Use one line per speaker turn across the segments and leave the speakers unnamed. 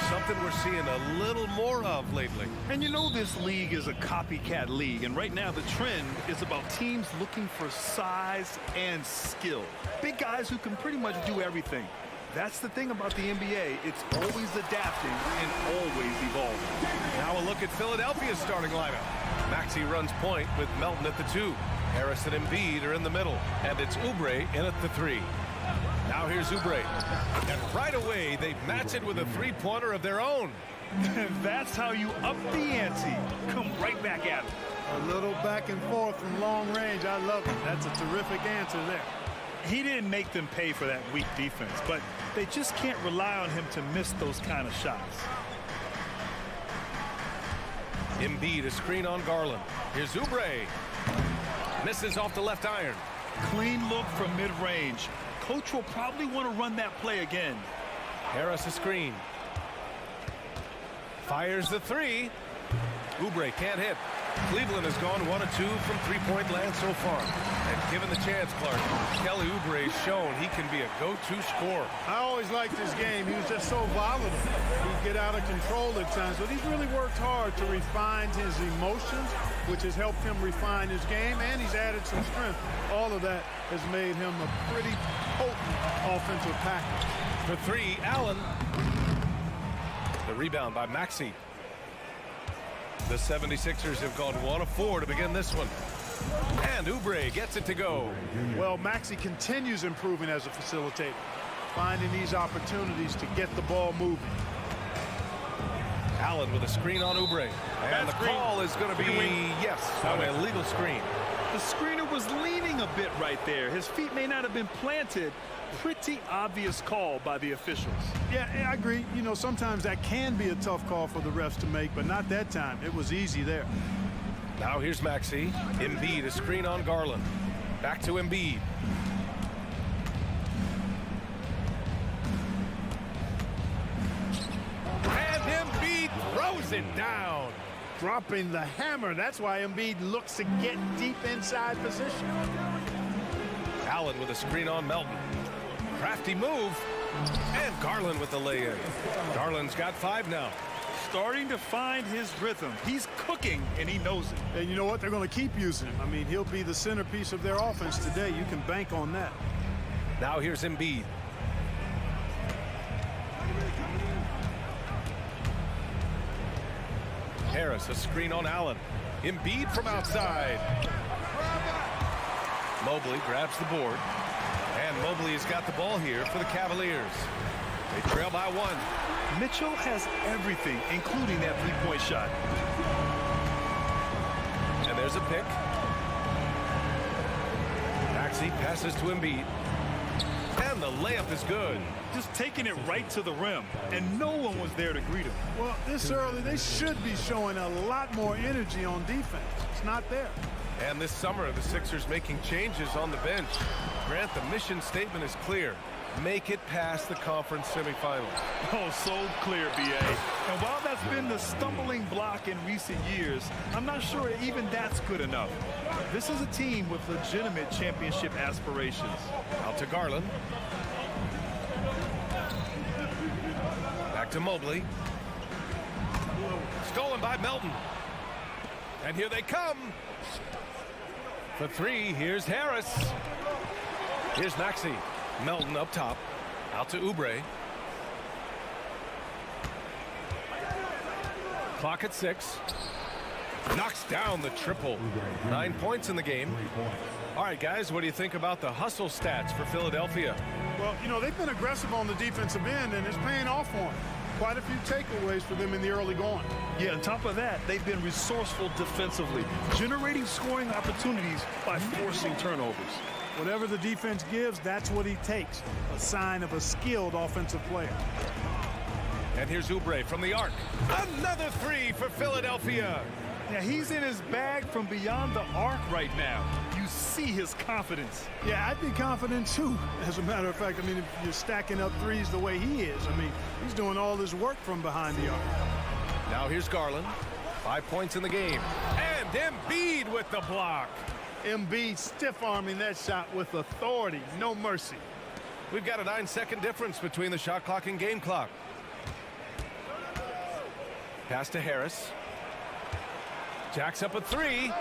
Something we're seeing a little more of lately.
And you know this league is a copycat league, and right now the trend is about teams looking for size and skill. Big guys who can pretty much do everything. That's the thing about the NBA. It's always adapting and always evolving.
Now a look at Philadelphia's starting lineup. Maxey runs point with Melton at the 2. Harris and Embiid are in the middle, and it's Oubre in at the 3. Now here's Oubre. And right away, they match it with a three-pointer of their own.
That's how you up the ante. Come right back at it.
A little back and forth from long range. I love it. That's a terrific answer there.
He didn't make them pay for that weak defense, but they just can't rely on him to miss those kind of shots.
Embiid, a screen on Garland. Here's Oubre. Misses off the left iron.
Clean look from mid-range. Coach will probably want to run that play again.
Harris a screen. Fires the 3. Oubre can't hit. Cleveland has gone 1 of 2 from three-point land so far. And given the chance, Clark, Kelly Oubre's shown he can be a go-to scorer.
I always liked his game. He was just so volatile. He'd get out of control at times, but he's really worked hard to refine his emotions, which has helped him refine his game, and he's added some strength. All of that has made him a pretty potent offensive package.
For 3, Allen. The rebound by Maxey. The 76ers have gone 1 of 4 to begin this one. And Oubre gets it to go.
Well, Maxey continues improving as a facilitator, finding these opportunities to get the ball moving.
Allen with a screen on Oubre. And the call is going to be, yes, an illegal screen.
The screener was leaning a bit right there. His feet may not have been planted. Pretty obvious call by the officials.
Yeah, I agree. You know, sometimes that can be a tough call for the refs to make, but not that time. It was easy there.
Now here's Maxey. Embiid, a screen on Garland. Back to Embiid. And Embiid throws it down.
Dropping the hammer. That's why Embiid looks to get deep inside position.
Allen with a screen on Melton. Crafty move. And Garland with the lay-in. Garland's got 5 now.
Starting to find his rhythm. He's cooking, and he knows it.
And you know what? They're going to keep using him. I mean, he'll be the centerpiece of their offense today. You can bank on that.
Now here's Embiid. Harris, a screen on Allen. Embiid from outside. Mobley grabs the board. And Mobley has got the ball here for the Cavaliers. They trail by 1.
Mitchell has everything, including that three-point shot.
And there's a pick. Maxey passes to Embiid. And the layup is good.
Just taking it right to the rim, and no one was there to greet him.
Well, this early, they should be showing a lot more energy on defense. It's not there.
And this summer, the Sixers making changes on the bench. Grant, the mission statement is clear. make it past the conference semifinals.
Oh, so clear, B.A. And while that's been the stumbling block in recent years, I'm not sure even that's good enough. This is a team with legitimate championship aspirations.
Out to Garland. Back to Mobley. Stolen by Melton. And here they come. For three, here's Harris. Here's Maxey. Melton up top. Out to Oubre. Clock at 6. Knocks down the triple. 9 points in the game. All right, guys, what do you think about the hustle stats for Philadelphia?
Well, you know, they've been aggressive on the defensive end, and it's paying off for them. Quite a few takeaways for them in the early going.
Yeah, on top of that, they've been resourceful defensively, generating scoring opportunities by forcing turnovers.
Whatever the defense gives, that's what he takes. A sign of a skilled offensive player.
And here's Oubre from the arc. Another three for Philadelphia.
Yeah, he's in his bag from beyond the arc right now. You see his confidence.
Yeah, I'd be confident too. As a matter of fact, I mean, if you're stacking up threes the way he is, I mean, he's doing all this work from behind the arc.
Now here's Garland. 5 points in the game. And Embiid with the block.
Embiid stiff-arming that shot with authority, no mercy.
We've got a 9-second difference between the shot clock and game clock. Pass to Harris. Jacks up a three.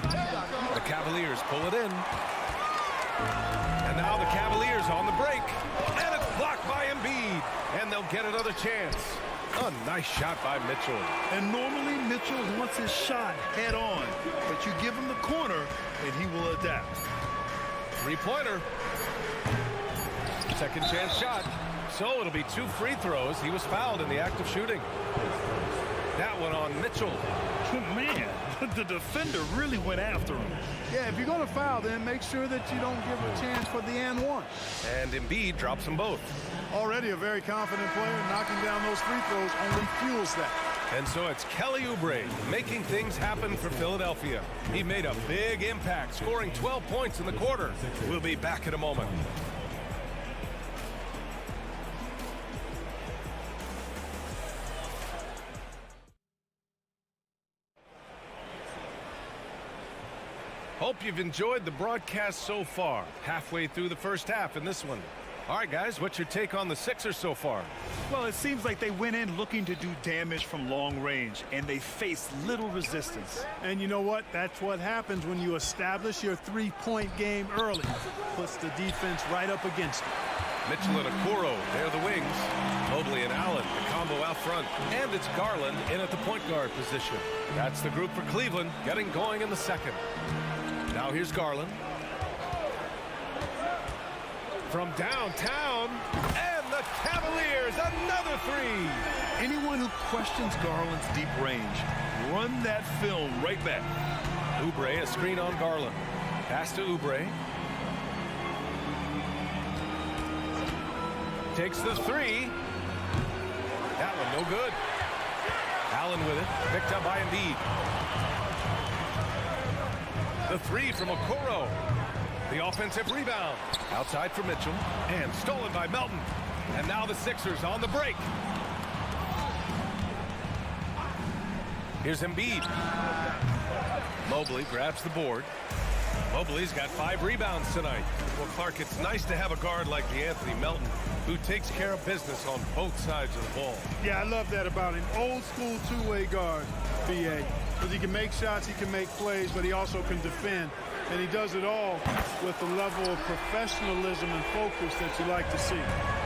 The Cavaliers pull it in. And now the Cavaliers on the break. And it's blocked by Embiid. And they'll get another chance. A nice shot by Mitchell.
And normally Mitchell wants his shot head on. But you give him the corner and he will adapt.
Three-pointer. Second chance shot. So it'll be 2 free throws. He was fouled in the act of shooting. That one on Mitchell.
Man, the defender really went after him.
Yeah, if you're going to foul, then make sure that you don't give a chance for the and one.
And Embiid drops them both.
Already a very confident player. Knocking down those free throws only fuels that.
And so it's Kelly Oubre making things happen for Philadelphia. He made a big impact, scoring 12 points in the quarter. We'll be back in a moment. Hope you've enjoyed the broadcast so far. Halfway through the first half in this one. All right, guys, what's your take on the Sixers so far?
Well, it seems like they went in looking to do damage from long range, and they faced little resistance.
And you know what? That's what happens when you establish your three-point game early. Puts the defense right up against it.
Mitchell and Okoro, they're the wings. Mobley and Allen, the combo out front. And it's Garland in at the point guard position. That's the group for Cleveland, getting going in the second. Now here's Garland. From downtown, and the Cavaliers, another three.
Anyone who questions Garland's deep range, run that film right back.
Oubre, a screen on Garland. Pass to Oubre. Takes the three. That one no good. Allen with it, picked up by Embiid. The three from Okoro. The offensive rebound. Outside for Mitchell. And stolen by Melton. And now the Sixers on the break. Here's Embiid. Mobley grabs the board. Mobley's got 5 rebounds tonight. Well, Clark, it's nice to have a guard like Anthony Melton who takes care of business on both sides of the ball.
Yeah, I love that about him. Old school two-way guard, BA. Because he can make shots, he can make plays, but he also can defend. And he does it all with the level of professionalism and focus that you like to see.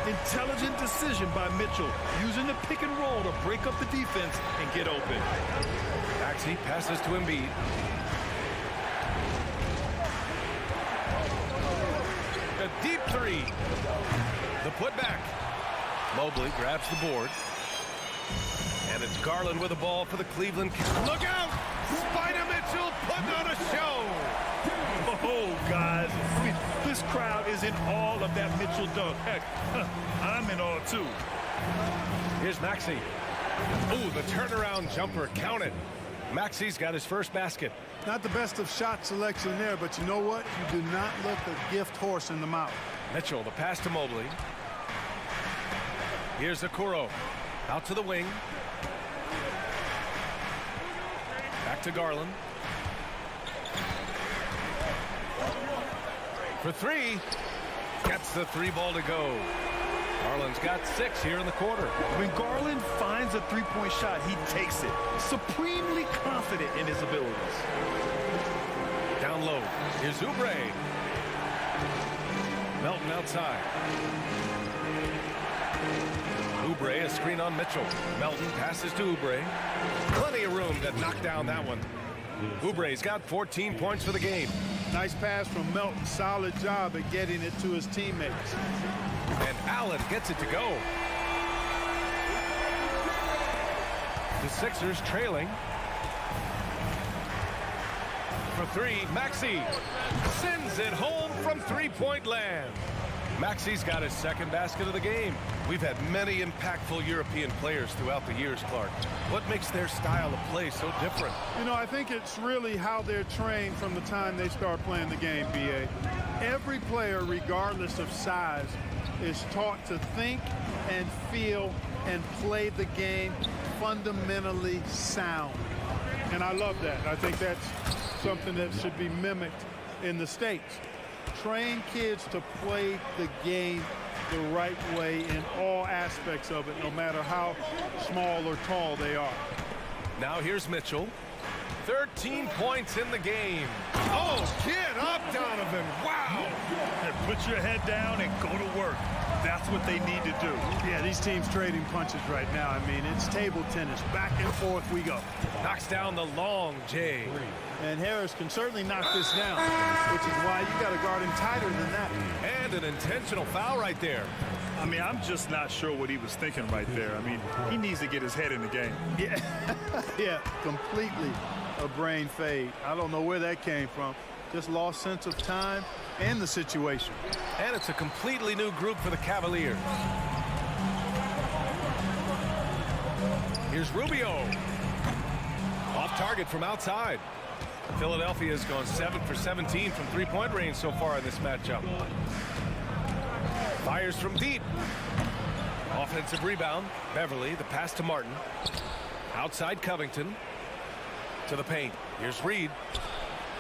Intelligent decision by Mitchell, using the pick and roll to break up the defense and get open.
Maxey passes to Embiid. A deep three. The putback. Mobley grabs the board. And it's Garland with the ball for the Cleveland. Look out! Spider Mitchell putting on a show.
Oh, guys, this crowd is in awe of that Mitchell dunk. Heck, I'm in awe, too.
Here's Maxey. Ooh, the turnaround jumper counted. Maxey's got his first basket.
Not the best of shot selection there, but you know what? You do not let the gift horse in the mouth.
Mitchell, the pass to Mobley. Here's Okoro. Out to the wing. Back to Garland. For three. Gets the three ball to go. Garland's got 6 here in the quarter.
When Garland finds a three-point shot, he takes it. Supremely confident in his abilities.
Down low. Here's Oubre. Melton outside. Oubre, a screen on Mitchell. Melton passes to Oubre. Plenty of room to knock down that one. Oubre's got 14 points for the game.
Nice pass from Melton. Solid job at getting it to his teammates.
And Allen gets it to go. The Sixers trailing. For three, Maxey sends it home from three-point land. Maxey's got his second basket of the game. We've had many impactful European players throughout the years, Clark. What makes their style of play so different?
You know, I think it's really how they're trained from the time they start playing the game, B.A. Every player, regardless of size, is taught to think and feel and play the game fundamentally sound. And I love that. I think that's something that should be mimicked in the States. Train kids to play the game the right way in all aspects of it, no matter how small or tall they are.
Now here's Mitchell. 13 points in the game. Oh, get up, Donovan. Wow.
And put your head down and go to work. That's what they need to do.
Yeah, these teams trading punches right now. I mean, it's table tennis. Back and forth we go.
Knocks down the long J.
And Harris can certainly knock this down, which is why you got to guard him tighter than that.
And an intentional foul right there.
I mean, I'm just not sure what he was thinking right there. I mean, he needs to get his head in the game.
Yeah, yeah, completely a brain fade. I don't know where that came from. Just lost sense of time and the situation.
And it's a completely new group for the Cavaliers. Here's Rubio. Off target from outside. Philadelphia has gone 7 for 17 from three-point range so far in this matchup. Fires from deep. Offensive rebound. Beverly, the pass to Martin. Outside Covington. To the paint. Here's Reed.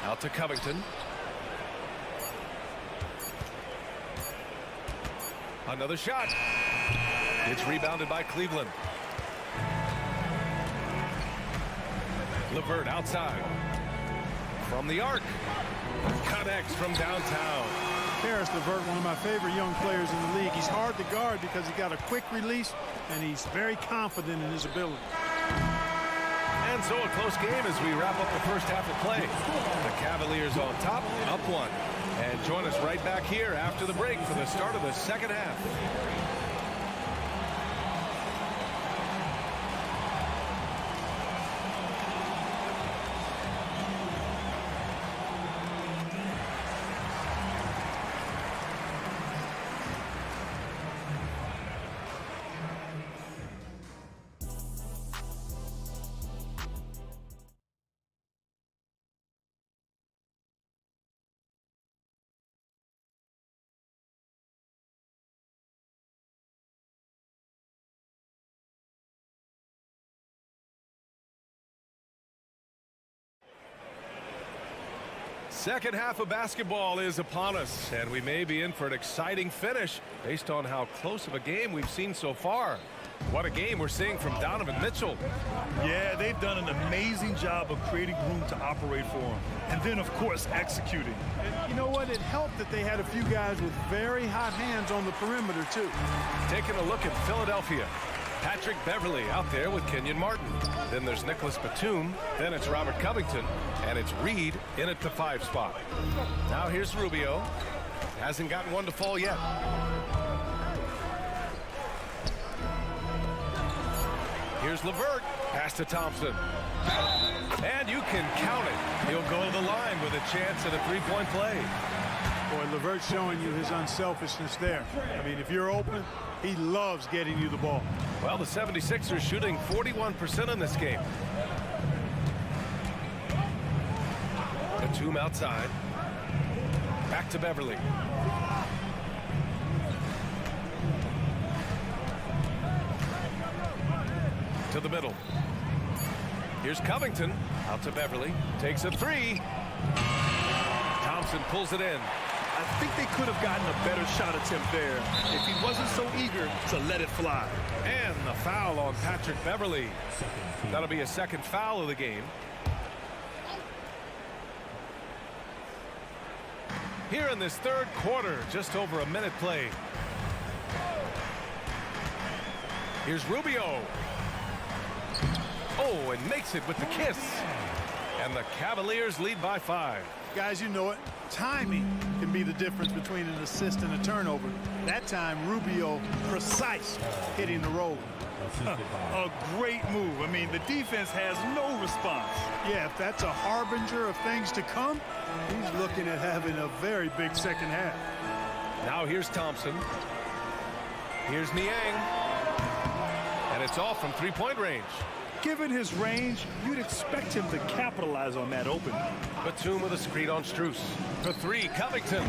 Out to Covington. Another shot. It's rebounded by Cleveland. LeVert outside. From the arc. Connects from downtown.
Harris LeVert, one of my favorite young players in the league. He's hard to guard because he got a quick release, and he's very confident in his ability.
And so a close game as we wrap up the first half of play. The Cavaliers on top, up 1. And join us right back here after the break for the start of the second half. Second half of basketball is upon us, and we may be in for an exciting finish based on how close of a game we've seen so far. What a game we're seeing from Donovan Mitchell.
Yeah, they've done an amazing job of creating room to operate for him. And then, of course, executing.
And you know what? It helped that they had a few guys with very hot hands on the perimeter, too.
Taking a look at Philadelphia. Patrick Beverly out there with Kenyon Martin. Then there's Nicholas Batum. Then it's Robert Covington. And it's Reed in at the 5 spot. Now here's Rubio. Hasn't gotten one to fall yet. Here's LeVert. Pass to Thompson. And you can count it. He'll go to the line with a chance at a three-point play.
Boy, LeVert showing you his unselfishness there. I mean, if you're open, he loves getting you the ball.
Well, the 76ers shooting 41% in this game. Batum outside. Back to Beverly. To the middle. Here's Covington. Out to Beverly. Takes a three. Thompson pulls it in.
I think they could have gotten a better shot attempt there if he wasn't so eager to let it fly.
And the foul on Patrick Beverly. That'll be a second foul of the game. Here in this third quarter, just over a minute played. Here's Rubio. Oh, and makes it with the kiss. And the Cavaliers lead by 5.
Guys, you know it. Timing can be the difference between an assist and a turnover. That time, Rubio precise hitting the roll.
A great move. I mean, the defense has no response.
Yeah, if that's a harbinger of things to come, he's looking at having a very big second half.
Now here's Thompson. Here's Niang. And it's off from three-point range.
Given his range, you'd expect him to capitalize on that opening.
Batum with a screen on Strus. For three, Covington.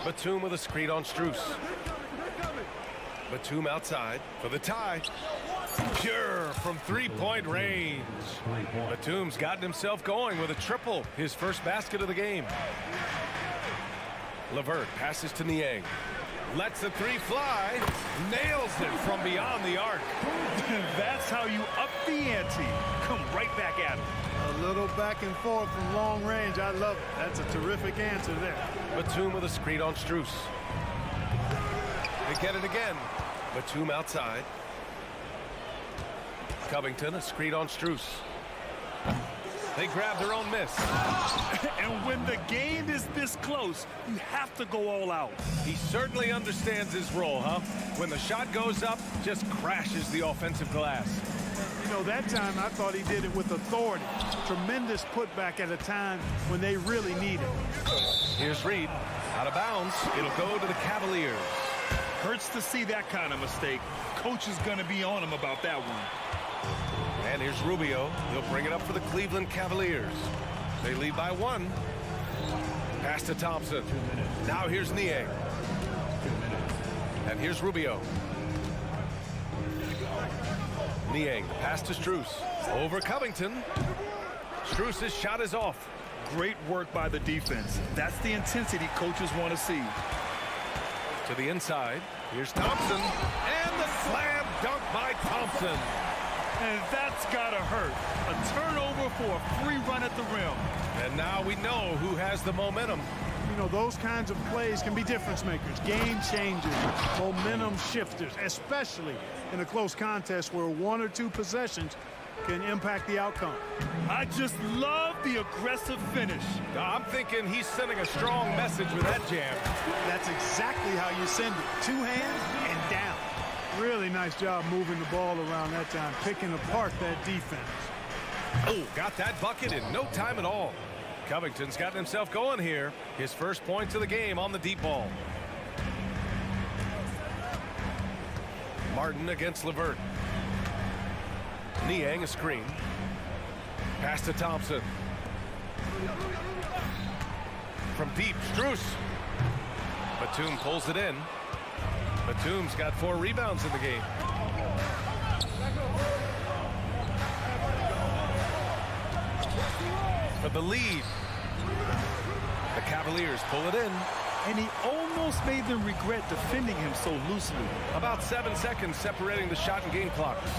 Batum with a screen on Strus. Batum outside for the tie. Pure from three-point range. Batum's gotten himself going with a triple. His first basket of the game. LeVert passes to Niang. Lets the three fly. Nails it from beyond the arc.
That's how you up the ante. Come right back at him.
A little back and forth from long range. I love it. That's a terrific answer there.
Batum with a screen on Strus. They get it again. Batum outside. Covington, a screen on Strus. They grab their own miss.
And when the game is this close, you have to go all out.
He certainly understands his role, huh? When the shot goes up, just crashes the offensive glass.
You know, that time I thought he did it with authority. Tremendous putback at a time when they really need it.
Here's Reed. Out of bounds. It'll go to the Cavaliers.
Hurts to see that kind of mistake. Coach is going to be on him about that one.
And here's Rubio. He'll bring it up for the Cleveland Cavaliers. They lead by 1. Pass to Thompson. Now here's Niang. And here's Rubio. Niang, pass to Strus. Over Covington. Strus' shot is off.
Great work by the defense. That's the intensity coaches want to see.
To the inside. Here's Thompson. And the slam dunk by Thompson.
And that's gotta hurt. A turnover for a free run at the rim.
And now we know who has the momentum.
You know, those kinds of plays can be difference makers, game changers, momentum shifters, especially in a close contest where 1 or 2 possessions can impact the outcome.
I just love the aggressive finish.
I'm thinking he's sending a strong message with that jam.
That's exactly how you send it. 2 hands and down. Really nice job moving the ball around that time, picking apart that defense.
Oh, got that bucket in no time at all. Covington's gotten himself going here. His first points of the game on the deep ball. Martin against LeVert. Niang a screen. Pass to Thompson. From deep, Strus. Batum pulls it in. Batum's got 4 rebounds in the game. For the lead. The Cavaliers pull it in.
And he almost made them regret defending him so loosely.
About 7 seconds separating the shot and game clocks.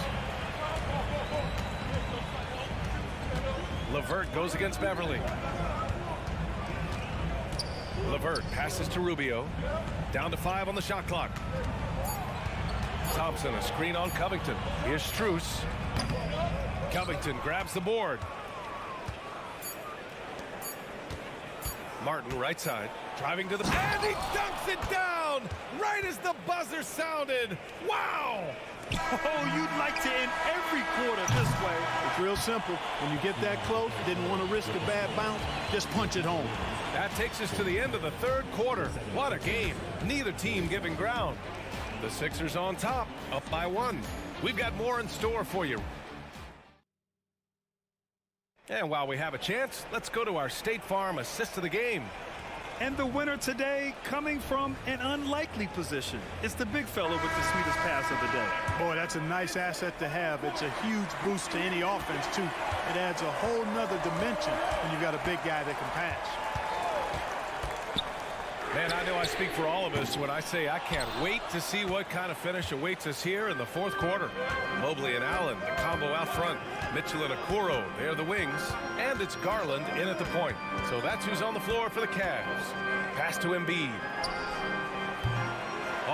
LeVert goes against Beverly. LeVert passes to Rubio. Down to 5 on the shot clock. Thompson, a screen on Covington. Here's Strus. Covington grabs the board. Martin, right side, driving to the... And he dunks it down right as the buzzer sounded. Wow!
Oh, you'd like to end every quarter this way.
It's real simple. When you get that close, didn't want to risk a bad bounce, just punch it home.
That takes us to the end of the third quarter. What a game. Neither team giving ground. The Sixers on top, up by 1. We've got more in store for you. And while we have a chance, let's go to our State Farm assist of the game.
And the winner today coming from an unlikely position. It's the big fella with the sweetest pass of the day.
Boy, that's a nice asset to have. It's a huge boost to any offense, too. It adds a whole nother dimension when you've got a big guy that can pass.
Man, I know I speak for all of us when I say I can't wait to see what kind of finish awaits us here in the fourth quarter. Mobley and Allen, the combo out front. Mitchell and Okoro, they're the wings. And it's Garland in at the point. So that's who's on the floor for the Cavs. Pass to Embiid.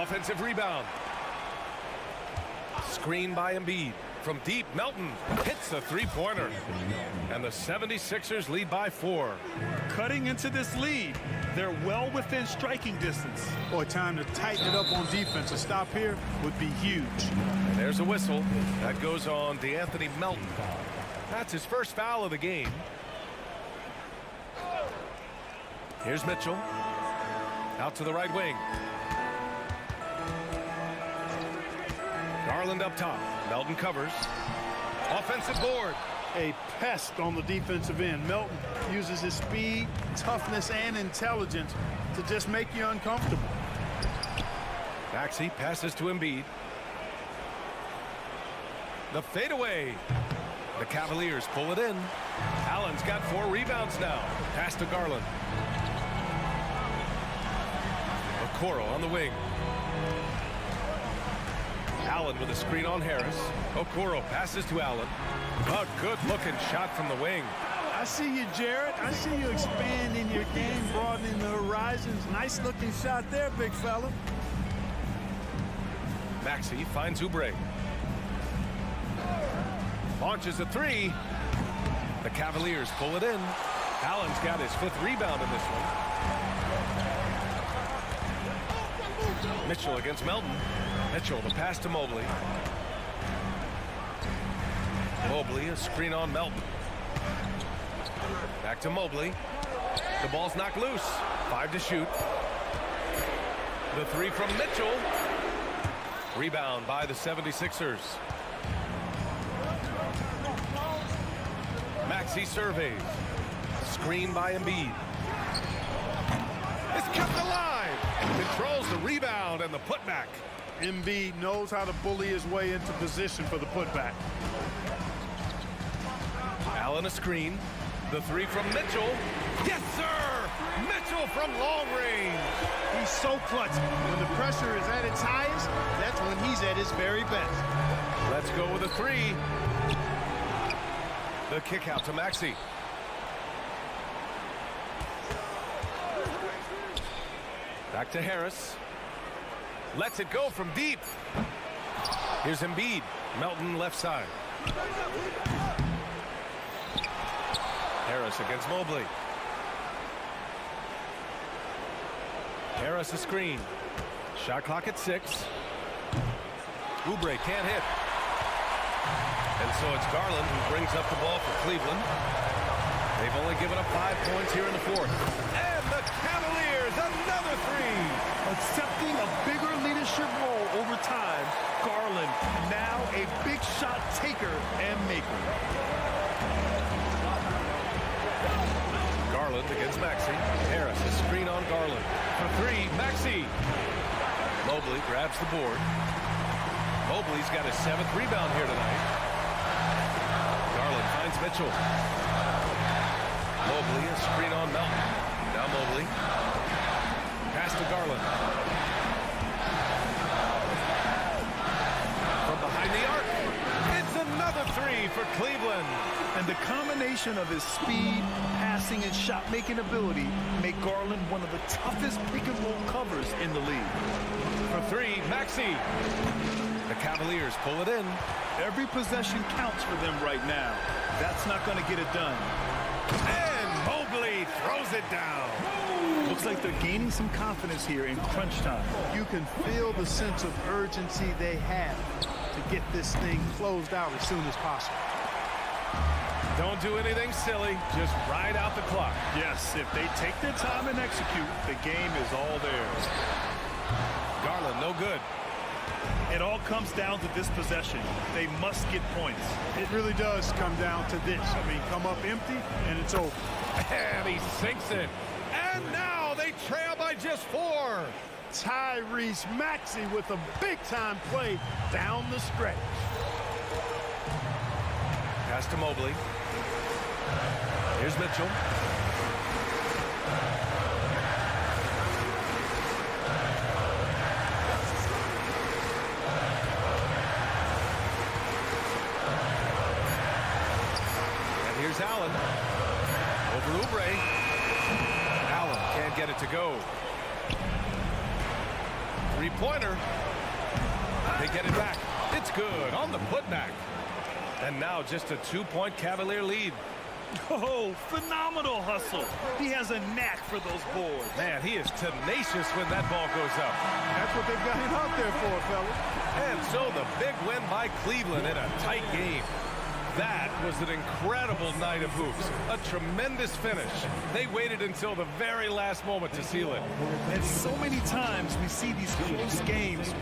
Offensive rebound. Screen by Embiid. From deep, Melton hits the three-pointer. And the 76ers lead by 4.
Cutting into this lead. They're well within striking distance.
Boy, time to tighten it up on defense. A stop here would be huge.
And there's a whistle. That goes on DeAnthony Melton. That's his first foul of the game. Here's Mitchell. Out to the right wing. Garland up top. Melton covers. Offensive board.
A pest on the defensive end. Melton uses his speed, toughness, and intelligence to just make you uncomfortable.
Maxey passes to Embiid. The fadeaway. The Cavaliers pull it in. Allen's got 4 rebounds now. Pass to Garland. Okoro on the wing. Allen with a screen on Harris. Okoro passes to Allen. A good-looking shot from the wing.
I see you, Jared. I see you expanding your game, broadening the horizons. Nice-looking shot there, big fella.
Maxey finds Oubre. Launches a 3. The Cavaliers pull it in. Allen's got his 5th rebound in this one. Mitchell against Melton. Mitchell, the pass to Mobley. Mobley, a screen on Melton. Back to Mobley. The ball's knocked loose. 5 to shoot. The 3 from Mitchell. Rebound by the 76ers. Maxey surveys. Screen by Embiid. It's kept alive. Controls the rebound and the putback.
Embiid knows how to bully his way into position for the putback.
Allen a screen. The 3 from Mitchell. Yes, sir! Mitchell from long range.
He's so clutch. When the pressure is at its highest, that's when he's at his very best.
Let's go with a 3. The kick out to Maxey. Back to Harris. Lets it go from deep. Here's Embiid. Melton left side. Harris against Mobley. Harris a screen. Shot clock at 6. Oubre can't hit. And so it's Garland who brings up the ball for Cleveland. They've only given up 5 points here in the 4th. And the Cavaliers, another 3.
Accepting a bigger leadership role over time, Garland now a big shot taker and maker.
Garland against Maxey. Harris, a screen on Garland. For 3, Maxey. Mobley grabs the board. Mobley's got his 7th rebound here tonight. Garland finds Mitchell. Mobley, a screen on Melton. Now Mobley. Pass to Garland. From behind the arc. It's another 3 for Cleveland.
And the combination of his speed, passing, and shot-making ability make Garland one of the toughest pick-and-roll covers in the league.
For 3, Maxey. The Cavaliers pull it in.
Every possession counts for them right now. That's not going to get it done.
And Mobley throws it down.
Looks like they're gaining some confidence here in crunch time.
You can feel the sense of urgency they have to get this thing closed out as soon as possible.
Don't do anything silly. Just ride out the clock.
Yes, if they take their time and execute, the game is all theirs.
Garland, no good.
It all comes down to this possession. They must get points.
It really does come down to this. I mean, come up empty, and it's over.
And he sinks it. And now they just 4.
Tyrese Maxey with a big-time play down the stretch.
Pass to Mobley. Here's Mitchell. And here's Allen. Over Oubre. Allen can't get it to go. Three-pointer. They get it back. It's good on the putback. And now just a 2-point Cavalier lead.
Oh, phenomenal hustle. He has a knack for those boards.
Man, he is tenacious when that ball goes up.
That's what they've got him out there for, fellas.
And so the big win by Cleveland in a tight game. That was an incredible night of hoops. A tremendous finish. They waited until the very last moment to seal it.
And so many times we see these close games.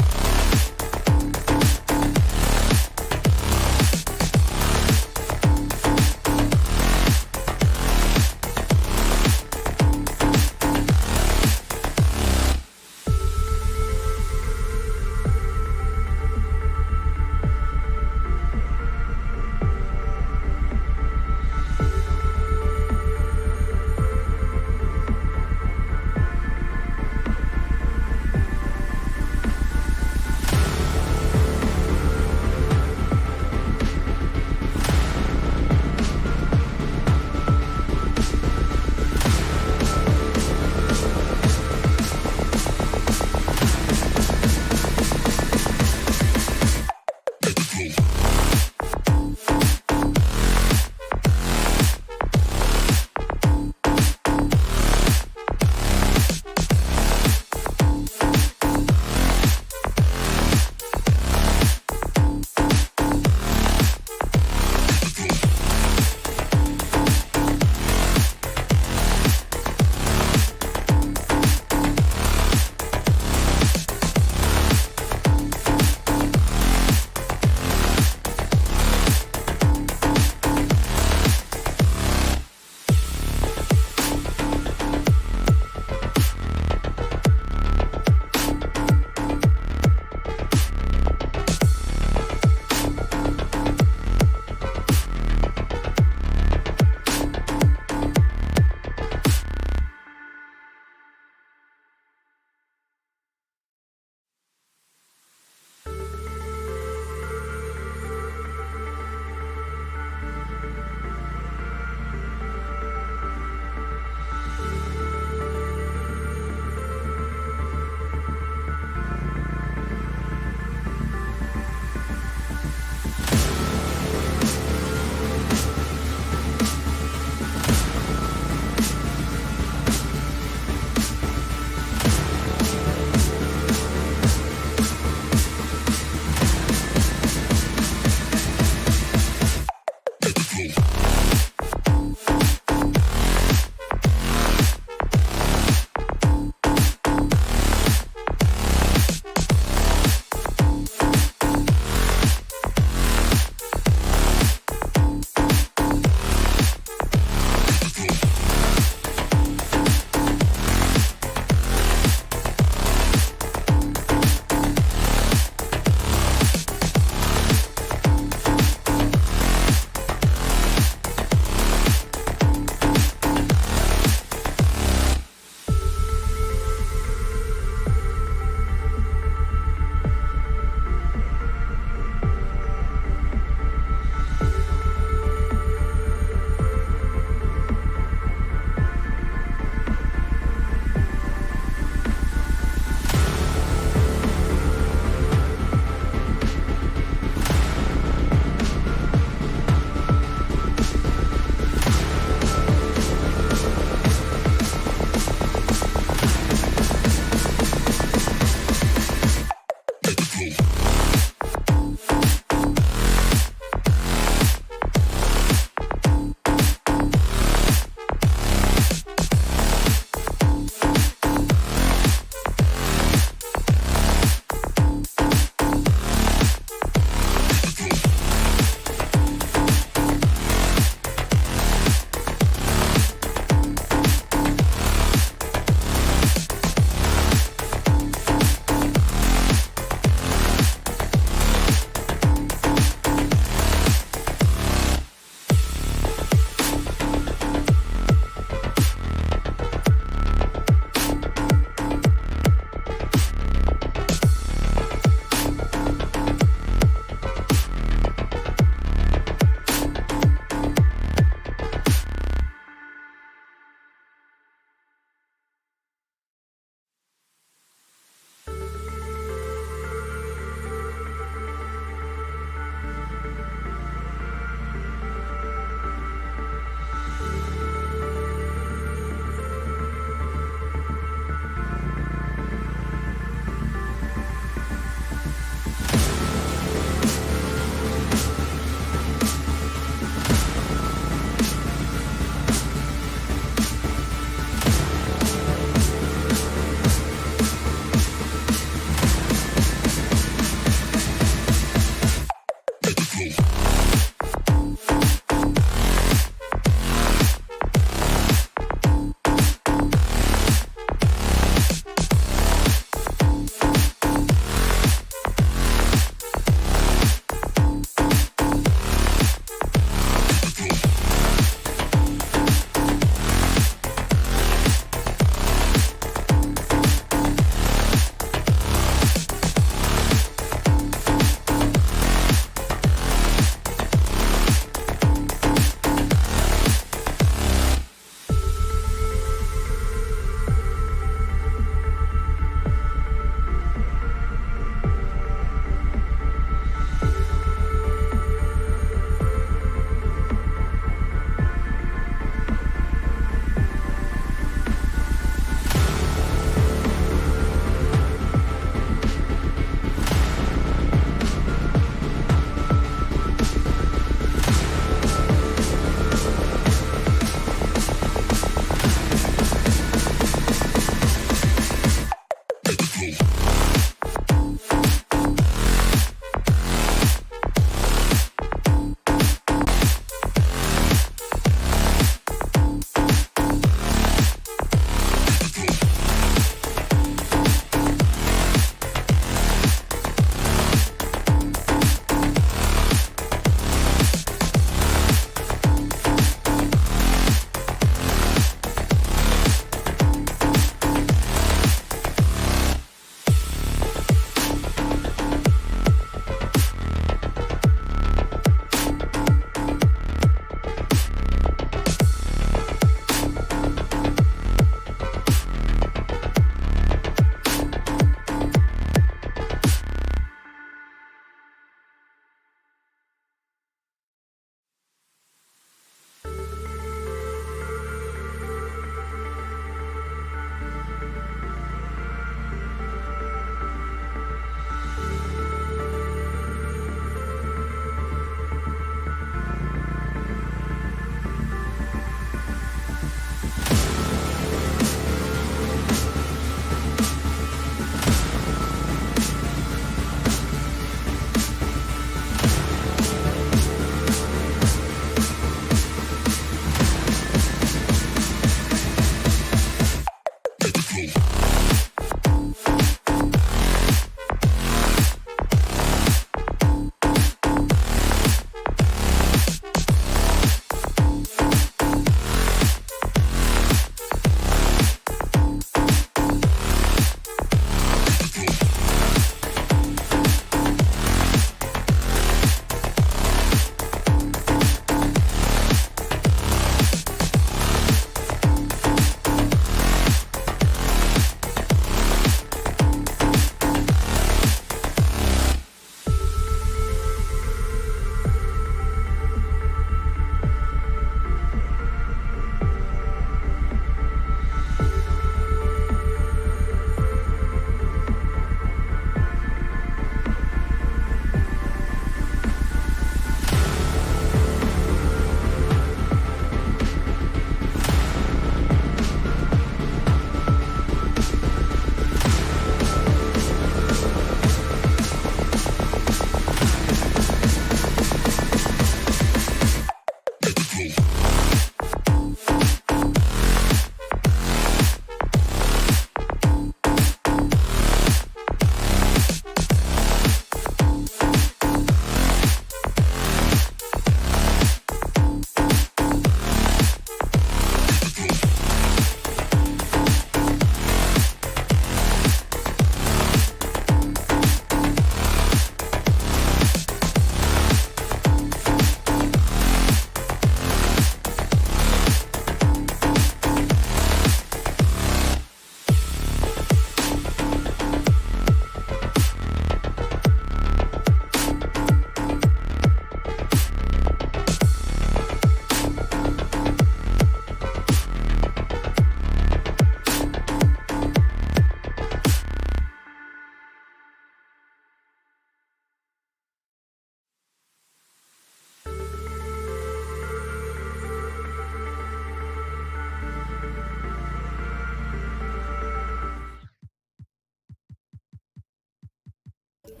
Tonight,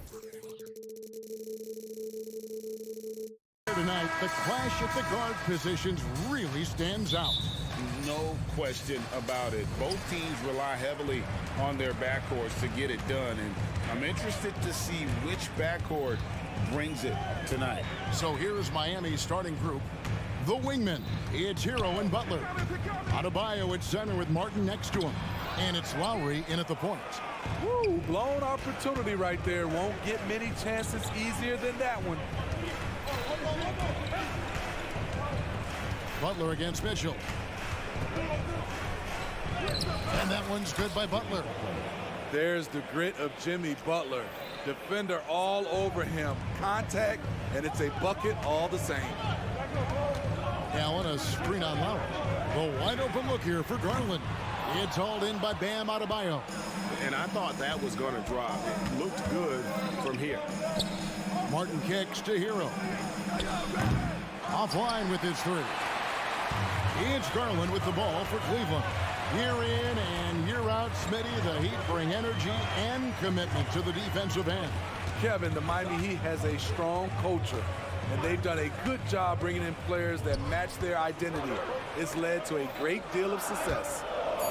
the clash at the guard positions really stands out.
No question about it. Both teams rely heavily on their backcourts to get it done, and I'm interested to see which backcourt brings it tonight.
So here is Miami's starting group. The wingmen, it's Hero and Butler. Adebayo at center with Martin next to him. And it's Lowry in at the point.
Woo, blown opportunity right there. Won't get many chances easier than that one.
Butler against Mitchell. And that one's good by Butler.
There's the grit of Jimmy Butler. Defender all over him. Contact, and it's a bucket all the same.
Allen, a screen on Lowry. The wide open look here for Garland. It's hauled in by Bam Adebayo.
And I thought that was going to drop. It looked good from here.
Martin kicks to Hero. Offline with his three. It's Garland with the ball for Cleveland. Year in and year out, Smitty, the Heat bring energy and commitment to the defensive end.
Kevin, the Miami Heat has a strong culture, and they've done a good job bringing in players that match their identity. It's led to a great deal of success.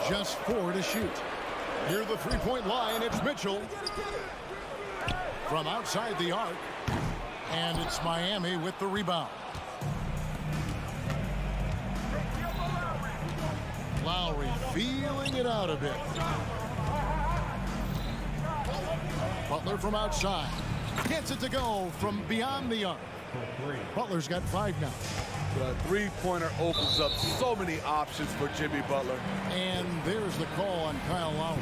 Just 4 to shoot. Near the three-point line, it's Mitchell. From outside the arc, and it's Miami with the rebound. Lowry feeling it out a bit. Butler from outside. Gets it to go from beyond the arc. Butler's got 5 now.
The three-pointer opens up so many options for Jimmy Butler.
And there's the call on Kyle Lowry.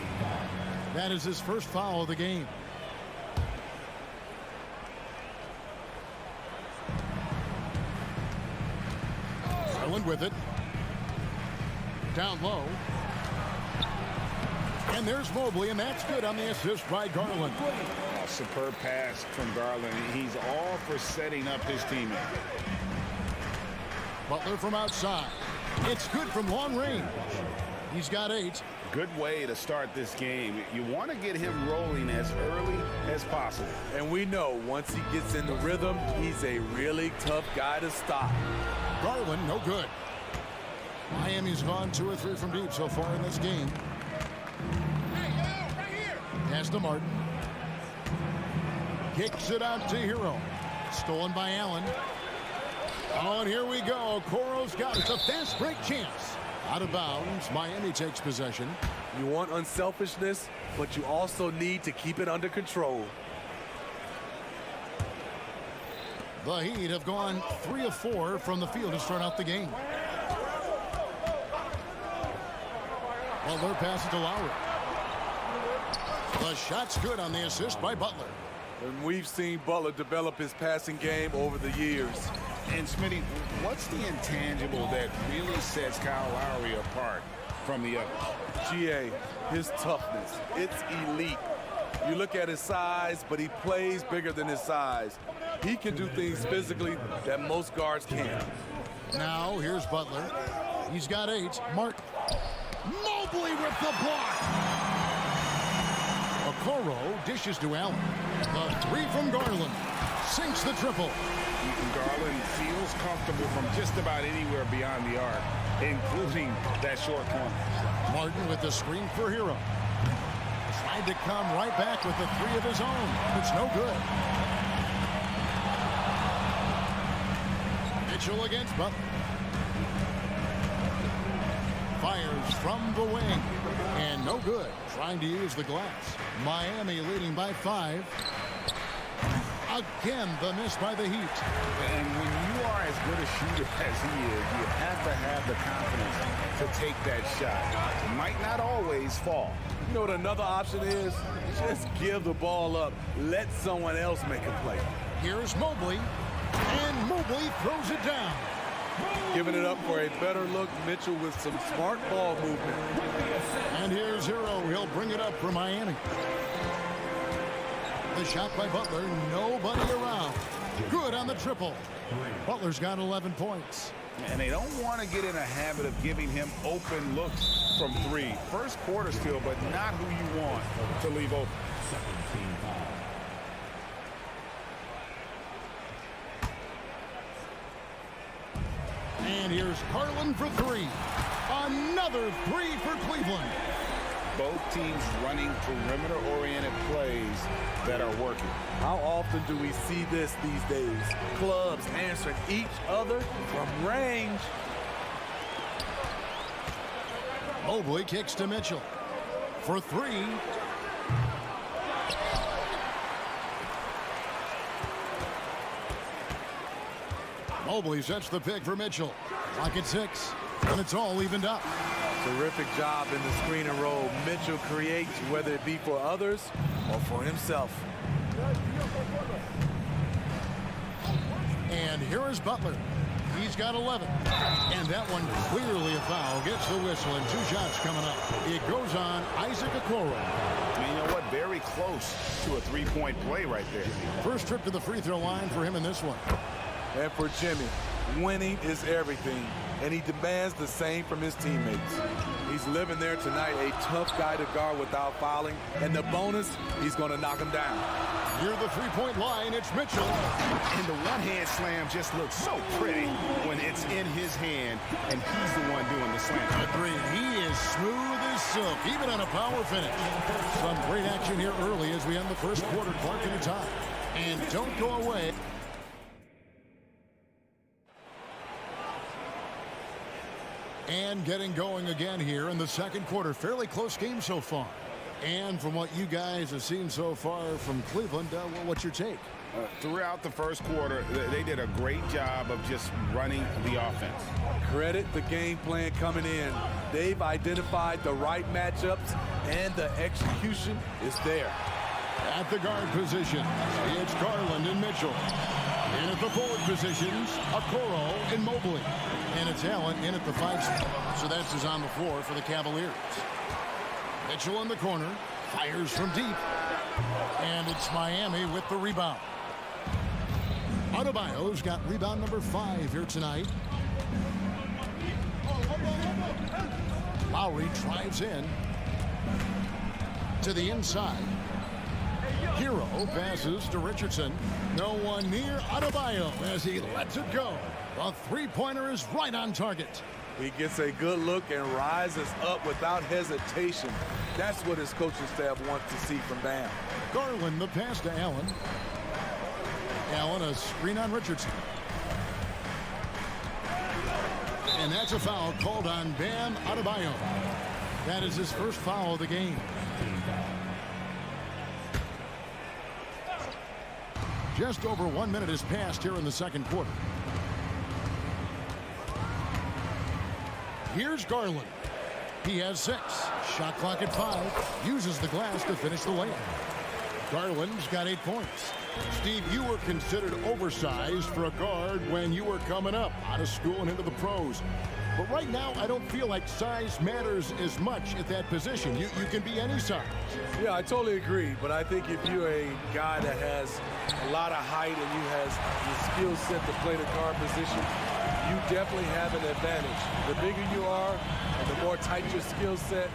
That is his first foul of the game. Garland with it. Down low. And there's Mobley, and that's good on the assist by Garland.
Superb pass from Garland. He's all for setting up his teammate.
Butler from outside. It's good from long range. He's got 8.
Good way to start this game. You want to get him rolling as early as possible.
And we know once he gets in the rhythm, he's a really tough guy to stop.
Garland, no good. Miami's gone 2 or 3 from deep so far in this game. Pass to Martin. Kicks it out to Hero. Stolen by Allen. Oh, and here we go. Coro's got it. It's a fast break chance. Out of bounds. Miami takes possession.
You want unselfishness, but you also need to keep it under control.
The Heat have gone 3 of 4 from the field to start out the game. Butler passes to Lowry. The shot's good on the assist by Butler.
And we've seen Butler develop his passing game over the years.
And Smitty, what's the intangible that really sets Kyle Lowry apart from the others?
GA, his toughness. It's elite. You look at his size, but he plays bigger than his size. He can do things physically that most guards can't.
Now, here's Butler. He's got 8. Martin. Mobley with the block. Okoro dishes to Allen. The 3 from Garland. Sinks the triple.
Garland feels comfortable from just about anywhere beyond the arc, including that short corner.
Martin with the screen for Hero. Tried to come right back with the 3 of his own. It's no good. Mitchell against Butler. Fires from the wing. And no good. Trying to use the glass. Miami leading by 5. Again, the miss by the Heat.
And when you are as good a shooter as he is, you have to have the confidence to take that shot. It might not always fall.
You know what another option is? Just give the ball up. Let someone else make a play.
Here's Mobley. And Mobley throws it down.
Giving it up for a better look. Mitchell with some smart ball movement.
And here's Hero. He'll bring it up for Miami. The shot by Butler. Nobody around. Good on the triple. Butler's got 11 points.
And they don't want to get in a habit of giving him open looks from 3. First quarter still, but not who you want to leave open.
Here's Garland for three. Another three for Cleveland.
Both teams running perimeter-oriented plays that are working.
How often do we see this these days? Clubs answering each other from range.
Mobley kicks to Mitchell for three. Mobley sets the pick for Mitchell. Clock at 6, and it's all evened up.
Terrific job in the screen and roll. Mitchell creates, whether it be for others or for himself.
And here is Butler. He's got 11. And that one clearly a foul. Gets the whistle, and 2 shots coming up. It goes on Isaac Okoro.
And you know what? Very close to a three-point play right there.
First trip to the free throw line for him in this one.
And for Jimmy, winning is everything, and he demands the same from his teammates. He's living there tonight, a tough guy to guard without fouling, and the bonus, he's going to knock him down.
Near the three-point line, it's Mitchell.
And the one-hand slam just looks so pretty when it's in his hand, and he's the one doing the slam.
A three. He is smooth as silk, even on a power finish. Some great action here early as we end the first quarter. Clark in a tie. And don't go away. And getting going again here in the second quarter. Fairly close game so far. And from what you guys have seen so far from Cleveland, what's your take?
Throughout the first quarter, they did a great job of just running the offense.
Credit the game plan coming in. They've identified the right matchups, and the execution is there.
At the guard position, it's Garland and Mitchell. In at the forward positions, Okoro and Mobley. And it's Allen in at the 5 spot. So that's who's on the floor for the Cavaliers. Mitchell in the corner, fires from deep. And it's Miami with the rebound. Adebayo's got rebound number 5 here tonight. Lowry drives in to the inside. Hero passes to Richardson. No one near Adebayo as he lets it go. The three-pointer is right on target.
He gets a good look and rises up without hesitation. That's what his coaching staff wants to see from Bam.
Garland, the pass to Allen. Allen, a screen on Richardson. And that's a foul called on Bam Adebayo. That is his first foul of the game. Just over 1 minute has passed here in the second quarter. Here's Garland. He has 6. Shot clock at 5. Uses the glass to finish the layup. Garland's got 8 points. Steve, you were considered oversized for a guard when you were coming up out of school and into the pros. But right now, I don't feel like size matters as much at that position. You can be any size.
Yeah, I totally agree. But I think if you're a guy that has a lot of height and you has the skill set to play the guard position, you definitely have an advantage. The bigger you are and the more tight your skill set,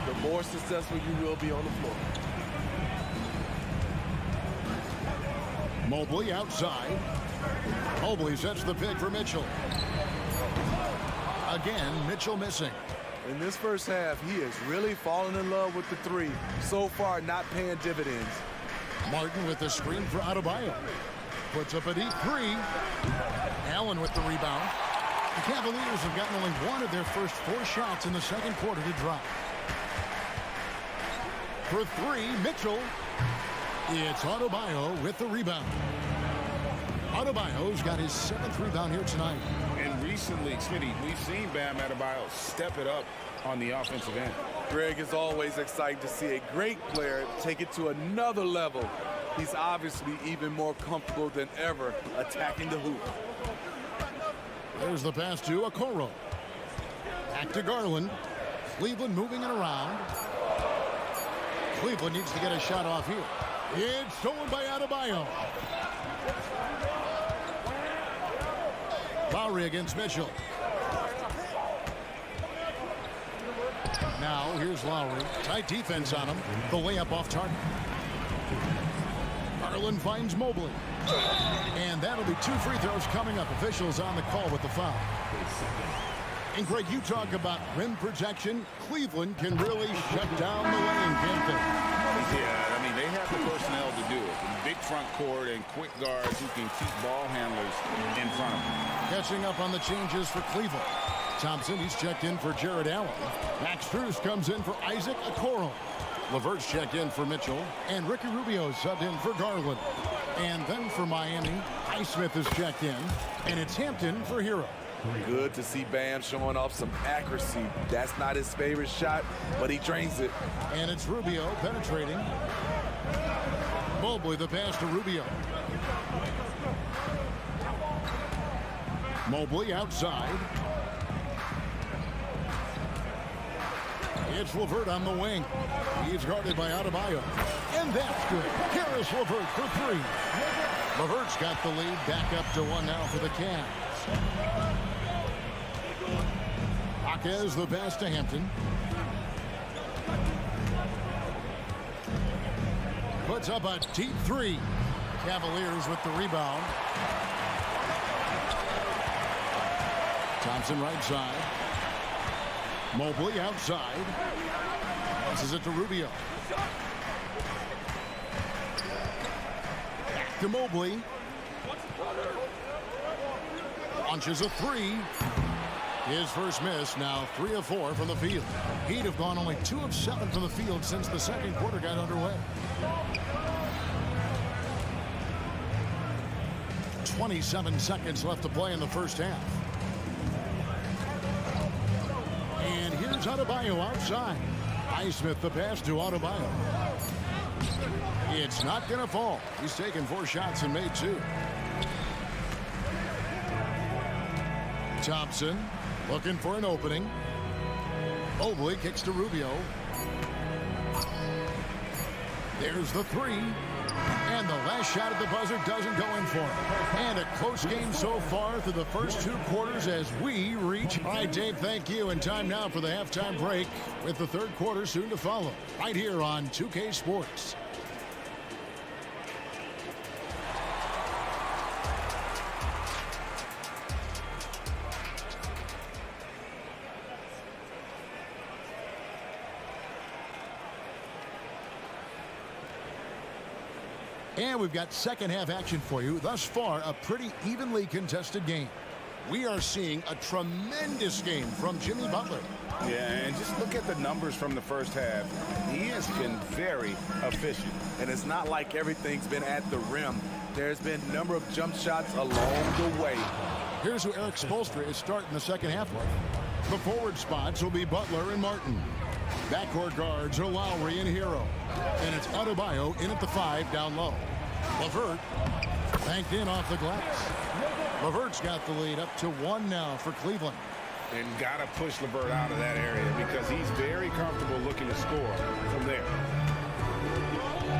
the more successful you will be on the floor.
Mobley outside. Mobley sets the pick for Mitchell. Again, Mitchell missing.
In this first half, he is really falling in love with the 3. So far, not paying dividends.
Martin with the screen for Adebayo. Puts up a deep 3. Allen with the rebound. The Cavaliers have gotten only one of their first 4 shots in the second quarter to drop. For 3, Mitchell. It's Adebayo with the rebound. Adebayo's got his 7th rebound here tonight.
And recently, Smitty, we've seen Bam Adebayo step it up on the offensive end.
Greg, is always exciting to see a great player take it to another level. He's obviously even more comfortable than ever attacking the hoop.
There's the pass to Okoro. Back to Garland. Cleveland moving it around. Cleveland needs to get a shot off here. It's stolen by Adebayo. Lowry against Mitchell. Now here's Lowry. Tight defense on him. The layup off target. Garland finds Mobley. And that'll be 2 free throws coming up. Officials on the call with the foul. And Greg, you talk about rim protection. Cleveland can really shut down the lane, can't they?
Yeah, I mean, they have the personnel to do it. Big front court and quick guards who can keep ball handlers in front of them.
Catching up on the changes for Cleveland. Thompson, he's checked in for Jared Allen. Max Strus comes in for Isaac Okoro. LeVert's checked in for Mitchell. And Ricky Rubio subbed in for Garland. And then for Miami, Highsmith is checked in. And it's Hampton for Hero.
Good to see Bam showing off some accuracy. That's not his favorite shot, but he drains it.
And it's Rubio penetrating. Mobley the pass to Rubio. Mobley outside. It's LeVert on the wing. He's guarded by Adebayo. And that's good. Karis LeVert for 3. LeVert's got the lead back up to 1 now for the Cavs. Jaquez the pass to Hampton. Puts up a deep 3. Cavaliers with the rebound. Thompson right side. Mobley outside. Passes it to Rubio. Back to Mobley. Launches a 3. His first miss, now 3 of 4 from the field. He'd have gone only 2 of 7 from the field since the second quarter got underway. 27 seconds left to play in the first half. And here's Adebayo outside. Highsmith the pass to Adebayo. It's not going to fall. He's taken 4 shots and made 2. Thompson looking for an opening. Mobley kicks to Rubio. There's the 3. And the last shot at the buzzer doesn't go in for him. And a close game so far through the first 2 quarters as we reach. All right, Dave, thank you. And time now for the halftime break with the third quarter soon to follow. Right here on 2K Sports. And we've got second half action for you. Thus far, a pretty evenly contested game. We are seeing a tremendous game from Jimmy Butler.
Yeah, and just look at the numbers from the first half. He has been very efficient.
And it's not like everything's been at the rim. There's been a number of jump shots along the way.
Here's who Eric Spoelstra is starting the second half with. The forward spots will be Butler and Martin. Backcourt guards are Lowry and Hero. And it's Adebayo in at the 5 down low. LeVert banked in off the glass. LeVert's got the lead up to 1 now for Cleveland.
And got to push LeVert out of that area because he's very comfortable looking to score from there.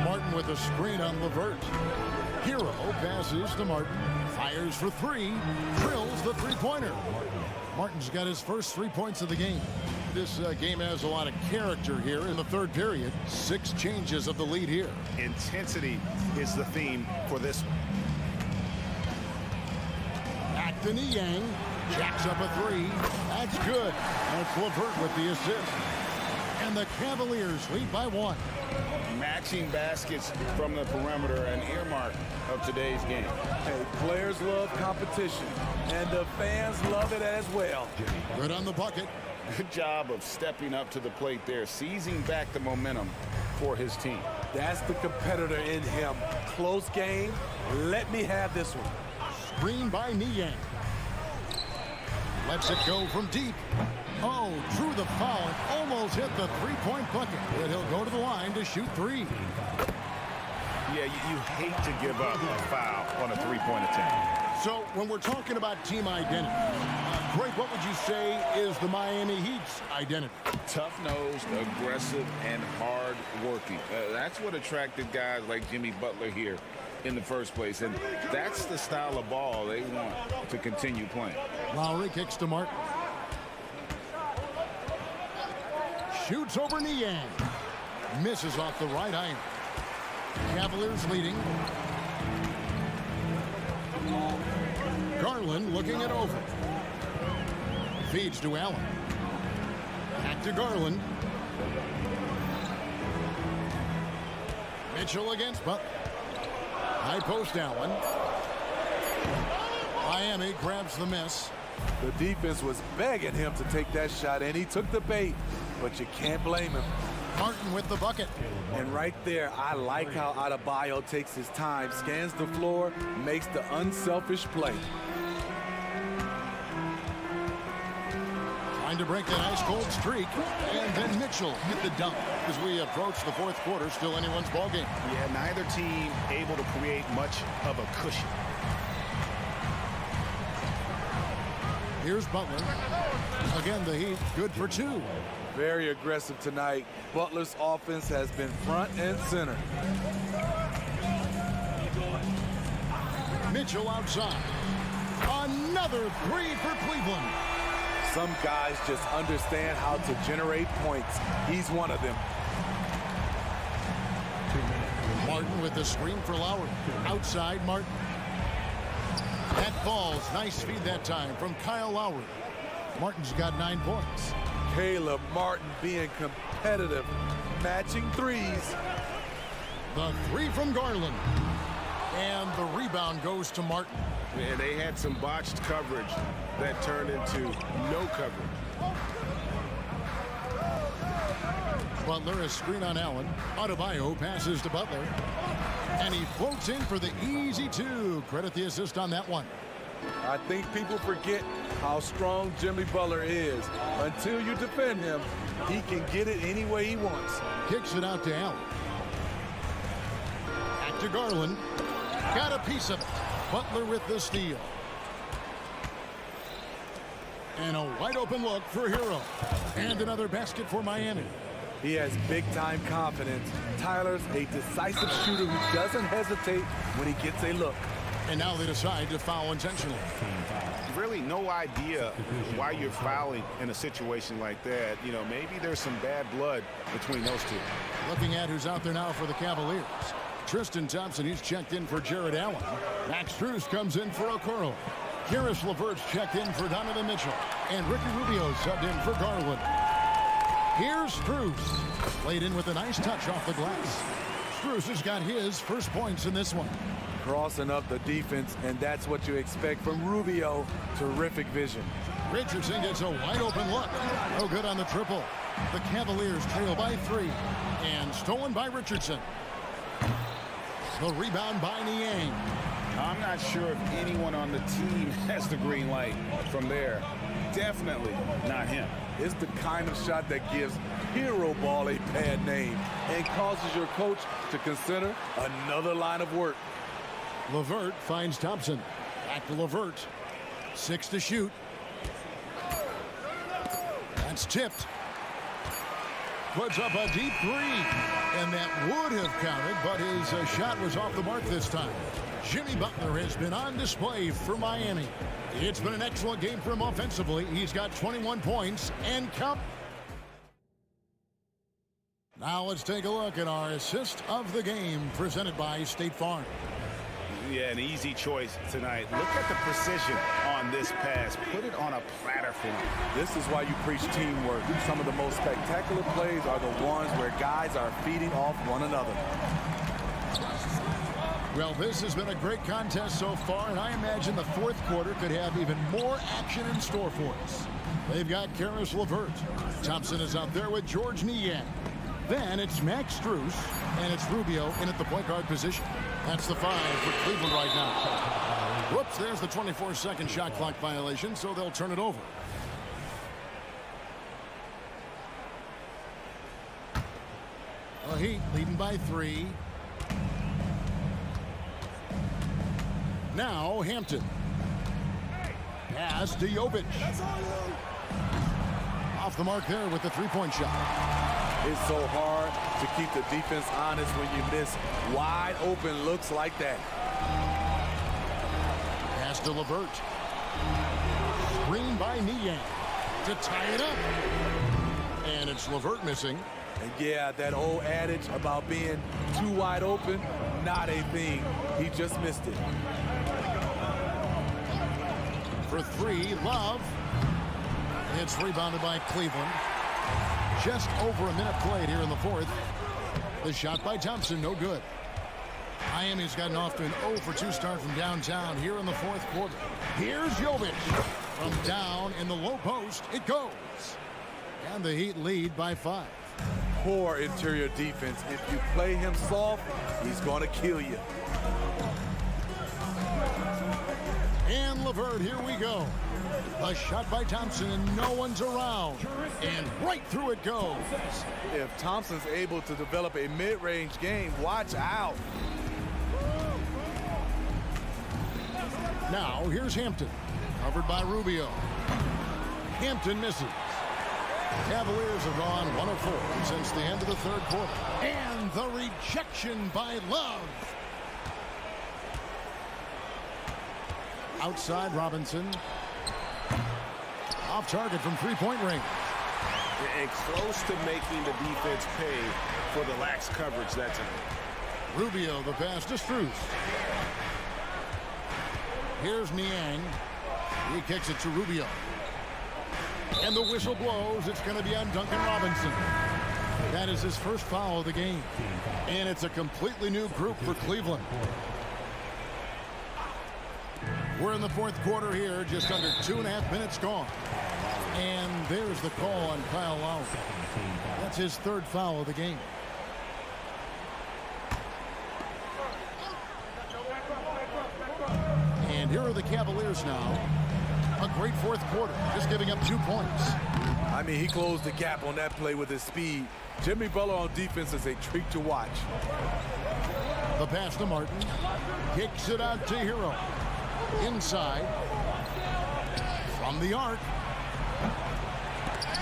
Martin with a screen on LeVert. Hero passes to Martin. Fires for 3. Drills the 3-pointer. Martin's got his first 3 points of the game. This game has a lot of character here in the third period. 6 changes of the lead here.
Intensity is the theme for this one.
Back to Niang. Jacks up a 3. That's good. That's LeVert with the assist. And the Cavaliers lead by 1.
Matching baskets from the perimeter, an earmark of today's game.
Hey, players love competition, and the fans love it as well.
Good on the bucket.
Good job of stepping up to the plate there, seizing back the momentum for his team.
That's the competitor in him. Close game. Let me have this one.
Screen by Niang. Lets it go from deep. Oh, drew the foul and almost hit the 3-point bucket. But he'll go to the line to shoot 3.
Yeah, you hate to give up a foul on a 3-point attempt.
So when we're talking about team identity, Greg, what would you say is the Miami Heat's identity?
Tough-nosed, aggressive, and hard-working. That's what attracted guys like Jimmy Butler here in the first place. And that's the style of ball they want to continue playing.
Lowry kicks to Martin. Shoots over Niang. Misses off the right iron. Cavaliers leading Garland looking it over. Feeds to Allen. Back to Garland. Mitchell against Butler. High post Allen. Miami grabs the miss.
The defense was begging him to take that shot, and he took the bait, but you can't blame him.
Martin with the bucket.
And right there, I like how Adebayo takes his time, scans the floor, makes the unselfish play.
Trying to break that ice-cold streak. And then Mitchell hit the dunk as we approach the fourth quarter. Still anyone's ballgame.
Yeah, neither team able to create much of a cushion.
Here's Butler. Again, the Heat good for two.
Very aggressive tonight. Butler's offense has been front and center.
Mitchell outside. Another three for Cleveland.
Some guys just understand how to generate points. He's one of them.
Martin with the screen for Lowry. Outside Martin. That falls. Nice feed that time from Kyle Lowry. Martin's got 9 points.
Caleb Martin being competitive, matching threes.
The three from Garland. And the rebound goes to Martin.
And they had some botched coverage that turned into no coverage.
Butler a screen on Allen. Adebayo passes to Butler. And he floats in for the easy two. Credit the assist on that one.
I think people forget how strong Jimmy Butler is. Until you defend him, he can get it any way he wants.
Kicks it out to Allen. Back to Garland. Got a piece of it. Butler with the steal. And a wide open look for Hero. And another basket for Miami.
He has big-time confidence. Tyler's a decisive shooter who doesn't hesitate when he gets a look.
And now they decide to foul intentionally.
Really no idea why you're fouling in a situation like that. You know, maybe there's some bad blood between those two.
Looking at who's out there now for the Cavaliers. Tristan Thompson, he's checked in for Jared Allen. Max Strus comes in for Okoro. Karis LeVert's checked in for Donovan Mitchell. And Ricky Rubio subbed in for Garland. Here's Strus. Played in with a nice touch off the glass. Strus has got his first points in this one.
Crossing up the defense, and that's what you expect from Rubio. Terrific vision.
Richardson gets a wide open look. No good on the triple. The Cavaliers trail by 3. And stolen by Richardson. The rebound by Niang.
I'm not sure if anyone on the team has the green light from there. Definitely not him.
It's the kind of shot that gives hero ball a bad name and causes your coach to consider another line of work.
LeVert finds Thompson. Back to LeVert. 6 to shoot. That's tipped. Puts up a deep 3. And that would have counted, but his shot was off the mark this time. Jimmy Butler has been on display for Miami. It's been an excellent game for him offensively. He's got 21 points and count. Now let's take a look at our assist of the game presented by State Farm.
Yeah, an easy choice tonight. Look at the precision on this pass. Put it on a platter for him.
This is why you preach teamwork. Some of the most spectacular plays are the ones where guys are feeding off one another.
Well, this has been a great contest so far, and I imagine the fourth quarter could have even more action in store for us. They've got Karis LeVert. Thompson is out there with George Niang. Then it's Max Strus, and it's Rubio in at the point guard position. That's the 5 for Cleveland right now. Whoops, there's the 24-second shot clock violation, so they'll turn it over. The Heat leading by 3. Now Hampton. Pass to Jovic. Off the mark there with the three-point shot.
It's so hard to keep the defense honest when you miss wide open looks like that.
Pass to LeVert. Screen by Niang to tie it up. And it's LeVert missing.
And yeah, that old adage about being too wide open, not a thing. He just missed it.
For three, Love. It's rebounded by Cleveland. Just over a minute played here in the fourth. The shot by Thompson, no good. Miami's gotten off to an 0-for-2 start from downtown here in the fourth quarter. Here's Jovic. From down in the low post, it goes. And the Heat lead by 5.
Poor interior defense. If you play him soft, he's going to kill you.
And LeVert, here we go. A shot by Thompson, and no one's around. And right through it goes.
If Thompson's able to develop a mid-range game, watch out.
Now, here's Hampton. Covered by Rubio. Hampton misses. Cavaliers have gone 1 of 4 since the end of the third quarter. And the rejection by Love. Outside Robinson. Off target from three-point range.
And close to making the defense pay for the lax coverage that time.
Rubio, the pass to Strus. Here's Niang. He kicks it to Rubio. And the whistle blows. It's going to be on Duncan Robinson. That is his first foul of the game. And it's a completely new group for Cleveland. We're in the fourth quarter here, just under 2.5 minutes gone. And there's the call on Kyle Lowry. That's his third foul of the game. And here are the Cavaliers now. A great fourth quarter, just giving up 2 points.
I mean, he closed the gap on that play with his speed. Jimmy Butler on defense is a treat to watch.
The pass to Martin. Kicks it out to Hero. Inside. From the arc.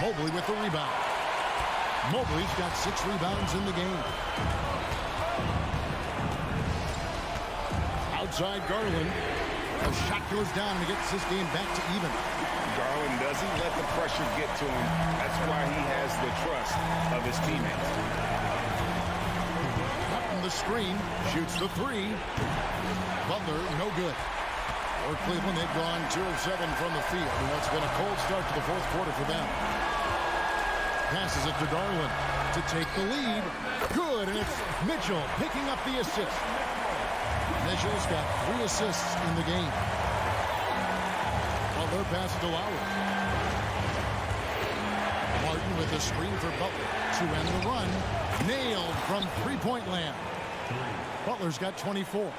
Mobley with the rebound. Mobley's got 6 rebounds in the game. Outside Garland. The shot goes down and gets this game back to even.
Garland doesn't let the pressure get to him. That's why he has the trust of his teammates.
Cutting the screen. Shoots the 3. Butler, no good. For Cleveland, they've gone 2 of 7 from the field. And what's been a cold start to the fourth quarter for them. Passes it to Garland to take the lead. Good, and it's Mitchell picking up the assist. Mitchell's got 3 assists in the game. Butler passes to Lowry. Martin with the screen for Butler to end the run. Nailed from three-point land. Butler's got 24.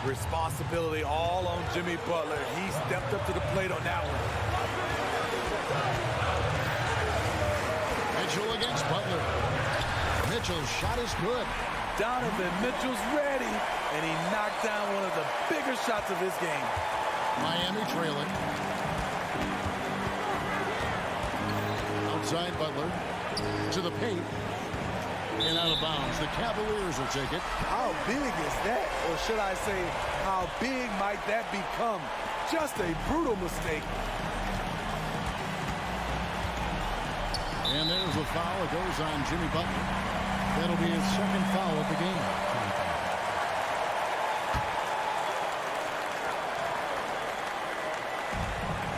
Responsibility all on Jimmy Butler. He stepped up to the plate on that one.
Mitchell against Butler. Mitchell's shot is good.
Donovan Mitchell's ready, and he knocked down one of the bigger shots of his game.
Miami trailing. Outside Butler to the paint. And out of bounds. The Cavaliers will take it.
How big is that? Or should I say, how big might that become? Just a brutal mistake.
And there's a foul. It goes on Jimmy Butler. That'll be his second foul of the game.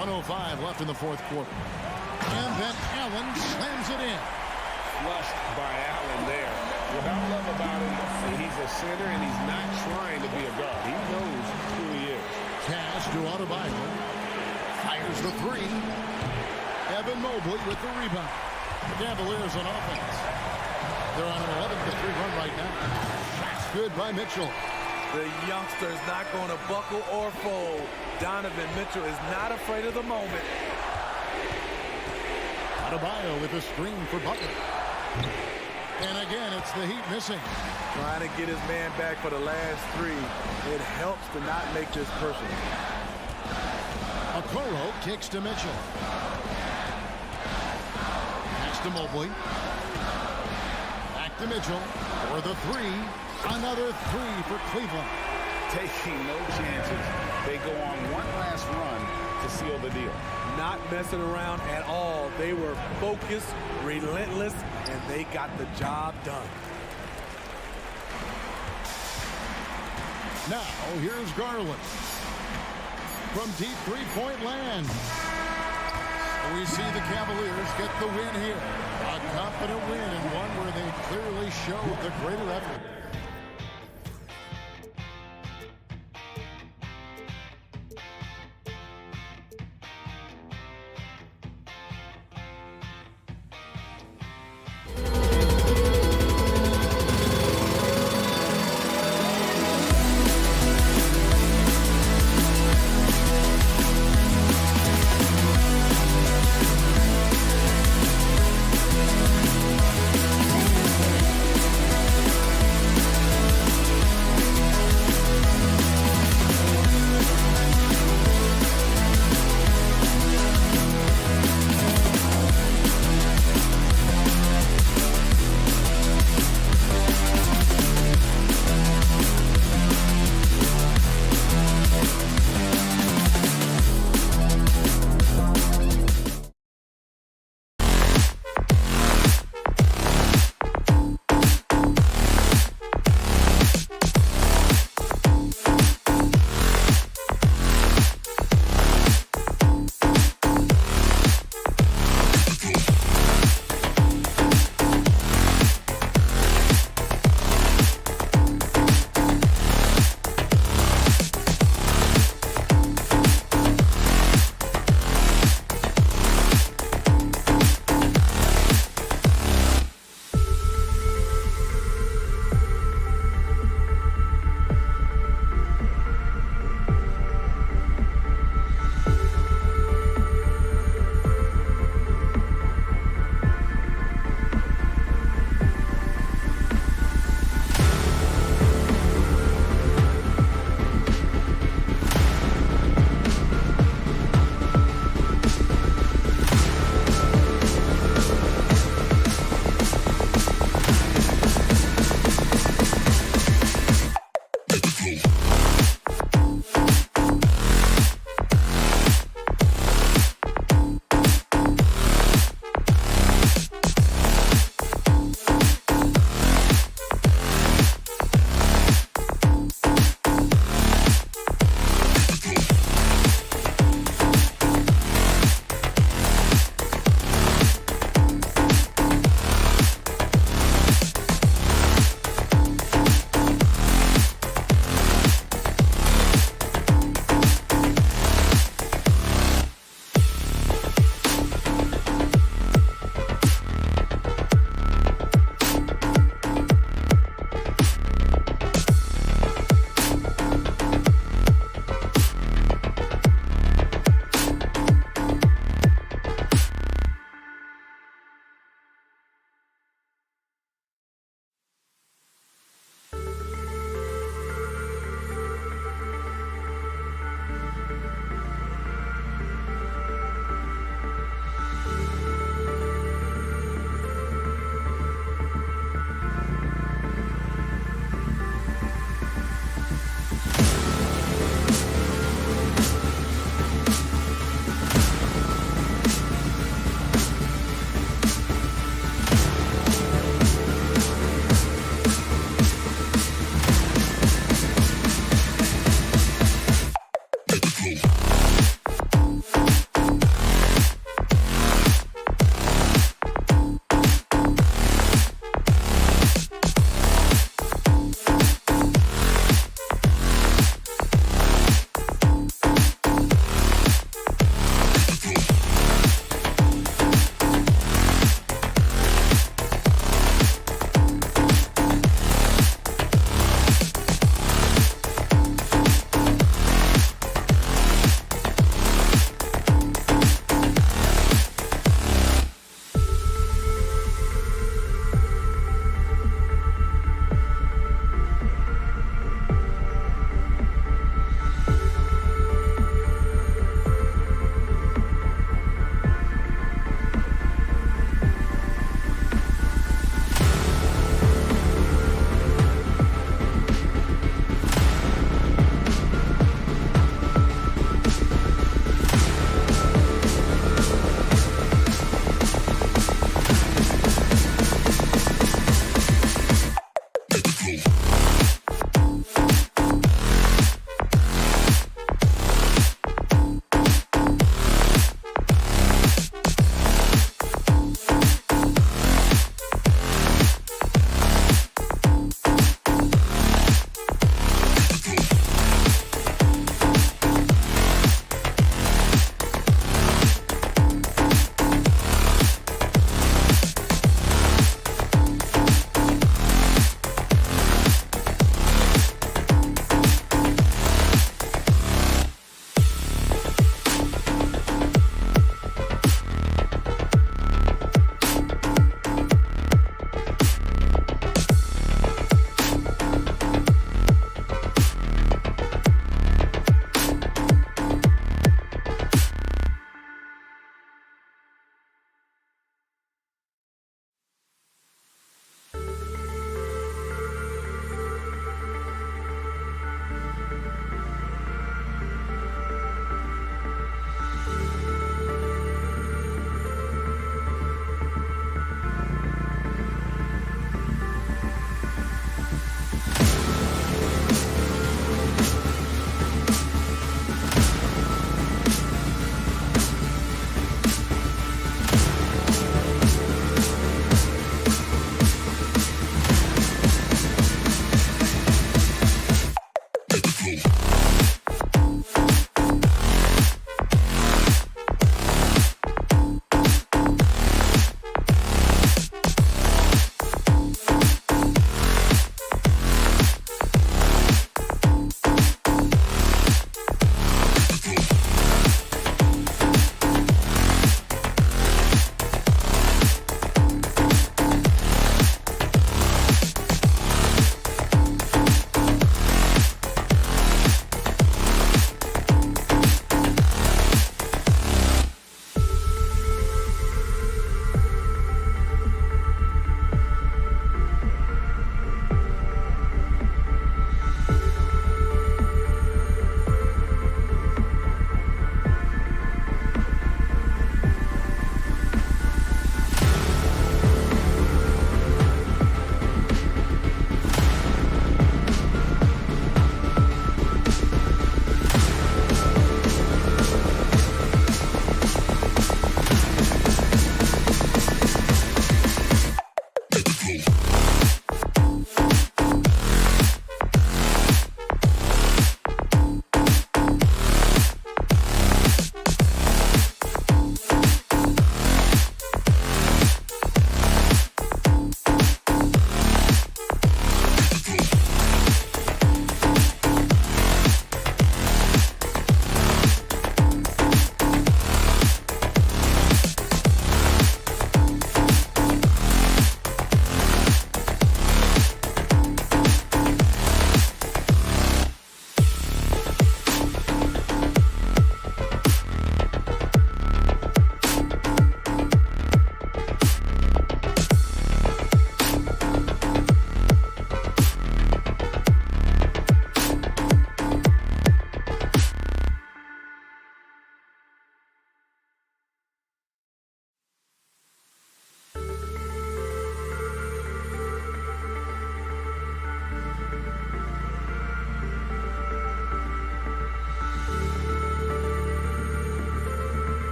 .105 left in the fourth quarter. And then Allen slams it in.
Flushed by Allen there. What I love about him, he's a center and he's not trying to be a guard. He knows who he is.
Pass to Adebayo. Fires the 3. Evan Mobley with the rebound. The Cavaliers on offense. They're on an 11-3 run right now. That's good by Mitchell.
The youngster is not going to buckle or fold. Donovan Mitchell is not afraid of the moment.
Adebayo with a screen for Butler. And again, it's the Heat missing.
Trying to get his man back for the last 3. It helps to not make this personal.
Okoro kicks to Mitchell. Pass to Mobley. Back to Mitchell for the 3. Another 3 for Cleveland.
Taking no chances. They go on one last run to seal the deal.
Not messing around at all. They were focused, relentless, and they got the job done.
Now, here's Garland. from deep three-point land. We see the Cavaliers get the win here. A confident win and one where they clearly showed the greater effort.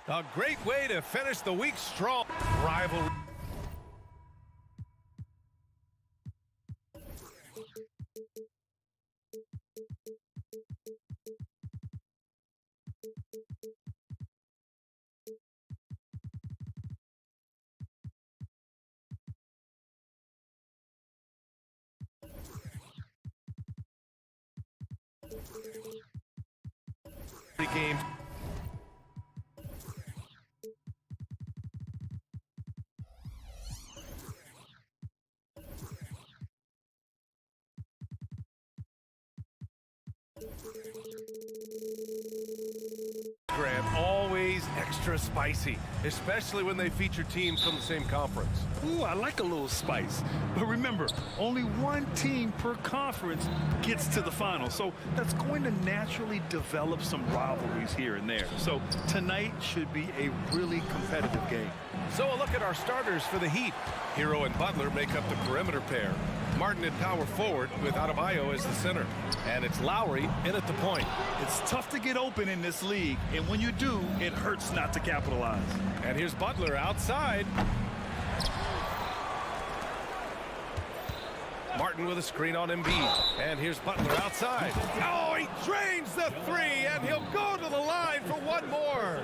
A great way to finish the week strong. Rivalry. Game. Always extra spicy, especially when they feature teams from the same conference.
Ooh, I like a little spice. But remember, only one team per conference gets to the final. So that's going to naturally develop some rivalries here and there. So tonight should be a really competitive game.
So a look at our starters for the Heat. Hero and Butler make up the perimeter pair. Martin at power forward with Adebayo as the center. And it's Lowry in at the point.
It's tough to get open in this league, and when you do, it hurts not to capitalize.
And here's Butler outside. Martin with a screen on Embiid. And here's Butler outside. Oh, he drains the three, and he'll go to the line for one more.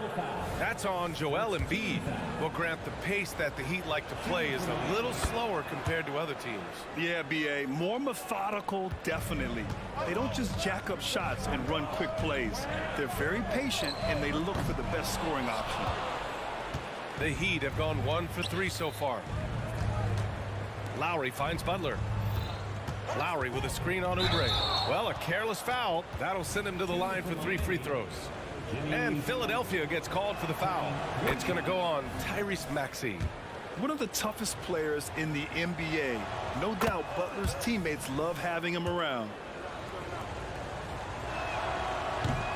That's on Joel Embiid. Well, Grant, the pace that the Heat like to play is a little slower compared to other teams.
Yeah, B.A., more methodical, definitely. They don't just jack up shots and run quick plays. They're very patient, and they look for the best scoring option.
The Heat have gone 1 for 3 so far. Lowry finds Butler. Lowry with a screen on Oubre. Well, a careless foul. That'll send him to the line for 3 free throws. And Philadelphia gets called for the foul. It's going to go on Tyrese Maxey.
One of the toughest players in the NBA. No doubt Butler's teammates love having him around.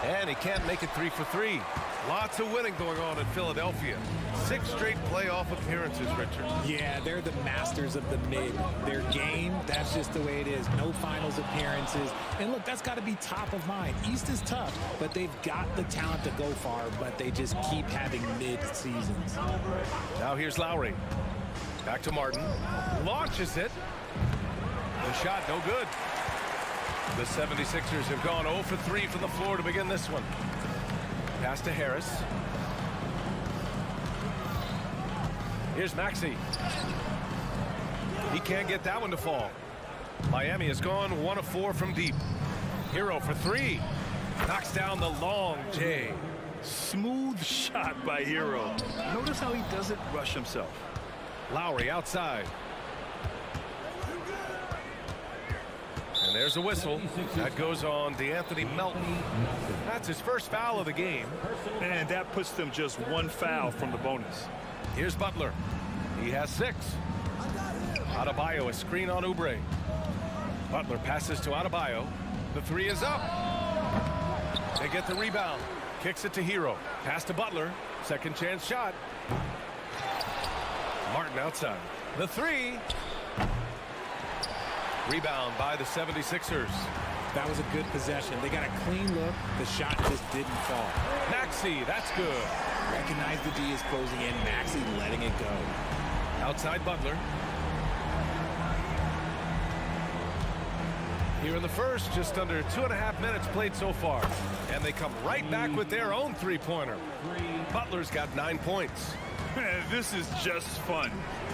And he can't make it 3 for 3. Lots of winning going on in Philadelphia. 6 straight playoff appearances, Richard.
Yeah, they're the masters of the mid. Their game, that's just the way it is. No finals appearances. And look, that's got to be top of mind. East is tough, but they've got the talent to go far, but they just keep having mid-seasons.
Now here's Lowry. Back to Martin. Launches it. The shot no good. The 76ers have gone 0 for 3 from the floor to begin this one. Pass to Harris. Here's Maxey. He can't get that one to fall. Miami has gone 1 of 4 from deep. Hero for 3. Knocks down the long J.
Smooth shot by Hero. Notice how he doesn't rush himself.
Lowry outside. And there's a whistle. That goes on DeAnthony Melton. That's his first foul of the game.
And that puts them just 1 foul from the bonus.
Here's Butler. He has 6. Adebayo, a screen on Oubre. Butler passes to Adebayo. The 3 is up. They get the rebound. Kicks it to Hero. Pass to Butler. Second chance shot. Martin outside. The 3. Rebound by the 76ers.
That was a good possession. They got a clean look. The shot just didn't fall.
Maxey, that's good.
Recognize the D is closing in. Maxey letting it go.
Outside Butler. Here in the first, just under 2.5 minutes played so far. And they come right back with their own three-pointer. Butler's got 9 points.
This is just fun.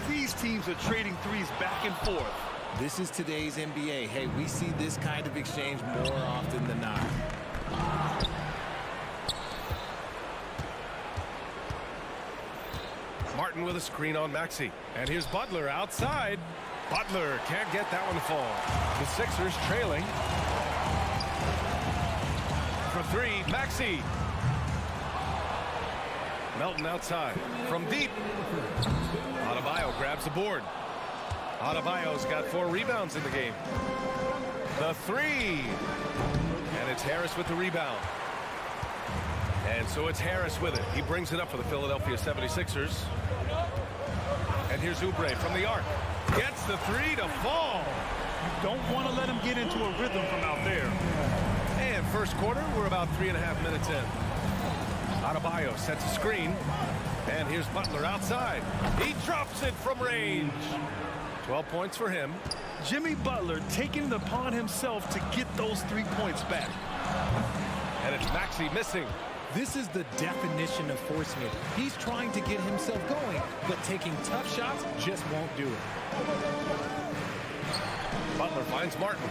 These teams are trading threes back and forth.
This is today's NBA. Hey, we see this kind of exchange more often than not.
Martin with a screen on Maxey. And here's Butler outside. Butler can't get that one to fall. The Sixers trailing. For 3, Maxey. Melton outside. From deep. Adebayo grabs the board. Adebayo's got 4 rebounds in the game. The 3. And it's Harris with the rebound. And so it's Harris with it. He brings it up for the Philadelphia 76ers. And here's Oubre from the arc. Gets the 3 to fall.
You don't want to let him get into a rhythm from out there.
And first quarter, we're about 3.5 minutes in. Adebayo sets a screen. And here's Butler outside. He drops it from range. 12 points for him.
Jimmy Butler taking it upon himself to get those 3 points back.
And it's Maxey missing.
This is the definition of forcing it. He's trying to get himself going, but taking tough shots just won't do it.
Butler finds Martin.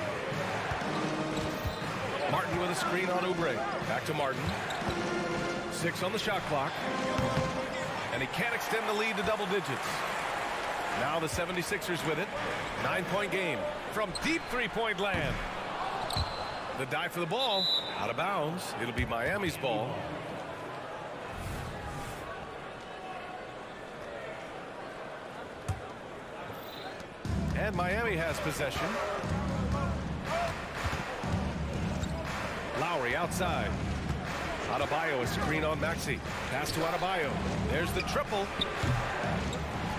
Martin with a screen on Oubre. Back to Martin. 6 on the shot clock. And he can't extend the lead to double digits. Now the 76ers with it. 9-point game from deep three-point land. The dive for the ball. Out of bounds. It'll be Miami's ball. And Miami has possession. Lowry outside. Adebayo, a screen on Maxey. Pass to Adebayo. There's the triple.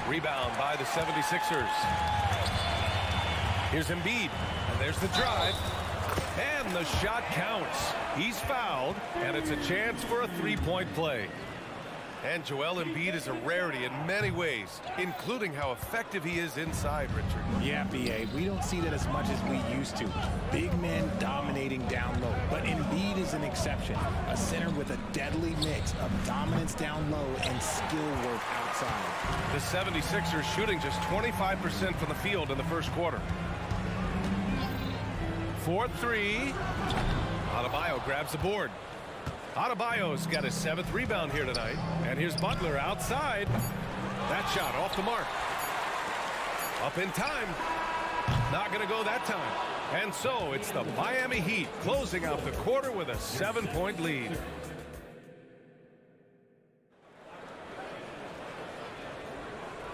Rebound by the 76ers. Here's Embiid. And there's the drive. And the shot counts. He's fouled. And it's a chance for a three-point play. And Joel Embiid is a rarity in many ways, including how effective he is inside, Richard.
Yeah, B.A., we don't see that as much as we used to. Big men dominating down low. But Embiid is an exception. A center with a deadly mix of dominance down low and skill work outside.
The 76ers shooting just 25% from the field in the first quarter. 4-3. Adebayo grabs the board. Adebayo's got his 7th rebound here tonight. And here's Butler outside. That shot off the mark. Up in time. Not going to go that time. And so it's the Miami Heat closing out the quarter with a 7-point lead.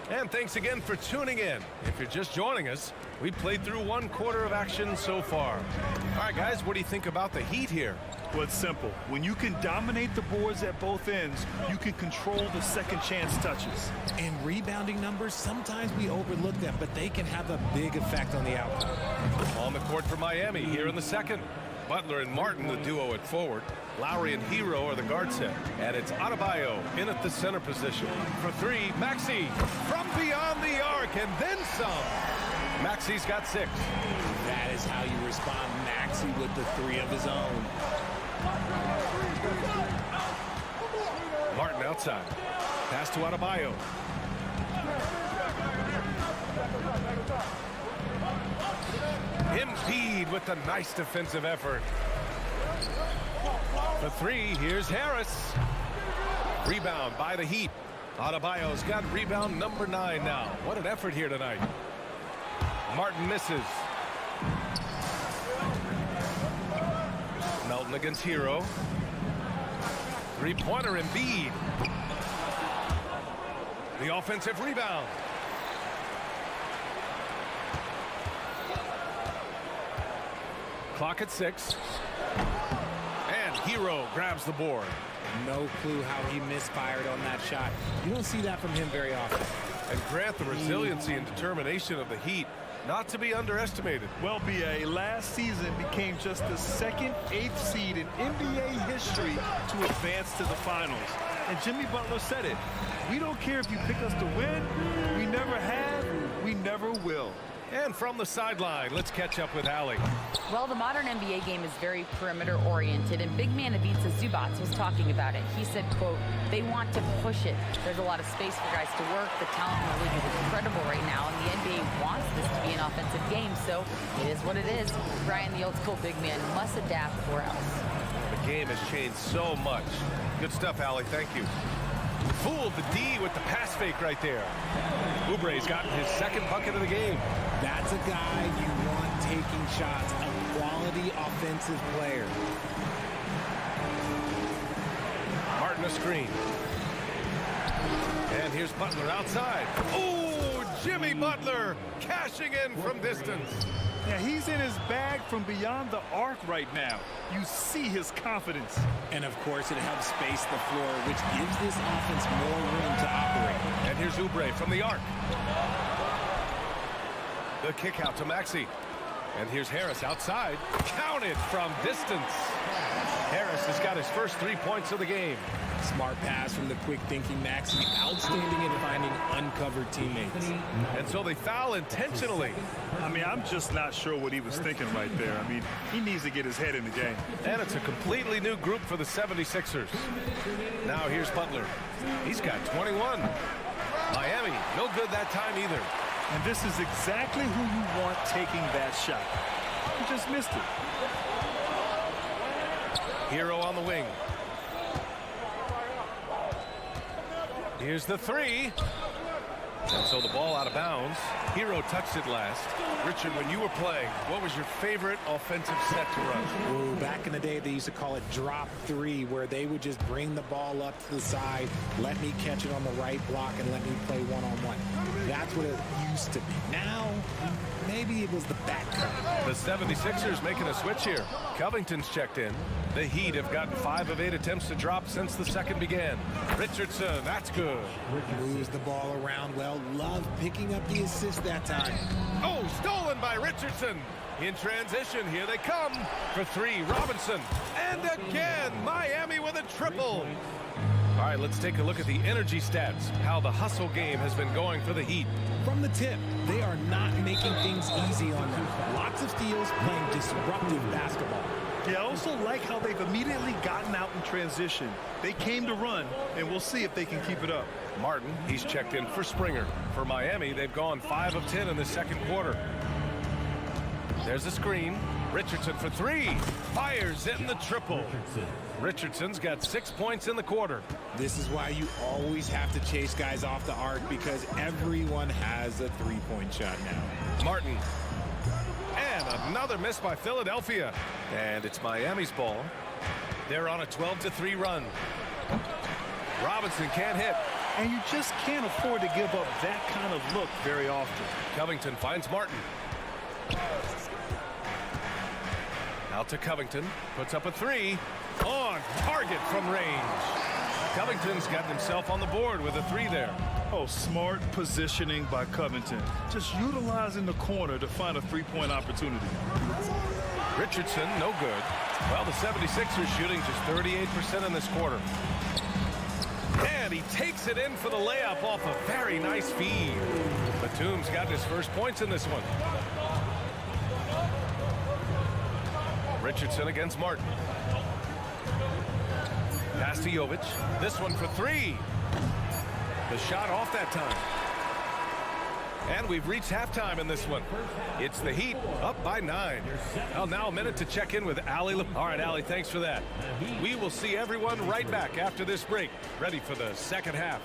And thanks again for tuning in. If you're just joining us, we played through 1 quarter of action so far. All right, guys, what do you think about the Heat here?
Well, it's simple. When you can dominate the boards at both ends, you can control the second chance touches.
And rebounding numbers, sometimes we overlook them, but they can have a big effect on the outcome.
On the court for Miami here in the second. Butler and Martin, the duo at forward. Lowry and Hero are the guard set. And it's Adebayo in at the center position. For 3, Maxey from beyond the arc and then some. Maxey's got 6.
That is how you respond. Maxey with the 3 of his own.
Martin outside. Pass to Adebayo. Embiid with the nice defensive effort. For 3, here's Harris. Rebound by the Heat. Adebayo's got rebound number 9 now. What an effort here tonight. Martin misses. Melton against Hero. 3-pointer Embiid. The offensive rebound. Clock at 6. And Hero grabs the board.
No clue how he misfired on that shot. You don't see that from him very often.
And Grant, the resiliency and determination of the Heat, not to be underestimated.
Well, B.A., last season became just the 2nd 8th seed in NBA history to advance to the finals. And Jimmy Butler said it. We don't care if you pick us to win. We never have. We never will.
And from the sideline, let's catch up with Allie.
Well, the modern NBA game is very perimeter-oriented, and big man Ivica Zubac was talking about it. He said, quote, they want to push it. There's a lot of space for guys to work. The talent in the league is incredible right now, and the NBA wants this to be an offensive game, so it is what it is. Brian, the old-school big man, must adapt or else.
The game has changed so much. Good stuff, Allie. Thank you. Fooled the D with the pass fake right there. Oubre's gotten his 2nd bucket of the game.
That's a guy you want taking shots, a quality offensive player.
Martin a screen. And here's Butler outside. Oh, Jimmy Butler cashing in from distance.
Yeah, he's in his bag from beyond the arc right now. You see his confidence.
And, of course, it helps space the floor, which gives this offense more room to operate.
And here's Oubre from the arc. The kick out to Maxey. And here's Harris outside. Counted from distance. Harris has got got his first 3 points of the game.
Smart pass from the quick-thinking Maxey. Outstanding in finding uncovered teammates.
And so they foul intentionally.
I mean, I'm just not sure what he was thinking right there. I mean, he needs to get his head in the game.
And it's a completely new group for the 76ers. Now here's Butler. He's got 21. Miami, no good that time either.
And this is exactly who you want taking that shot. He just missed it.
Hero on the wing. Here's the three. And so the ball out of bounds. Hero touched it last. Richard, when you were playing, what was your favorite offensive set to run?
Ooh, back in the day, they used to call it drop three, where they would just bring the ball up to the side, let me catch it on the right block, and let me play one-on-one. That's what it used to be. Now, maybe it was the back cut.
The 76ers making a switch here. Covington's checked in. The Heat have gotten 5 of 8 attempts to drop since the second began. Richardson, that's good.
Moves the ball around well. Love picking up the assist that time.
Oh, stolen by Richardson. In transition, here they come for 3. Robinson. And again, Miami with a triple. All right, let's take a look at the energy stats, how the hustle game has been going for the Heat.
From the tip, they are not making things easy on them. Lots of steals, playing disruptive basketball.
Yeah, I also like how they've immediately gotten out in transition. They came to run, and we'll see if they can keep it up.
Martin, he's checked in for Springer. For Miami, they've gone 5 of 10 in the second quarter. There's a screen. Richardson for 3. Fires in the triple. Richardson's got 6 points in the quarter.
This is why you always have to chase guys off the arc, because everyone has a three-point shot now.
Martin. And another miss by Philadelphia. And it's Miami's ball. They're on a 12-3 run. Robinson can't hit.
And you just can't afford to give up that kind of look very often.
Covington finds Martin. Out to Covington. Puts up a 3. On target from range. Covington's gotten himself on the board with a 3 there.
Oh, smart positioning by Covington. Just utilizing the corner to find a three-point opportunity.
Richardson, no good. Well, the 76ers shooting just 38% in this quarter. And he takes it in for the layup off a very nice feed. Batum's got his first points in this one. Richardson against Martin. Pass to Jovic. This one for 3. The shot off that time. And we've reached halftime in this one. It's the Heat up by 9. Well, now a minute to check in with Allie. All right, Allie, thanks for that. We will see everyone right back after this break. Ready for the second half.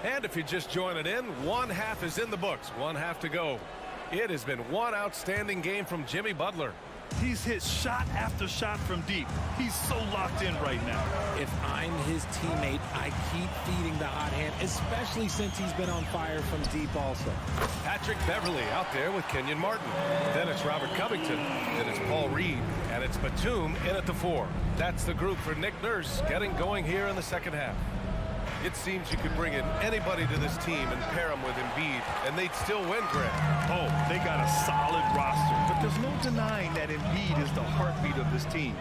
And if you're just joining in, one half is in the books. One half to go. It has been one outstanding game from Jimmy Butler.
He's hit shot after shot from deep. He's so locked in right now.
If I'm his teammate, I keep feeding the hot hand, especially since he's been on fire from deep also.
Patrick Beverly out there with Kenyon Martin. Then it's Robert Covington. Then it's Paul Reed. And it's Batum in at the 4. That's the group for Nick Nurse getting going here in the second half. It seems you could bring in anybody to this team and pair them with Embiid, and they'd still win, Greg.
Oh, they got a solid roster. But there's no denying that Embiid is the heartbeat of this team.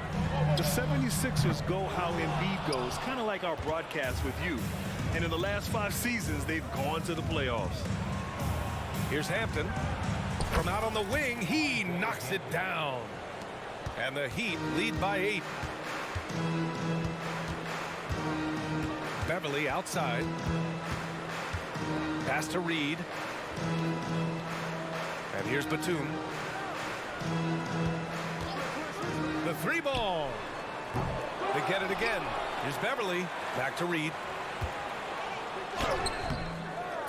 The 76ers go how Embiid goes, kind of like our broadcast with you. And in the last 5 seasons, they've gone to the playoffs.
Here's Hampton. From out on the wing, he knocks it down. And the Heat lead by 8. Beverly outside. Pass to Reed. And here's Batum. The 3 ball. They get it again. Here's Beverly. Back to Reed.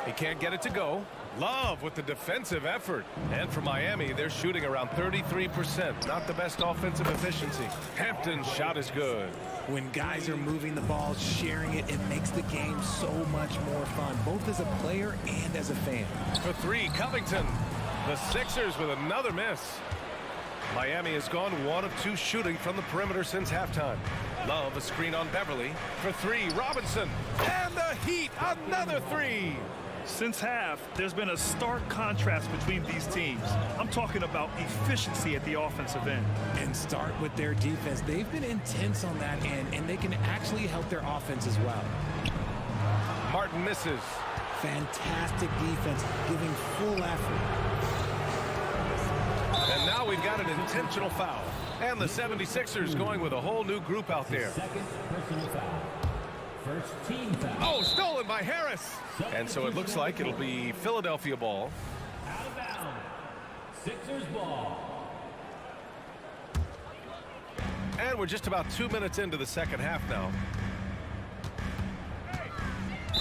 He can't get it to go. Love with the defensive effort. And for Miami, they're shooting around 33%. Not the best offensive efficiency. Hampton's shot is good.
When guys are moving the ball, sharing it, it makes the game so much more fun, both as a player and as a fan.
For three, Covington. The Sixers with another miss. Miami has gone 1 of 2 shooting from the perimeter since halftime. Love a screen on Beverly. For three, Robinson. And the Heat, another three.
Since half, there's been a stark contrast between these teams. I'm talking about efficiency at the offensive end.
And start with their defense. They've been intense on that end, and they can actually help their offense as well.
Martin misses.
Fantastic defense, giving full effort.
And now we've got an intentional foul. And the 76ers going with a whole new group out there.
Second personal foul. First team foul.
Oh, stolen by Harris. And so it looks like it'll be Philadelphia ball.
Out of bounds. Sixers ball.
And we're just about 2 minutes into the second half now.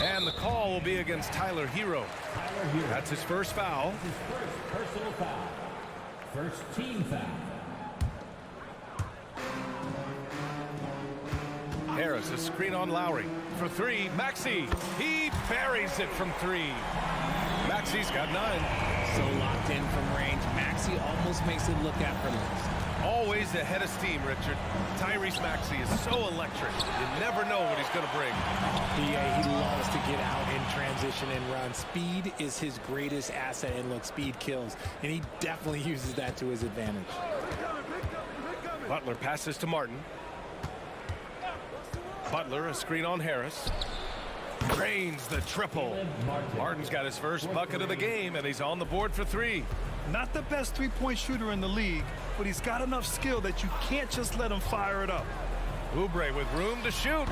And the call will be against Tyler Hero.
Tyler Hero.
That's his first foul.
His first personal foul. First team foul.
Harris, a screen on Lowry. For three, Maxey. He buries it from three. Maxey's got 9.
So locked in from range. Maxey almost makes it look effortless.
Always ahead of steam, Richard. Tyrese Maxey is so electric. You never know what he's going to bring.
He loves to get out in transition and run. Speed is his greatest asset, and look, speed kills. And he definitely uses that to his advantage.
Butler passes to Martin. Butler, a screen on Harris. Drains the triple. Martin's got his first bucket of the game, and he's on the board for 3.
Not the best three-point shooter in the league, but he's got enough skill that you can't just let him fire it up.
Oubre with room to shoot,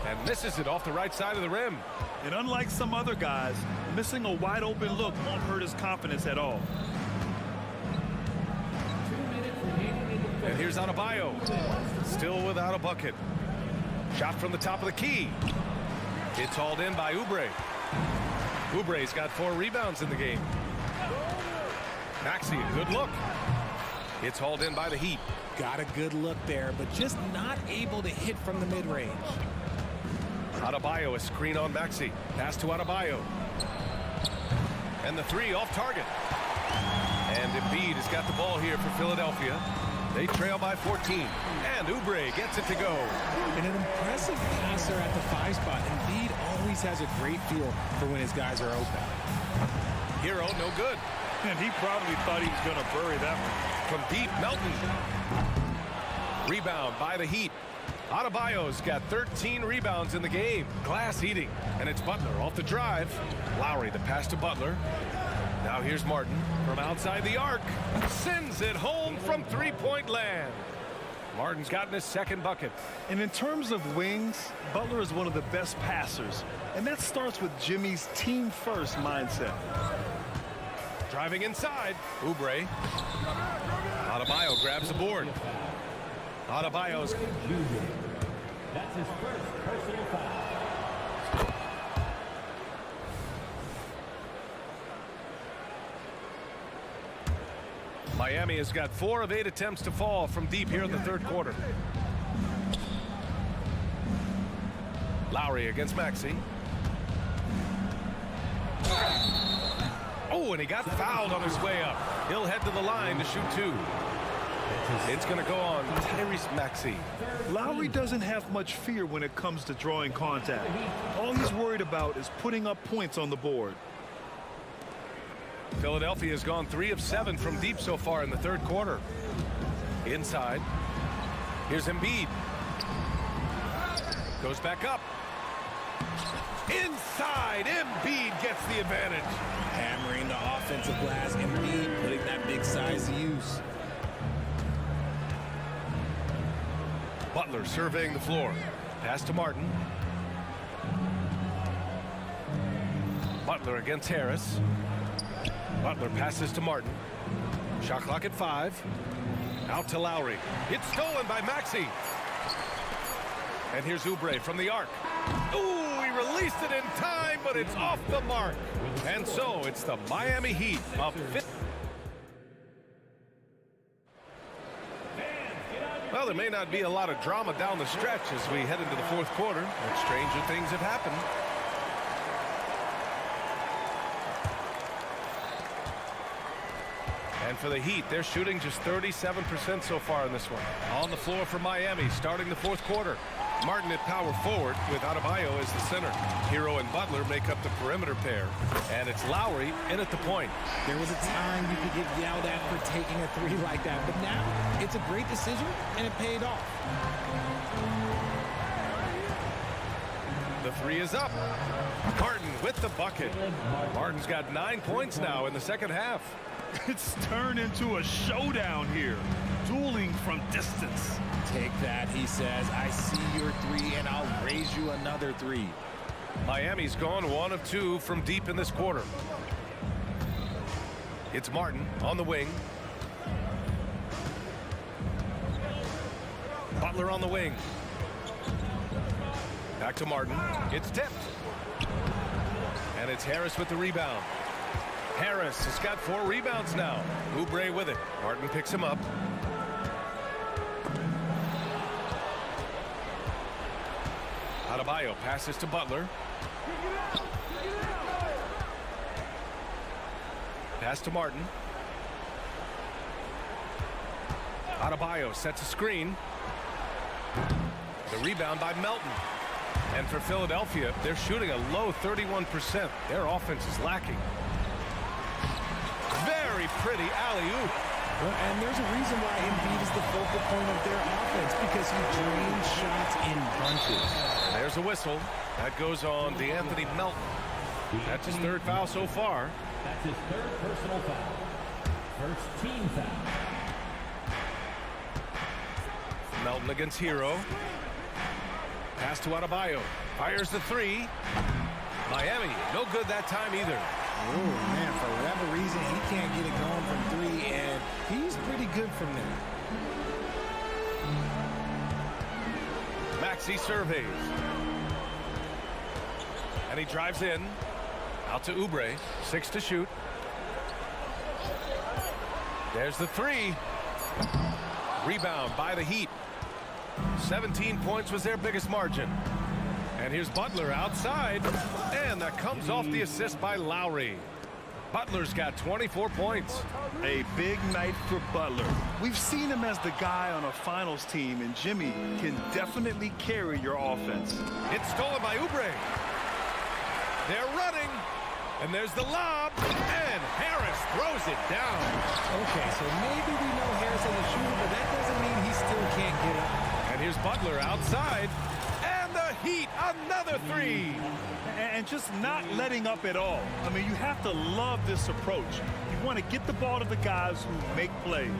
and misses it off the right side of the rim.
And unlike some other guys, missing a wide-open look won't hurt his confidence at all.
And here's Adebayo, still without a bucket. Shot from the top of the key. It's hauled in by Oubre. Oubre's got 4 rebounds in the game. Maxey, a good look. It's hauled in by the Heat.
Got a good look there, but just not able to hit from the mid-range.
Adebayo, a screen on Maxey. Pass to Adebayo. And the 3 off target. And Embiid has got the ball here for Philadelphia. They trail by 14. And Oubre gets it to go.
And an impressive passer at the 5 spot. Embiid always has a great feel for when his guys are open.
Hero, no good.
And he probably thought he was going to bury that one.
From deep, Melton. Rebound by the Heat. Adebayo's got 13 rebounds in the game. Glass eating. And it's Butler off the drive. Lowry, the pass to Butler. Now here's Martin from outside the arc. Sends it home from three-point land. Martin's gotten his second bucket.
And in terms of wings, Butler is one of the best passers. And that starts with Jimmy's team-first mindset.
Driving inside, Oubre. Adebayo grabs the board. Adebayo's.
That's his first personal foul.
Miami has got 4 of 8 attempts to fall from deep here in the third quarter. Lowry against Maxey. Oh, and he got fouled on his way up. He'll head to the line to shoot 2. It's going to go on Tyrese Maxey.
Lowry doesn't have much fear when it comes to drawing contact. All he's worried about is putting up points on the board.
Philadelphia has gone 3 of 7 from deep so far in the third quarter. Inside. Here's Embiid. Goes back up. Inside. Embiid gets the advantage.
Hammering the offensive glass. Embiid putting that big size to use.
Butler surveying the floor. Pass to Martin. Butler against Harris. Butler passes to Martin. Shot clock at 5. Out to Lowry. It's stolen by Maxey. And here's Oubre from the arc. Ooh, he released it in time, but it's off the mark. And so it's the Miami Heat of Well, there may not be a lot of drama down the stretch as we head into the fourth quarter, but stranger things have happened. And for the Heat, they're shooting just 37% so far in this one. On the floor for Miami, starting the fourth quarter. Martin at power forward with Adebayo as the center. Hero and Butler make up the perimeter pair. And it's Lowry in at the point.
There was a time you could get yelled at for taking a three like that, but now it's a great decision, and it paid off.
The three is up. Martin with the bucket. Martin's got 9 points now in the second half.
It's turned into a showdown here. Dueling from distance.
Take that, he says. I see your three, and I'll raise you another three.
Miami's gone 1 of 2 from deep in this quarter. It's Martin on the wing. Butler on the wing. Back to Martin. It's tipped. And it's Harris with the rebound. Harris has got 4 rebounds now. Oubre with it. Martin picks him up. Adebayo passes to Butler. Pass to Martin. Adebayo sets a screen. The rebound by Melton. And for Philadelphia, they're shooting a low 31%. Their offense is lacking. Very pretty alley-oop.
Well, and there's a reason why Embiid is the focal point of their offense, because he drains shots in bunches.
And there's a whistle. That goes on DeAnthony Melton. That's his 3rd foul so far.
That's his 3rd personal foul. First team foul.
Melton against Hero. Pass to Adebayo. Fires the 3. Miami, no good that time either.
Oh, man, for whatever reason, he can't get it going from 3, and he's pretty good from there.
Maxey surveys. And he drives in. Out to Oubre. 6 to shoot. There's the 3. Rebound by the Heat. 17 points was their biggest margin. And here's Butler outside. And that comes off the assist by Lowry. Butler's got 24 points.
A big night for Butler. We've seen him as the guy on a finals team, and Jimmy can definitely carry your offense.
It's stolen by Oubre. They're running. And there's the lob. And Harris throws it down.
Okay, so maybe we know Harris as a shooter, but that doesn't mean he still can't get up.
And here's Butler outside. And the Heat, another 3.
And just not letting up at all. I mean, you have to love this approach. You want to get the ball to the guys who make plays.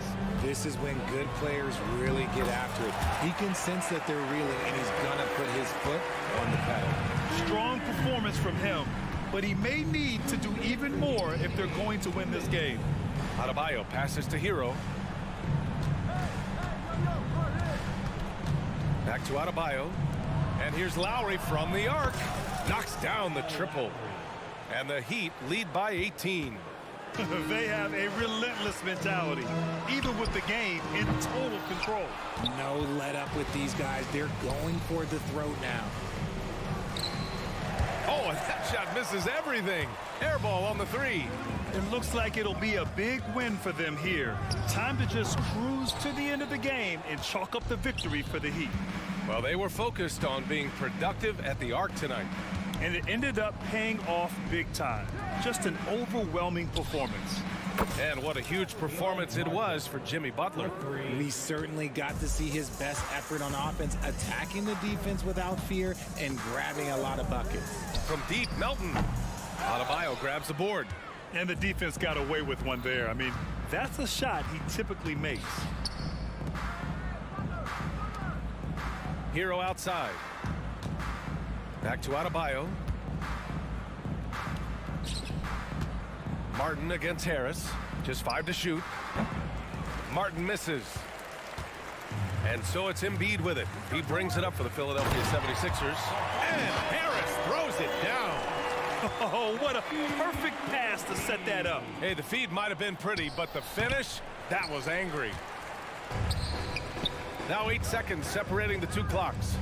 This is when good players really get after it. He can sense that they're reeling, and he's going to put his foot on the pedal.
Strong performance from him, but he may need to do even more if they're going to win this game.
Adebayo passes to Hero. Back to Adebayo. And here's Lowry from the arc. Knocks down the triple. And the Heat lead by 18.
They have a relentless mentality, even with the game in total control.
No let up with these guys. They're going for the throat now.
Oh, and that shot misses everything. Air ball on the 3.
It looks like it'll be a big win for them here. Time to just cruise to the end of the game and chalk up the victory for the Heat.
Well, they were focused on being productive at the arc tonight.
And it ended up paying off big time. Just an overwhelming performance.
And what a huge performance it was for Jimmy Butler.
We certainly got to see his best effort on offense, attacking the defense without fear and grabbing a lot of buckets.
From deep, Melton. Adebayo grabs the board.
And the defense got away with one there. I mean, that's a shot he typically makes.
Hero outside. Back to Adebayo. Martin against Harris. Just 5 to shoot. Martin misses. And so it's Embiid with it. He brings it up for the Philadelphia 76ers. And Harris throws it down.
Oh, what a perfect pass to set that up.
Hey, the feed might have been pretty, but the finish, that was angry. Now 8 seconds separating the two clocks.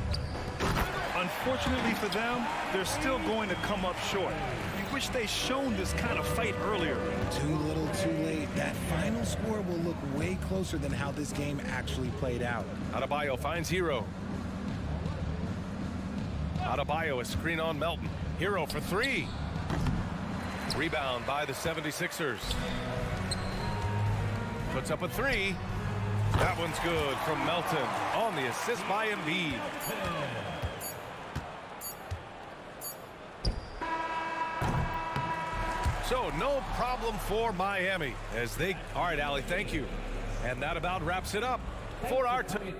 Unfortunately for them, they're still going to come up short. You wish they shown this kind of fight earlier.
Too little, too late. That final score will look way closer than how this game actually played out.
Adebayo finds Hero. Adebayo, a screen on Melton. Hero for 3. Rebound by the 76ers. Puts up a 3. That one's good from Melton on the assist by Embiid. So no problem for Miami as they. All right, Allie, thank you. And that about wraps it up for our team.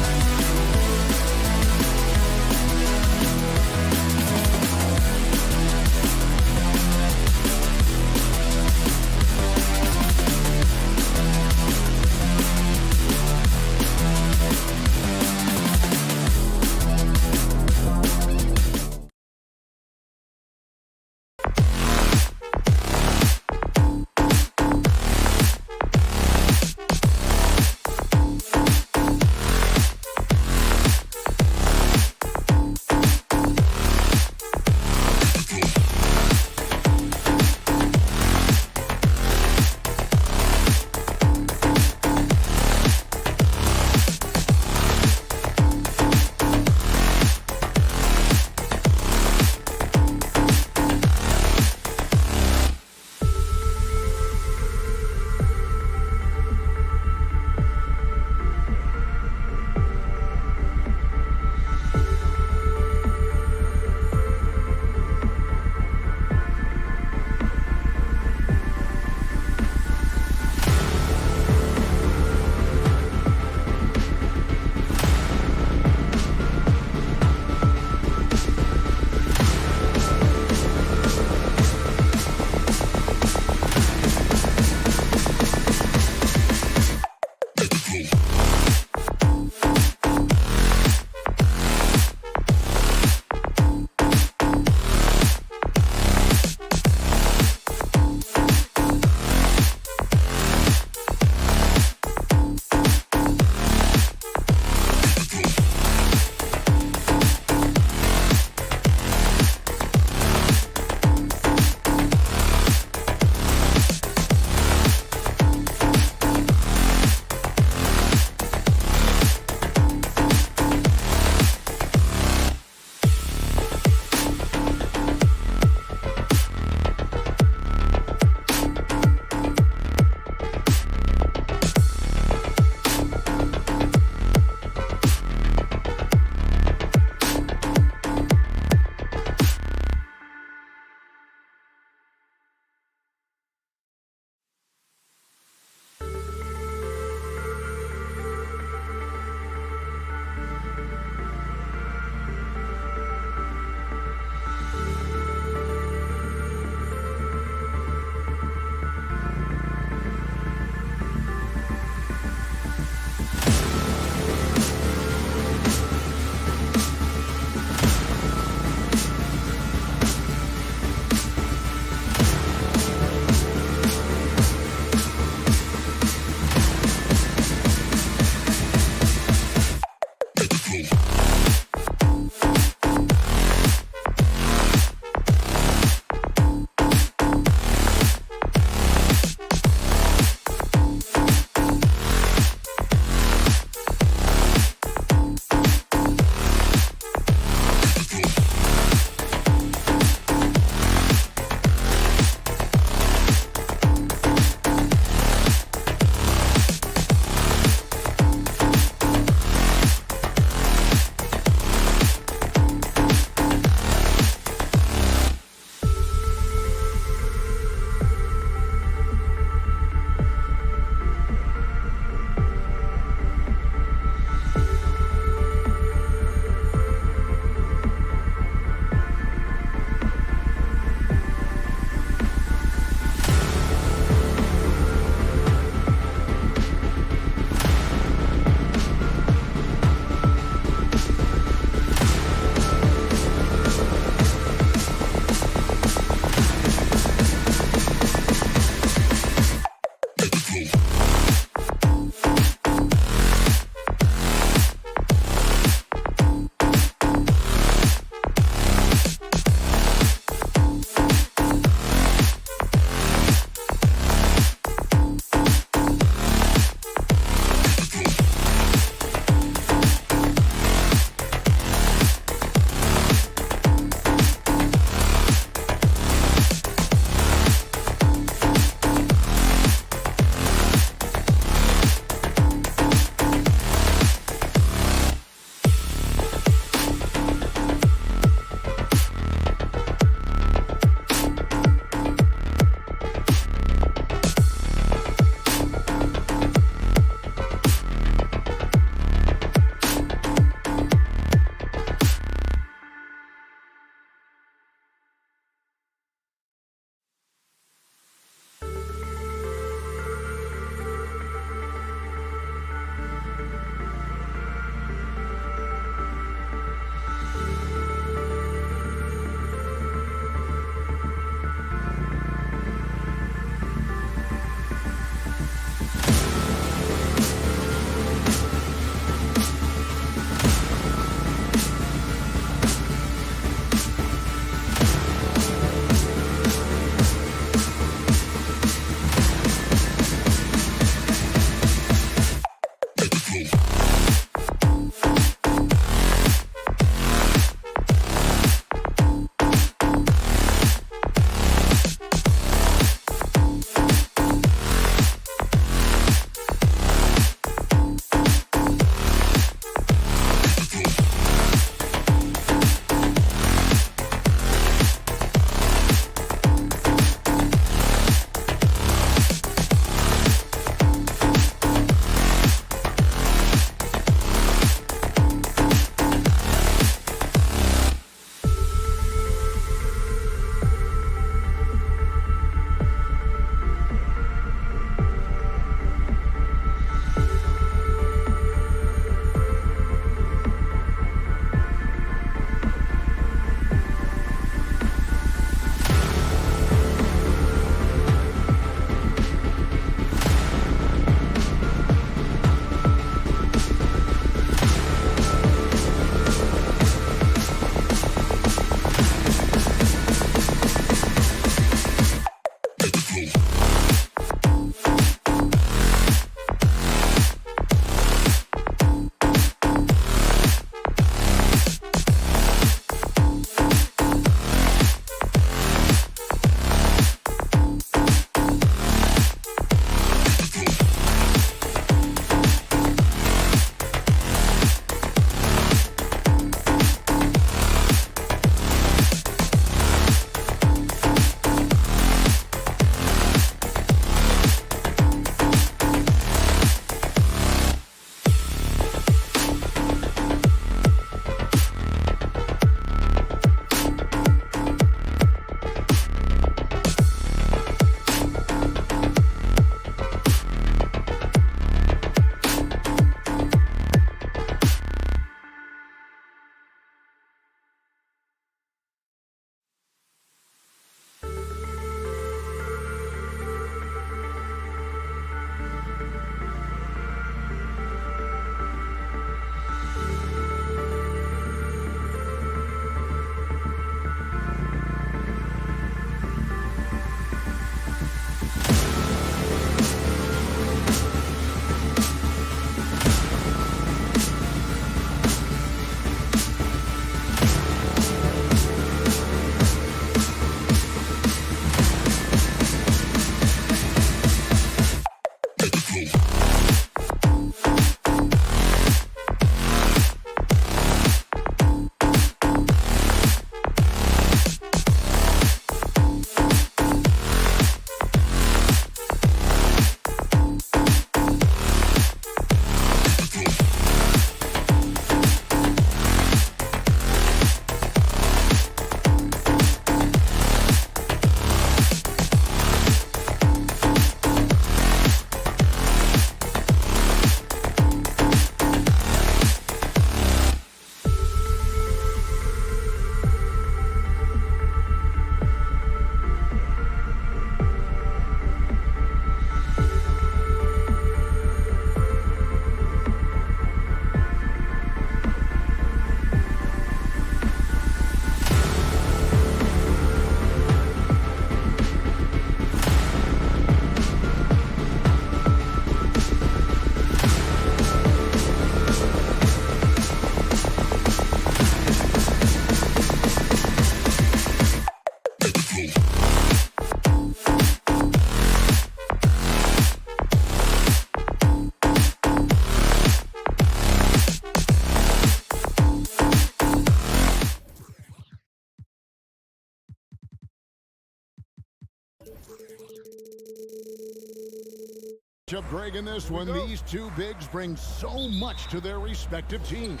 Up Greg in this one. These two bigs bring so much to their respective teams.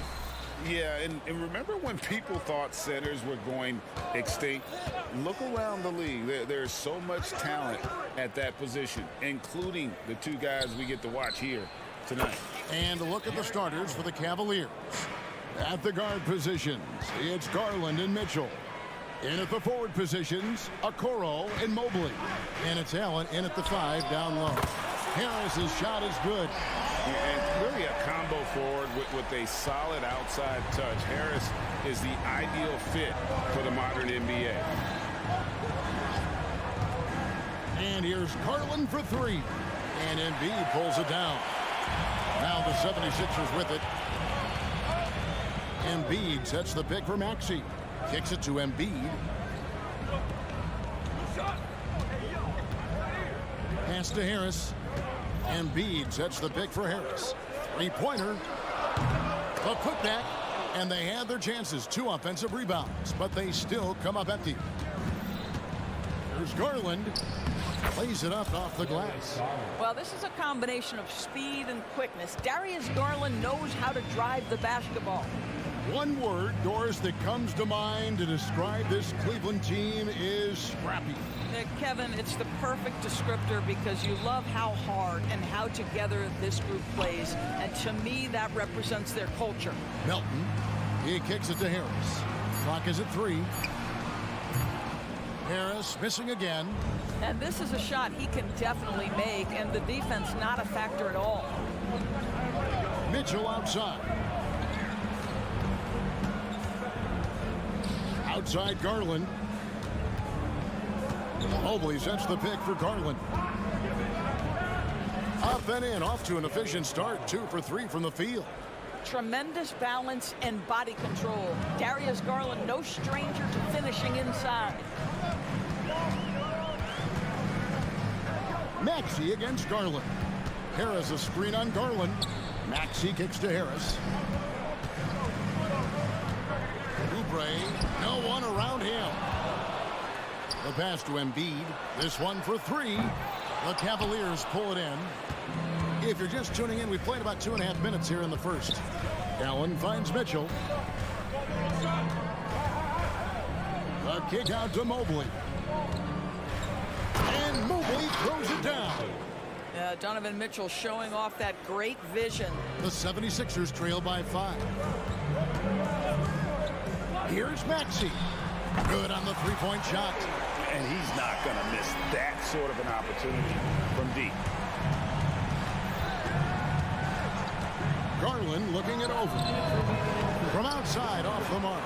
Yeah, and remember when people thought centers were going extinct? Look around the league. There's so much talent at that position, including the two guys we get to watch here tonight.
And look at the starters for the Cavaliers. At the guard positions, it's Garland and Mitchell. In at the forward positions, Okoro and Mobley. And it's Allen in at the 5 down low. Harris's shot is good.
And really a combo forward with a solid outside touch. Harris is the ideal fit for the modern NBA.
And here's Garland for 3. And Embiid pulls it down. Now the 76ers with it. Embiid sets the pick for Maxey. Kicks it to Embiid. Pass to Harris. Embiid sets the pick for Harris. Three-pointer. A putback. And they had their chances. 2 offensive rebounds. But they still come up empty. There's Garland. Plays it up off the glass.
Well, this is a combination of speed and quickness. Darius Garland knows how to drive the basketball.
One word, Doris, that comes to mind to describe this Cleveland team is scrappy.
Kevin, it's the perfect descriptor because you love how hard and how together this group plays. And to me, that represents their culture.
Melton, he kicks it to Harris. Clock is at 3. Harris missing again.
And this is a shot he can definitely make, and the defense not a factor at all.
Mitchell outside. Outside Garland. Mobley sets the pick for Garland. Up and in, off to an efficient start. 2 for 3 from the field.
Tremendous balance and body control. Darius Garland, no stranger to finishing inside.
Maxey against Garland. Harris a screen on Garland. Maxey kicks to Harris. No one around him. The pass to Embiid. This one for 3. The Cavaliers pull it in. If you're just tuning in, we've played about 2.5 minutes here in the first. Allen finds Mitchell. The kick out to Mobley. And Mobley throws it down.
Donovan Mitchell showing off that great vision.
The 76ers trail by 5. Here's Maxey. Good on the 3-point shot.
And he's not going to miss that sort of an opportunity from deep.
Garland looking it over. From outside, off the mark.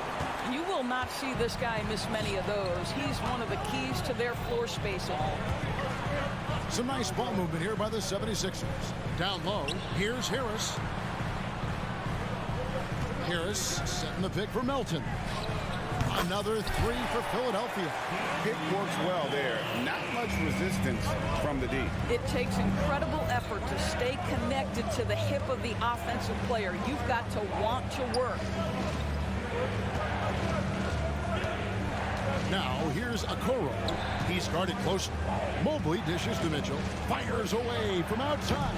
You will not see this guy miss many of those. He's one of the keys to their floor spacing.
Some nice ball movement here by the 76ers. Down low, here's Harris. Harris setting the pick for Melton. Another 3 for Philadelphia.
Pick works well there. Not much resistance from the D.
It takes incredible effort to stay connected to the hip of the offensive player. You've got to want to work.
Now here's Okoro. He's guarded closely. Mobley dishes to Mitchell. Fires away from outside.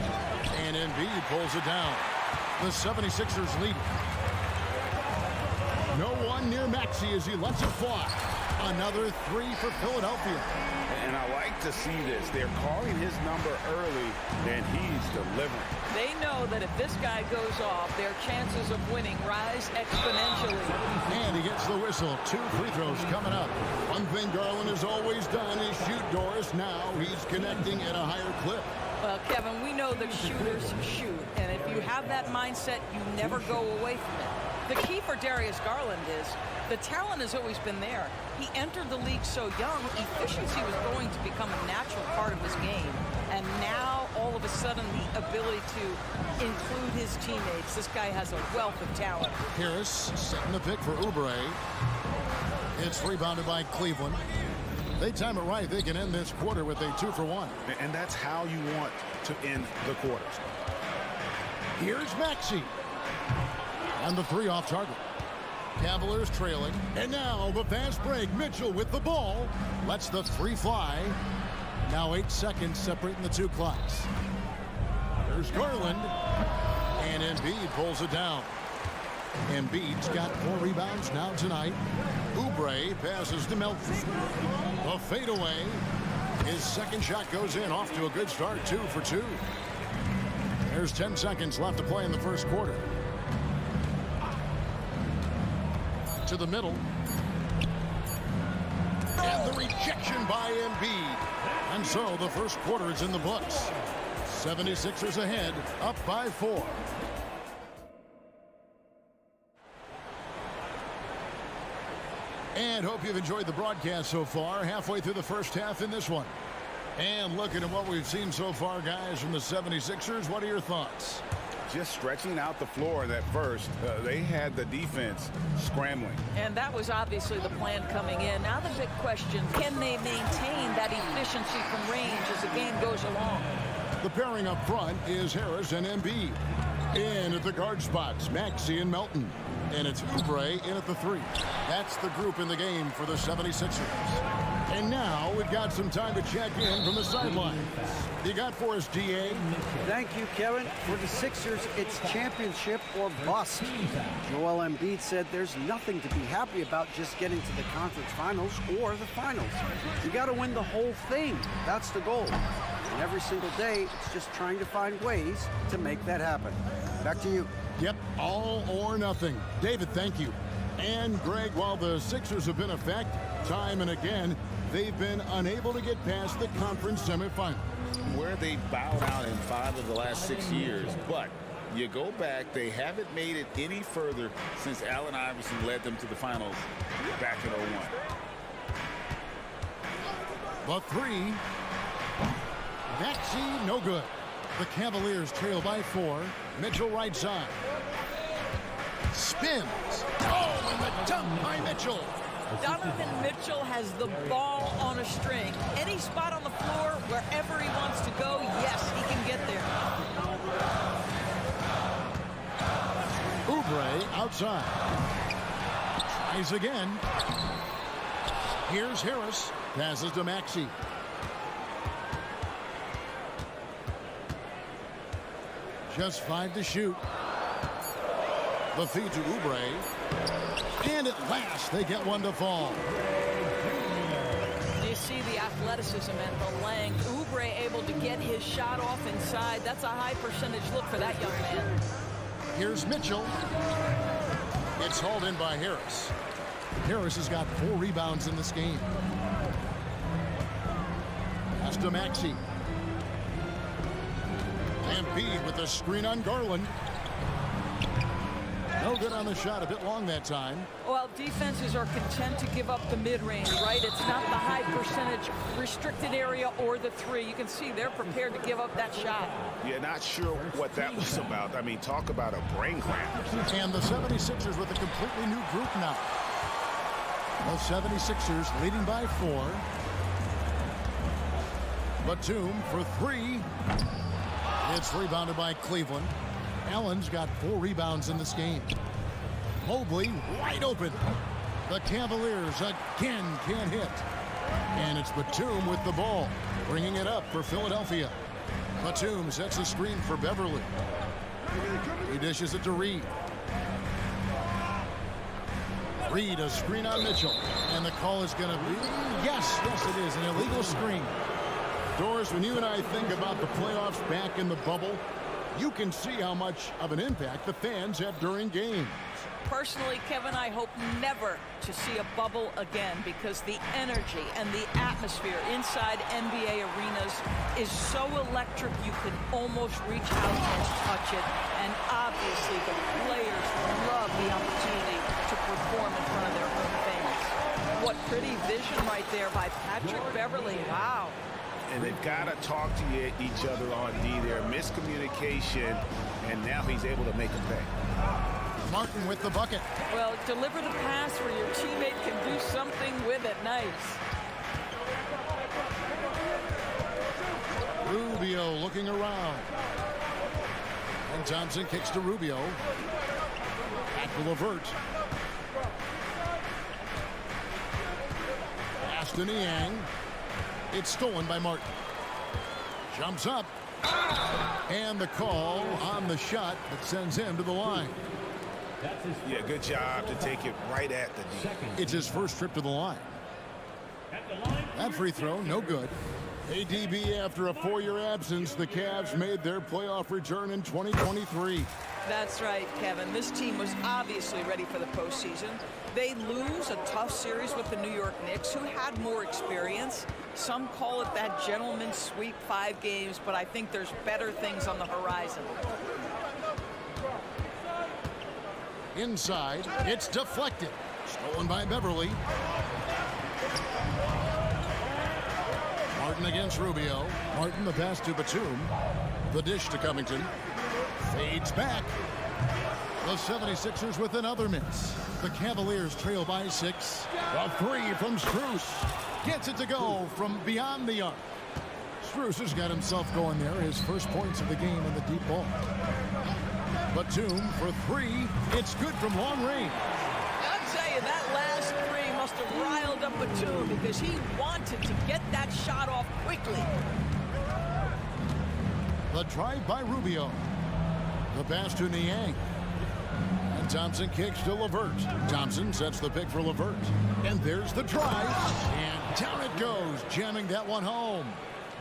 And Embiid pulls it down. The 76ers lead. No one near Maxey as he lets it fly. Another 3 for Philadelphia.
And I like to see this. They're calling his number early, and he's delivering.
They know that if this guy goes off, their chances of winning rise exponentially.
And he gets the whistle. 2 free throws coming up. One thing Garland has always done is shoot, Doris. Now he's connecting at a higher clip.
Well, Kevin, we know that shooters shoot. And if you have that mindset, you never go away from it. The key for Darius Garland is the talent has always been there. He entered the league so young, efficiency was going to become a natural part of his game. And now, all of a sudden, the ability to include his teammates. This guy has a wealth of talent.
Harris setting the pick for Oubre. It's rebounded by Cleveland. They time it right. They can end this quarter with a 2-for-1.
And that's how you want to end the quarters.
Here's Maxey. And the 3 off target. Cavaliers trailing. And now the fast break. Mitchell with the ball. Lets the 3 fly. Now 8 seconds separating the 2 clocks. There's Garland. And Embiid pulls it down. Embiid's got 4 rebounds now tonight. Oubre passes to Melton. A fadeaway. His second shot goes in. Off to a good start. 2 for 2. There's 10 seconds left to play in the first quarter. To the middle. And the rejection by Embiid. And so the first quarter is in the books. 76ers ahead, up by 4. And hope you've enjoyed the broadcast so far. Halfway through the first half in this one. And looking at what we've seen so far, guys, from the 76ers, what are your thoughts?
Just stretching out the floor in that first. They had the defense scrambling.
And that was obviously the plan coming in. Now the big question, can they maintain that efficiency from range as the game goes along?
The pairing up front is Harris and Embiid. In at the guard spots, Maxey and Melton. And it's Oubre in at the 3. That's the group in the game for the 76ers. And now we've got some time to check in from the sidelines. You got for us, DA?
Thank you, Kevin. For the Sixers, it's championship or bust. Joel Embiid said there's nothing to be happy about just getting to the conference finals or the finals. You got to win the whole thing. That's the goal. And every single day, it's just trying to find ways to make that happen. Back to you.
Yep, all or nothing. David, thank you. And Greg, while the Sixers have been a fact, time and again, they've been unable to get past the conference semifinal.
Where they bowed out in 5 of the last 6 years. But you go back, they haven't made it any further since Allen Iverson led them to the finals back in 01.
The 3. Maxey, no good. The Cavaliers trail by 4. Mitchell right side. Spins. Oh, and the dunk by Mitchell.
Donovan Mitchell has the ball on a string. Any spot on the floor, wherever he wants to go, yes, he can get there.
Oubre outside. Tries again. Here's Harris. Passes to Maxey. Just 5 to shoot. The feed to Oubre. And at last, they get one to fall.
You see the athleticism and the length. Oubre able to get his shot off inside. That's a high percentage look for that young man.
Here's Mitchell. It's hauled in by Harris. Harris has got 4 rebounds in this game. Pass to Maxey. Embiid with the screen on Garland. No good on the shot, a bit long that time.
Well, defenses are content to give up the mid-range, right? It's not the high percentage restricted area or the 3. You can see they're prepared to give up that shot.
Yeah, not sure what that was about. I mean, talk about a brain cramp.
And the 76ers with a completely new group now. The 76ers leading by 4. Batum for 3. It's rebounded by Cleveland. Allen's got 4 rebounds in this game. Mobley wide open. The Cavaliers again can't hit. And it's Batum with the ball, bringing it up for Philadelphia. Batum sets a screen for Beverly. He dishes it to Reed. Reed, a screen on Mitchell. And the call is going to be, yes, it is, an illegal screen. Doris, when you and I think about the playoffs back in the bubble, you can see how much of an impact the fans have during games.
Personally, Kevin, I hope never to see a bubble again because the energy and the atmosphere inside NBA arenas is so electric you can almost reach out and touch it. And obviously the players love the opportunity to perform in front of their home fans. What pretty vision right there by Patrick Beverly. Wow.
And they've got to talk to each other on D there. Miscommunication, and now he's able to make a pay.
Martin with the bucket.
Well, deliver the pass where your teammate can do something with it. Nice.
Rubio looking around. And Thompson kicks to Rubio. Back to LeVert. Pass to Niang. It's stolen by Martin. Jumps up. And the call on the shot that sends him to the line.
Yeah, good job to take it right at the D.
It's his first trip to the line. That free throw, no good. ADB, after a 4-year absence, the Cavs made their playoff return in 2023.
That's right, Kevin. This team was obviously ready for the postseason. They lose a tough series with the New York Knicks, who had more experience. Some call it that gentleman's sweep, 5 games, but I think there's better things on the horizon.
Inside, it's deflected. Stolen by Beverly. Martin against Rubio. Martin, the pass to Batum. The dish to Covington. Fades back. The 76ers with another miss. The Cavaliers trail by 6. A 3 from Strus. Gets it to go from beyond the arc. Strus has got himself going there. His first points of the game in the deep ball. Batum for 3. It's good from long range.
I'll tell you, that last 3 must have riled up Batum because he wanted to get that shot off quickly.
The drive by Rubio. The pass to Niang. And Thompson kicks to LeVert. Thompson sets the pick for LeVert. And there's the drive. And down it goes, jamming that one home.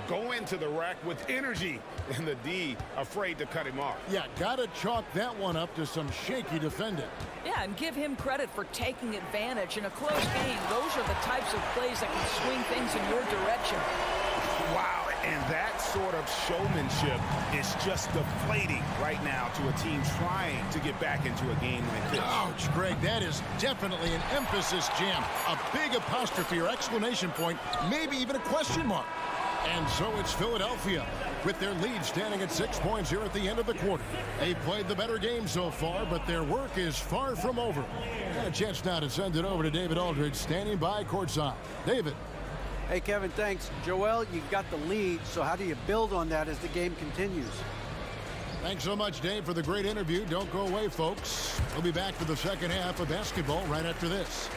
Go into the rack with energy, and the D afraid to cut him off.
Yeah, gotta chalk that one up to some shaky defending.
Yeah, and give him credit for taking advantage. In a close game, those are the types of plays that can swing things in your direction.
Wow, and that sort of showmanship is just deflating right now to a team trying to get back into a game like this.
Ouch, Greg, that is definitely an emphasis jam. A big apostrophe or exclamation point, maybe even a question mark. And so it's Philadelphia with their lead standing at 6 points here at the end of the quarter. They played the better game so far, but their work is far from over. And a chance now to send it over to David Aldridge, standing by courtside. David.
Hey, Kevin, thanks. Joel, you got the lead, so how do you build on that as the game continues?
Thanks so much, Dave, for the great interview. Don't go away, folks. We'll be back for the second half of basketball right after this.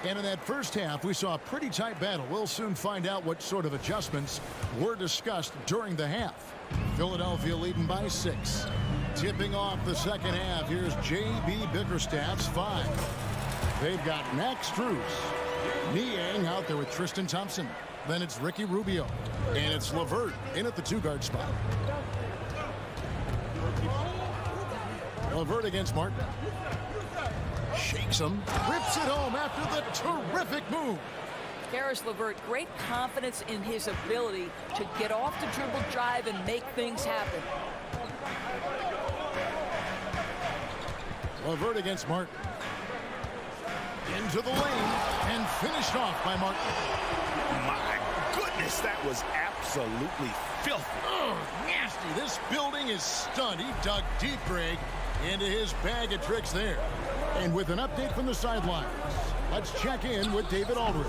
And in that first half, we saw a pretty tight battle. We'll soon find out what sort of adjustments were discussed during the half. Philadelphia leading by 6. Tipping off the second half, here's J.B. Bickerstaff's 5. They've got Max Strus. Niang out there with Tristan Thompson. Then it's Ricky Rubio. And it's LeVert in at the 2-guard spot. LeVert against Martin. Shakes him, rips it home after the terrific move.
Caris LeVert, great confidence in his ability to get off the dribble drive and make things happen.
LeVert against Martin. Into the lane and finished off by Martin.
My goodness, that was absolutely filthy.
Oh, nasty. This building is stunned. He dug deep, Greg, into his bag of tricks there. And with an update from the sidelines, let's check in with David Aldridge.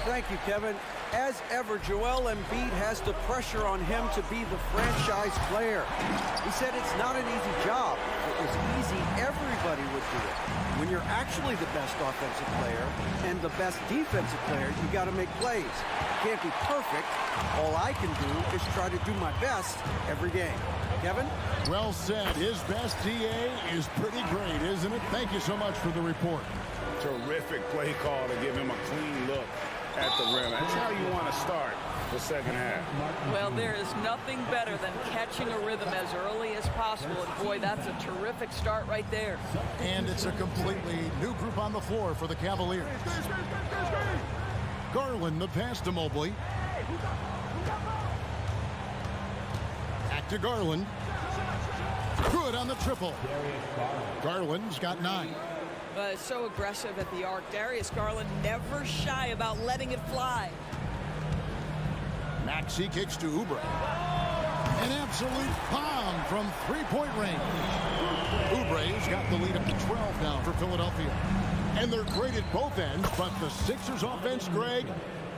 Thank you, Kevin. As ever, Joel Embiid has the pressure on him to be the franchise player. He said it's not an easy job. If it was easy, everybody would do it. When you're actually the best offensive player and the best defensive player, you got to make plays. You can't be perfect. All I can do is try to do my best every game. Kevin?
Well said. His best DA is pretty great, isn't it? Thank you so much for the report.
Terrific play call to give him a clean look at the rim. That's how you want to start the second half.
Well, there is nothing better than catching a rhythm as early as possible. And boy, that's a terrific start right there.
And it's a completely new group on the floor for the Cavaliers. Garland, the pass to Mobley. Back to Garland. Good on the triple. Garland's got 9.
So aggressive at the arc. Darius Garland never shy about letting it fly.
Maxey kicks to Oubre. An absolute bomb from three-point range. Oubre's got the lead up to 12 now for Philadelphia. And they're great at both ends, but the Sixers offense, Greg,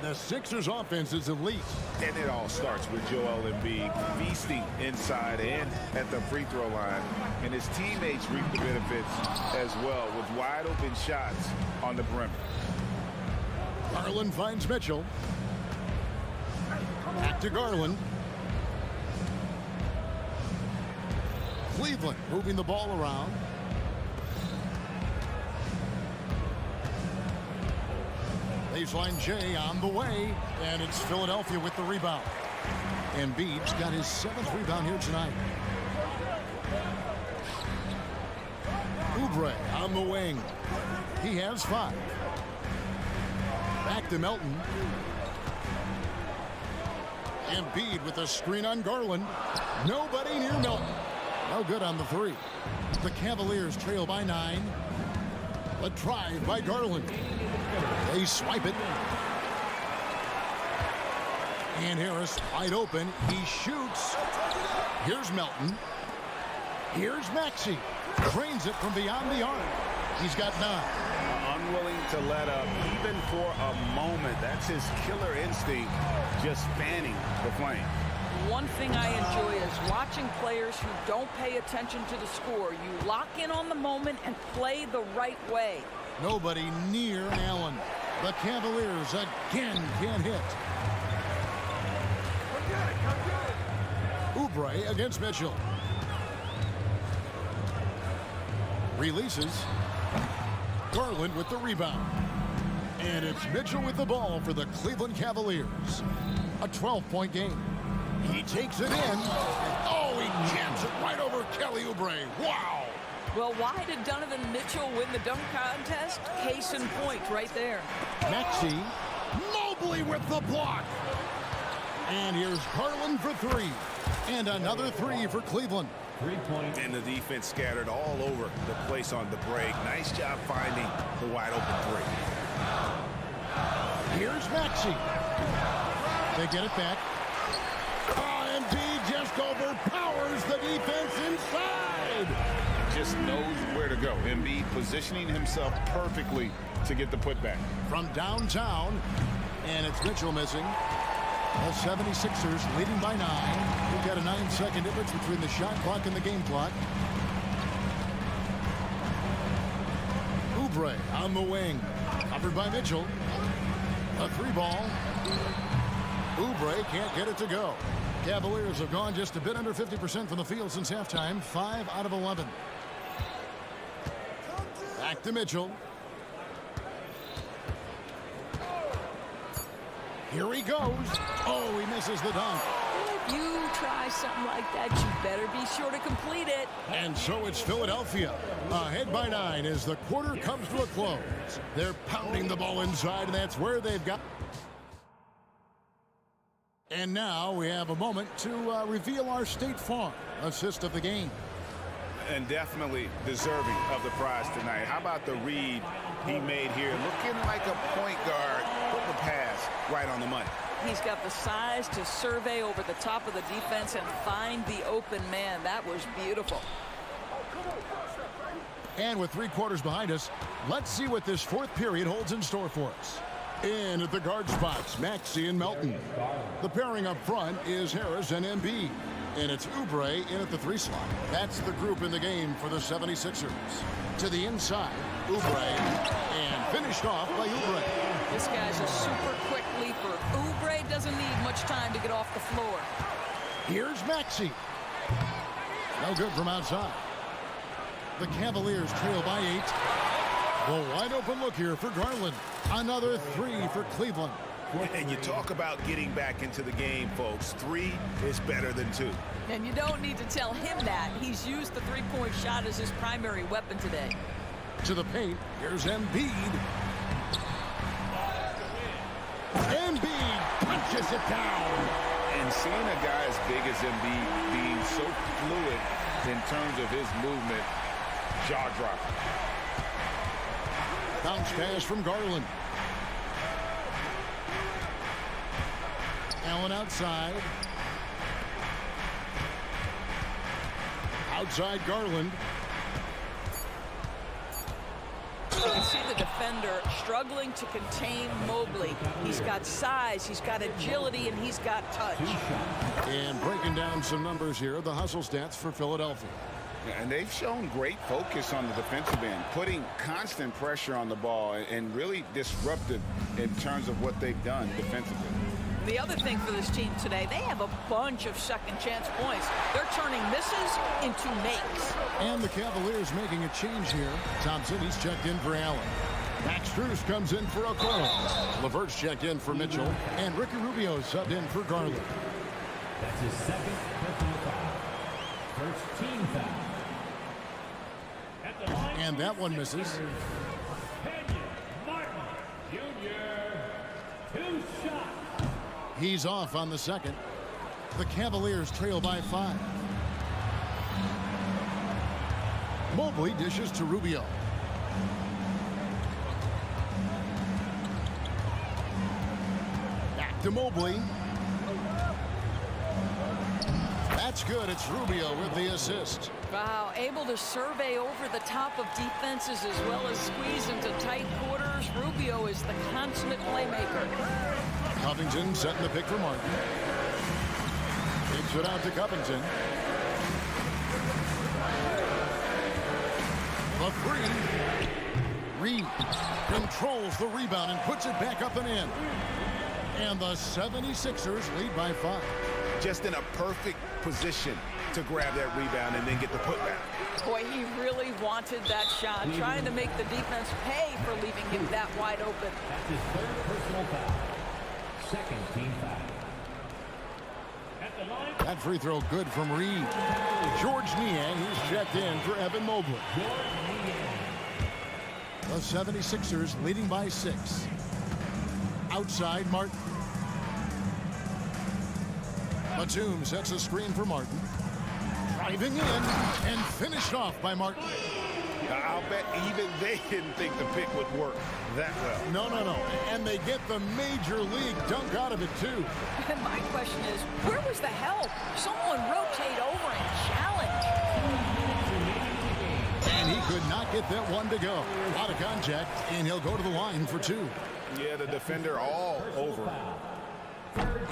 the Sixers offense is elite.
And it all starts with Joel Embiid feasting inside and at the free throw line. And his teammates reap the benefits as well with wide open shots on the perimeter.
Garland finds Mitchell. Back to Garland. Cleveland moving the ball around. Baseline J on the way, and it's Philadelphia with the rebound. Embiid's got his 7th rebound here tonight. Oubre on the wing. He has 5. Back to Melton. Embiid with a screen on Garland. Nobody near Melton. No good on the 3. The Cavaliers trail by 9. A drive by Garland. They swipe it. And Harris wide open. He shoots. Here's Melton. Here's Maxey. Drains it from beyond the arc. He's got 9.
Unwilling to let up even for a moment. That's his killer instinct, just fanning the flame.
One thing I enjoy is watching players who don't pay attention to the score. You lock in on the moment and play the right way.
Nobody near Allen. The Cavaliers again can't hit. Oubre against Mitchell. Releases. Garland with the rebound. And it's Mitchell with the ball for the Cleveland Cavaliers. A 12-point game. He takes it in. And oh, he jams it right over Kelly Oubre. Wow.
Well, why did Donovan Mitchell win the dunk contest? Case in point right there.
Maxey, Mobley with the block. And here's Garland for 3. And another 3 for Cleveland.
3-point.
And the defense scattered all over the place on the break. Nice job finding the wide open 3.
Here's Maxey. They get it back. Oh, Embiid just overpowers the defense inside.
Just knows where to go. Embiid positioning himself perfectly to get the putback.
From downtown, and it's Mitchell missing. The 76ers leading by 9. We've got a 9-second difference between the shot clock and the game clock. Oubre on the wing. Covered by Mitchell. A 3-ball. Oubre can't get it to go. Cavaliers have gone just a bit under 50% from the field since halftime. 5 out of 11. Back to Mitchell. Here he goes. Oh, he misses the dunk.
If you try something like that, you better be sure to complete it.
And so it's Philadelphia ahead by 9 as the quarter comes to a close. They're pounding the ball inside, and that's where they've got. And now we have a moment to reveal our State Farm assist of the game.
And definitely deserving of the prize tonight. How about the read he made here? Looking like a point guard. Put the pass right on the money.
He's got the size to survey over the top of the defense and find the open man. That was beautiful.
And with 3 quarters behind us, let's see what this 4th period holds in store for us. In at the guard spots, Maxey and Melton. The pairing up front is Harris and Embiid. And it's Oubre in at the 3 slot. That's the group in the game for the 76ers. To the inside, Oubre, and finished off by Oubre.
This guy's a super quick leaper. Oubre doesn't need much time to get off the floor.
Here's Maxey. No good from outside. The Cavaliers trail by 8. The wide open look here for Garland. Another 3 for Cleveland.
And you talk about getting back into the game, folks. 3 is better than 2.
And you don't need to tell him that. He's used the 3-point shot as his primary weapon today.
To the paint, here's Embiid. Embiid punches it down.
And seeing a guy as big as Embiid being so fluid in terms of his movement, jaw-dropping.
Bounce pass from Garland. Allen outside. Outside Garland.
You can see the defender struggling to contain Mobley. He's got size, he's got agility, and he's got touch.
And breaking down some numbers here, the hustle stats for Philadelphia.
And they've shown great focus on the defensive end, putting constant pressure on the ball and really disruptive in terms of what they've done defensively.
The other thing for this team today, they have a bunch of second chance points. They're turning misses into makes.
And the Cavaliers making a change here. Thompson, he's checked in for Allen. Max Strus comes in for Okoro. LeVert's checked in for Mitchell. And Ricky Rubio subbed in for Garland.
That's his second personal foul. First team foul.
And that one misses. He's off on the second. The Cavaliers trail by 5. Mobley dishes to Rubio. Back to Mobley. That's good. It's Rubio with the assist.
Wow, able to survey over the top of defenses as well as squeeze into tight quarters. Rubio is the consummate playmaker.
Covington setting the pick for Martin. Kicks it out to Covington. The three. Reed controls the rebound and puts it back up and in. And the 76ers lead by 5.
Just in a perfect position to grab that rebound and then get the putback.
Boy, he really wanted that shot, trying to make the defense pay for leaving him that wide open.
That's his third personal foul. Second team foul.
That free throw good from Reed. George Niang, he's checked in for Evan Mobley. The 76ers leading by 6. Outside Martin. Batum sets a screen for Martin. Driving in and finished off by Martin.
I'll bet even they didn't think the pick would work that well.
No. And they get the major league dunk out of it, too.
And my question is, where was the help? Someone rotate over and challenge.
And he could not get that one to go. A lot of contact, and he'll go to the line for 2.
Yeah, the defender all over.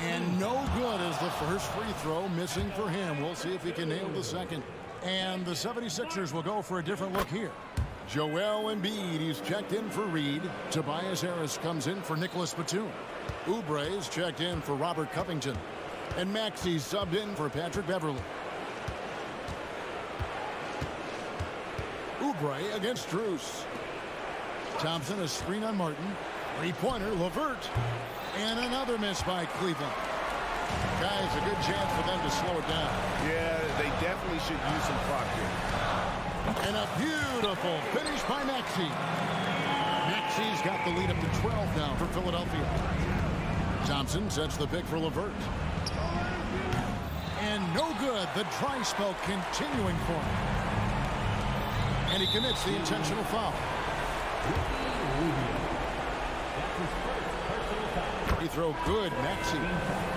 And no good as the first free throw missing for him. We'll see if he can nail the second. And the 76ers will go for a different look here. Joel Embiid, he's checked in for Reed. Tobias Harris comes in for Nicholas Batum. Oubre is checked in for Robert Covington. And Maxey subbed in for Patrick Beverly. Oubre against Strus. Thompson, a screen on Martin. Three-pointer, LeVert. And another miss by Cleveland. Guys, a good chance for them to slow it down.
Yeah, they definitely should use some clock here.
And a beautiful finish by Maxey. Maxey's got the lead up to 12 now for Philadelphia. Thompson sets the pick for LeVert. And no good. The dry spell continuing for him. And he commits the intentional foul. Free throw good, Maxey.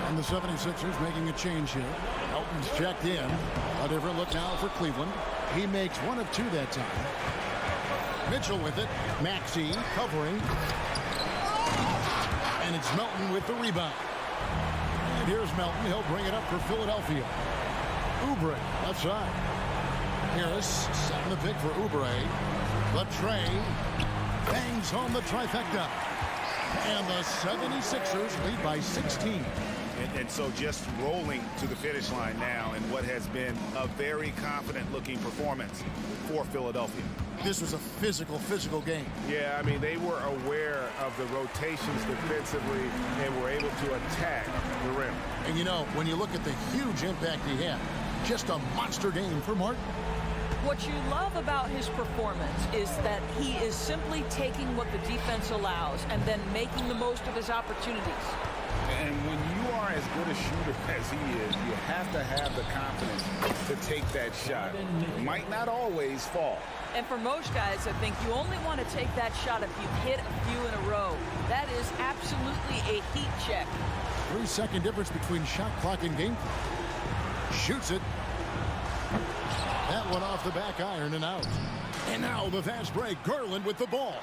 And the 76ers making a change here. Elton's checked in. A different look now for Cleveland. He makes 1 of 2 that time. Mitchell with it. Maxey covering. And it's Melton with the rebound. And here's Melton. He'll bring it up for Philadelphia. Oubre left side. Harris setting the pick for Oubre. Latrey bangs home the trifecta. And the 76ers lead by 16.
And so just rolling to the finish line now in what has been a very confident-looking performance for Philadelphia.
This was a physical game.
Yeah, I mean, they were aware of the rotations defensively and were able to attack the rim.
And, you know, when you look at the huge impact he had, just a monster game for Martin.
What you love about his performance is that he is simply taking what the defense allows and then making the most of his opportunities.
And when you are as good a shooter as he is, you have to have the confidence to take that shot. It might not always fall.
And for most guys, I think you only want to take that shot if you've hit a few in a row. That is absolutely a heat check.
3-second difference between shot clock and game clock. Shoots it. That one off the back iron and out. And now the fast break. Garland with the ball.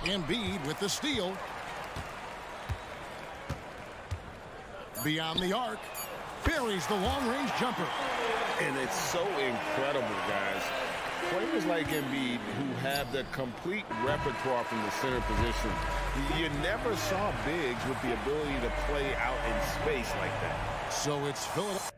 Embiid with the steal. Beyond the arc. Buries the long-range jumper.
And it's so incredible, guys. Players like Embiid who have the complete repertoire from the center position. You never saw bigs with the ability to play out in space like that.
So it's Philadelphia.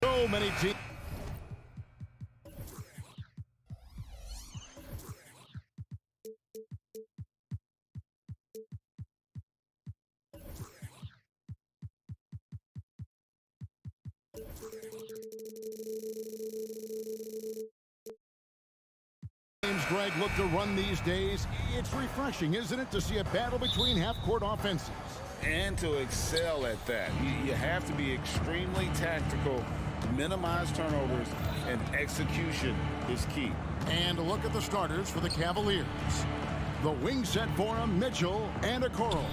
So many teams. Greg look to run these days. It's refreshing, isn't it, to see a battle between half-court offenses?
And to excel at that. You have to be extremely tactical, minimize turnovers, and execution is key.
And a look at the starters for the Cavaliers. The wing set for him, Mitchell and Okoro.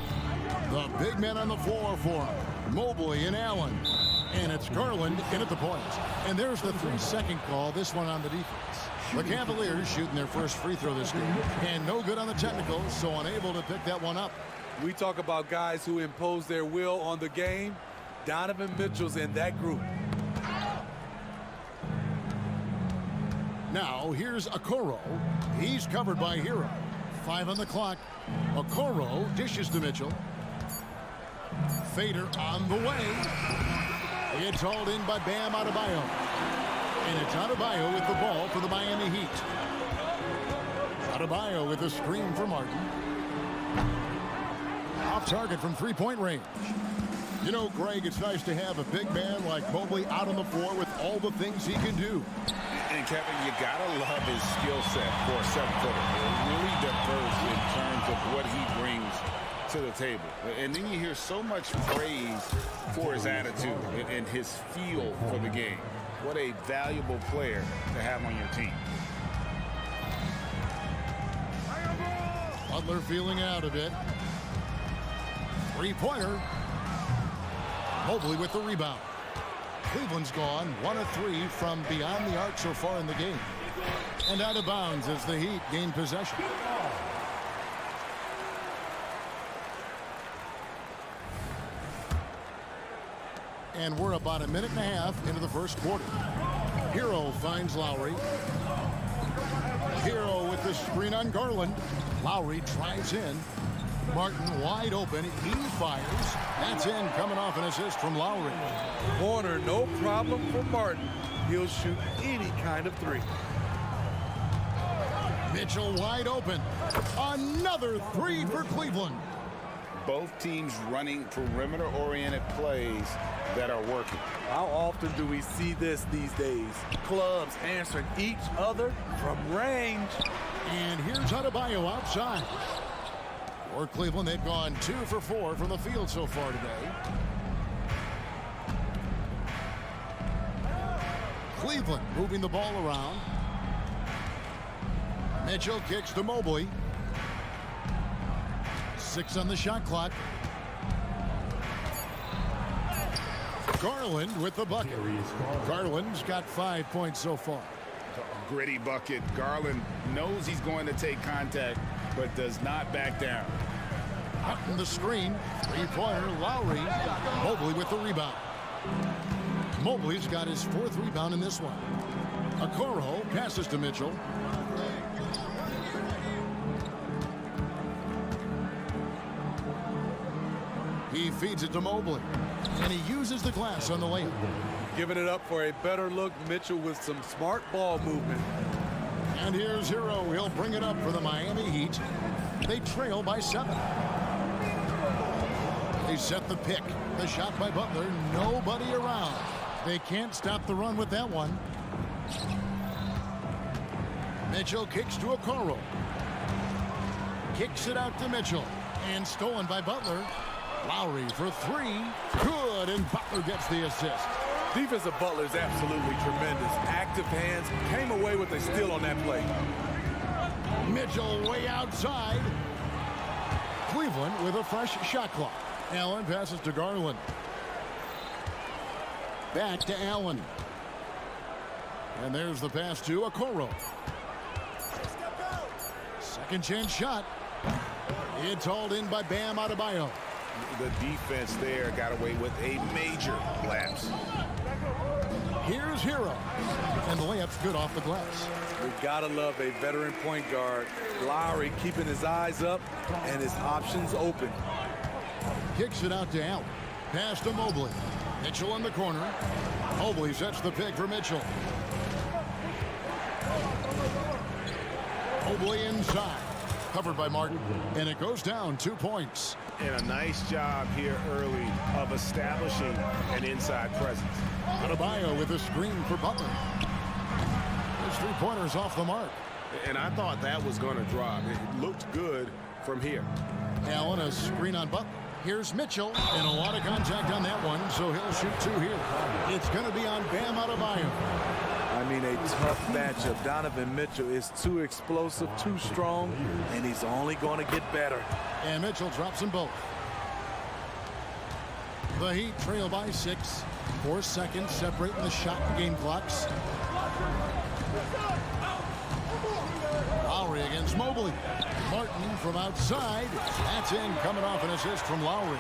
The big men on the floor for him, Mobley and Allen. And it's Garland in at the point. And there's the 3-second call, this one on the defense. The Cavaliers shooting their first free throw this game. And no good on the technicals, so unable to pick that one up.
We talk about guys who impose their will on the game. Donovan Mitchell's in that group.
Now, here's Okoro. He's covered by Hero. 5 on the clock. Okoro dishes to Mitchell. Fader on the way. It's hauled in by Bam Adebayo. And it's Adebayo with the ball for the Miami Heat. Adebayo with a screen for Martin. Off target from three-point range. You know, Greg, it's nice to have a big man like Mobley out on the floor with all the things he can do.
And Kevin, you gotta love his skill set for a 7-footer. Really diverse in terms of what he brings to the table. And then you hear so much praise for his attitude and his feel for the game. What a valuable player to have on your team.
Butler feeling out a bit. Three-pointer. Mobley with the rebound. Cleveland's gone 1 of 3 from beyond the arc so far in the game. And out of bounds as the Heat gain possession. And we're about a minute and a half into the first quarter. Hero finds Lowry. Hero with the screen on Garland. Lowry tries in. Martin wide open. He fires. That's in, coming off an assist from Lowry.
Corner, no problem for Martin. He'll shoot any kind of three.
Mitchell wide open. Another three for Cleveland.
Both teams running perimeter-oriented plays that are working.
How often do we see this these days? Clubs answering each other from range.
And here's Adebayo outside. For Cleveland, they've gone 2 for 4 from the field so far today. Cleveland moving the ball around. Mitchell kicks to Mobley. 6 on the shot clock. Garland with the bucket. Garland's got 5 points so far.
Gritty bucket. Garland knows he's going to take contact, but does not back down.
Out in the screen. Three-pointer, Lowry. Mobley with the rebound. Mobley's got his 4th rebound in this one. Okoro passes to Mitchell. He feeds it to Mobley. And he uses the glass on the layup.
Giving it up for a better look. Mitchell with some smart ball movement.
And here's Hero. He'll bring it up for the Miami Heat. They trail by 7. They set the pick. The shot by Butler. Nobody around. They can't stop the run with that one. Mitchell kicks to Okoro. Kicks it out to Mitchell. And stolen by Butler. Lowry for 3. Good, and Butler gets the assist.
Defense of Butler is absolutely tremendous. Active hands, came away with a steal on that play.
Mitchell way outside. Cleveland with a fresh shot clock. Allen passes to Garland. Back to Allen. And there's the pass to Okoro. Second chance shot. It's hauled in by Bam Adebayo.
The defense there got away with a major lapse.
Here's Hero. And the layup's good off the glass.
We gotta love a veteran point guard. Lowry keeping his eyes up and his options open.
Kicks it out to Allen. Pass to Mobley. Mitchell in the corner. Mobley sets the pick for Mitchell. Mobley inside. Covered by Martin. And it goes down 2 points.
And a nice job here early of establishing an inside presence.
Adebayo with a screen for Butler. His three-pointer's off the mark.
And I thought that was going to drop. It looked good from here.
Allen, a screen on Butler. Here's Mitchell, and a lot of contact on that one, so he'll shoot 2 here. It's going to be on Bam Adebayo.
I mean, a tough matchup. Donovan Mitchell is too explosive, too strong, and he's only going to get better.
And Mitchell drops them both. The Heat trail by 6. 4 seconds separating the shot and game clocks. Lowry against Mobley. Martin from outside. That's in, coming off an assist from Lowry.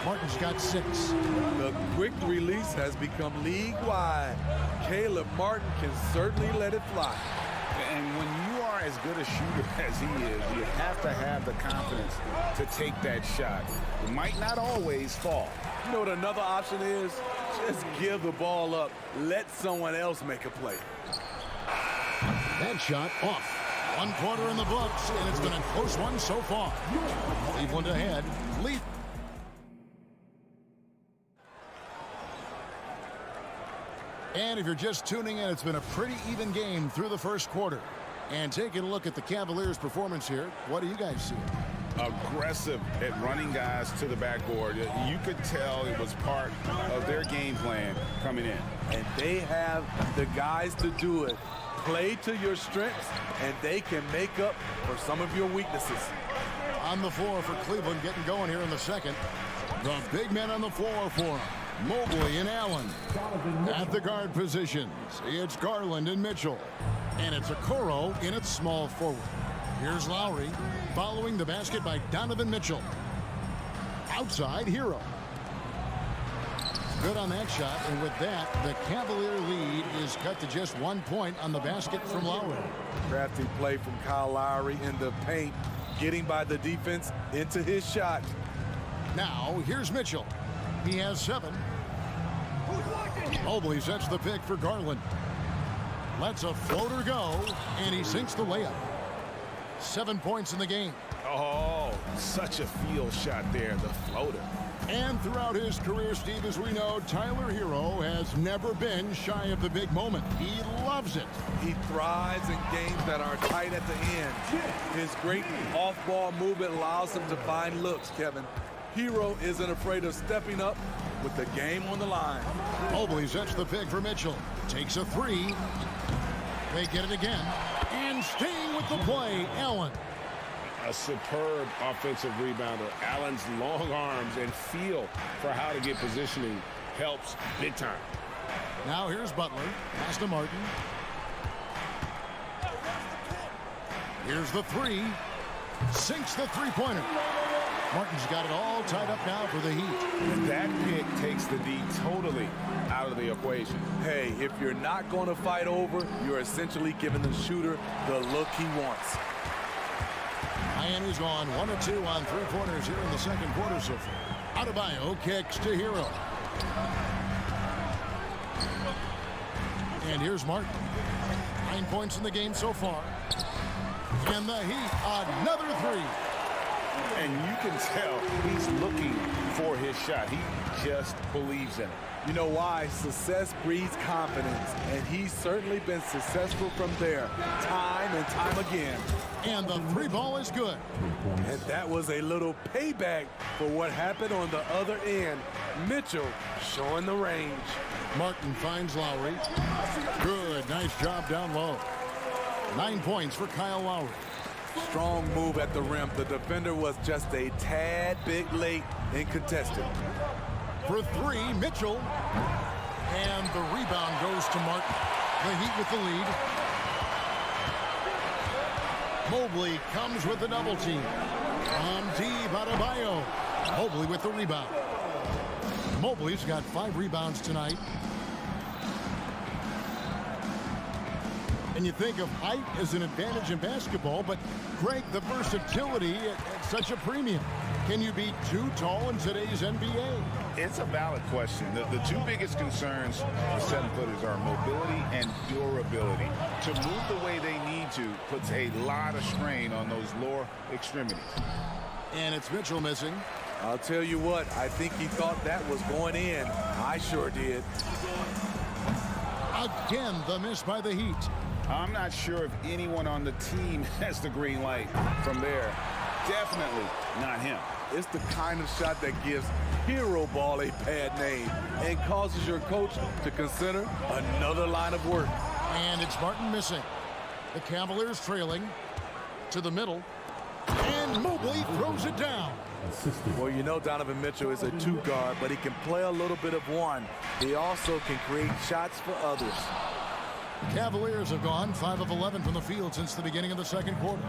Martin's got 6.
The quick release has become league-wide. Caleb Martin can certainly let it fly.
And when you are as good a shooter as he is, you have to have the confidence to take that shot. It might not always fall.
You know what another option is? Just give the ball up. Let someone else make a play.
That shot off. 1 quarter in the books, and it's been a close one so far. Cleveland ahead. Lead. And if you're just tuning in, it's been a pretty even game through the first quarter. And taking a look at the Cavaliers' performance here, what do you guys see?
Aggressive at running guys to the backboard. You could tell it was part of their game plan coming in.
And they have the guys to do it. Play to your strengths, and they can make up for some of your weaknesses.
On the floor for Cleveland, getting going here in the second. The big men on the floor for him. Mobley and Allen. At the guard positions, it's Garland and Mitchell. And it's Okoro in its small forward. Here's Lowry, following the basket by Donovan Mitchell. Outside, Hero. Good on that shot, and with that, the Cavalier lead is cut to just 1 point on the basket from Lowry.
Crafty play from Kyle Lowry in the paint, getting by the defense into his shot.
Now, here's Mitchell. He has 7. Mobley sets the pick for Garland. Lets a floater go, and he sinks the layup. 7 points in the game.
Oh, such a field shot there, the floater.
And throughout his career, Steve, as we know, Tyler Hero has never been shy of the big moment. He loves it.
He thrives in games that are tight at the end. His great off-ball movement allows him to find looks, Kevin. Hero isn't afraid of stepping up with the game on the line.
Mobley sets the pick for Mitchell. Takes a 3. They get it again. And staying with the play, Allen.
A superb offensive rebounder. Allen's long arms and feel for how to get positioning helps big time.
Now here's Butler. Pass to Martin. Here's the 3. Sinks the three-pointer. Martin's got it all tied up now for the Heat.
And that pick takes the D totally out of the equation.
Hey, if you're not going to fight over, you're essentially giving the shooter the look he wants.
Miami's gone 1 of 2 on three-pointers here in the second quarter so far. Adebayo kicks to Hero. And here's Martin. 9 points in the game so far. And the Heat, another 3.
And you can tell he's looking for his shot. He just believes in it.
You know why? Success breeds confidence, and he's certainly been successful from there, time and time again.
And the 3-ball is good.
And that was a little payback for what happened on the other end. Mitchell showing the range.
Martin finds Lowry. Good, nice job down low. 9 points for Kyle Lowry.
Strong move at the rim. The defender was just a tad bit late in contesting.
For 3, Mitchell. And the rebound goes to Martin. The Heat with the lead. Mobley comes with the double team. On deep, Adebayo. Mobley with the rebound. Mobley's got 5 rebounds tonight. And you think of height as an advantage in basketball, but Greg, the versatility at such a premium. Can you be too tall in today's NBA?
It's a valid question. The two biggest concerns for 7-footers are mobility and durability. To move the way they need to puts a lot of strain on those lower extremities.
And it's Mitchell missing.
I'll tell you what, I think he thought that was going in. I sure did.
Again, the miss by the Heat.
I'm not sure if anyone on the team has the green light from there. Definitely not him.
It's the kind of shot that gives Hero Ball a bad name and causes your coach to consider another line of work.
And it's Martin missing. The Cavaliers trailing to the middle. And Mobley throws it down.
Well, you know Donovan Mitchell is a 2-guard, but he can play a little bit of 1. He also can create shots for others.
Cavaliers have gone 5 of 11 from the field since the beginning of the second quarter.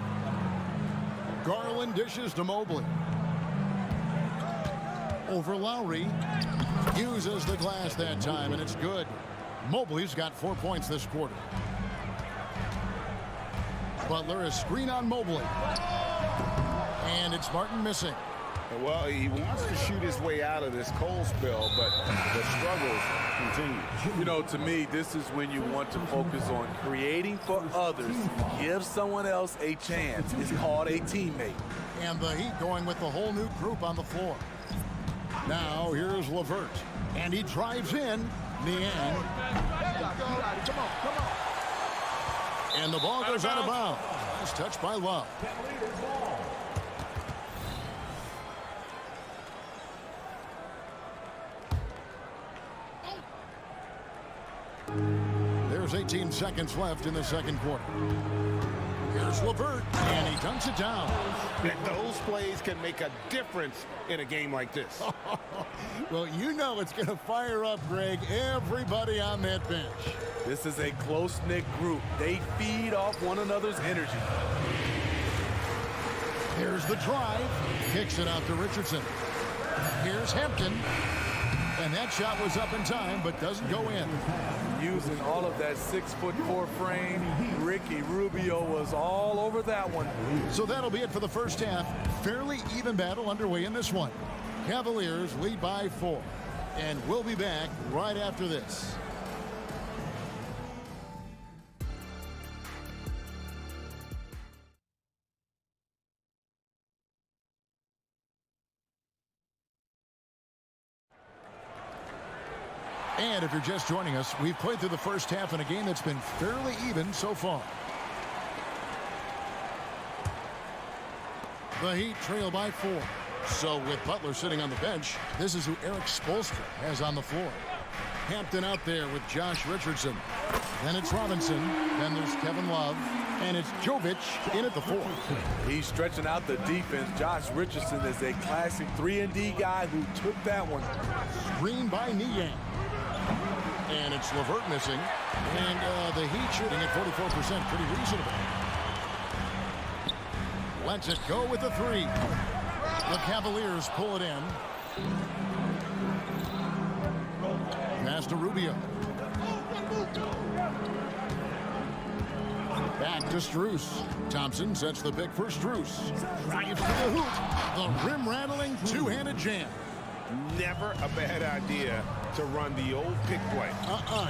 Garland dishes to Mobley. Over Lowry. Uses the glass that time, and it's good. Mobley's got 4 points this quarter. Butler is screen on Mobley. And it's Martin missing.
Well, he wants to shoot his way out of this cold spell, but the struggles continue.
You know, to me, this is when you want to focus on creating for others. Give someone else a chance. It's called a teammate.
And the Heat going with the whole new group on the floor. Now here's LeVert. And he drives in. Niang. And the ball goes out of bounds. Nice touch by Love. There's There's 18 seconds left in the second quarter. Here's LeVert, and he dunks it down.
Those plays can make a difference in a game like this.
Well, you know it's going to fire up, Greg, everybody on that bench.
This is a close-knit group. They feed off one another's energy.
Here's the drive. Kicks it out to Richardson. Here's Hampton. And that shot was up in time, but doesn't go in.
Using all of that 6'4" frame, Ricky Rubio was all over that one.
So that'll be it for the first half. Fairly even battle underway in this one. Cavaliers lead by 4. And we'll be back right after this. And if you're just joining us, we've played through the first half in a game that's been fairly even so far. The Heat trail by 4. So with Butler sitting on the bench, this is who Eric Spoelstra has on the floor. Hampton out there with Josh Richardson. Then it's Robinson. Then there's Kevin Love. And it's Jovic in at the 4.
He's stretching out the defense. Josh Richardson is a classic 3-and-D guy who took that one.
Screen by Niang. And it's LeVert missing. And the Heat shooting at 44%. Pretty reasonable. Lets it go with the 3. The Cavaliers pull it in. Pass to Rubio. Back to Strus. Thompson sets the pick for Strus. Drives to the hoop. The rim-rattling two-handed jam.
Never a bad idea to run the old pick play.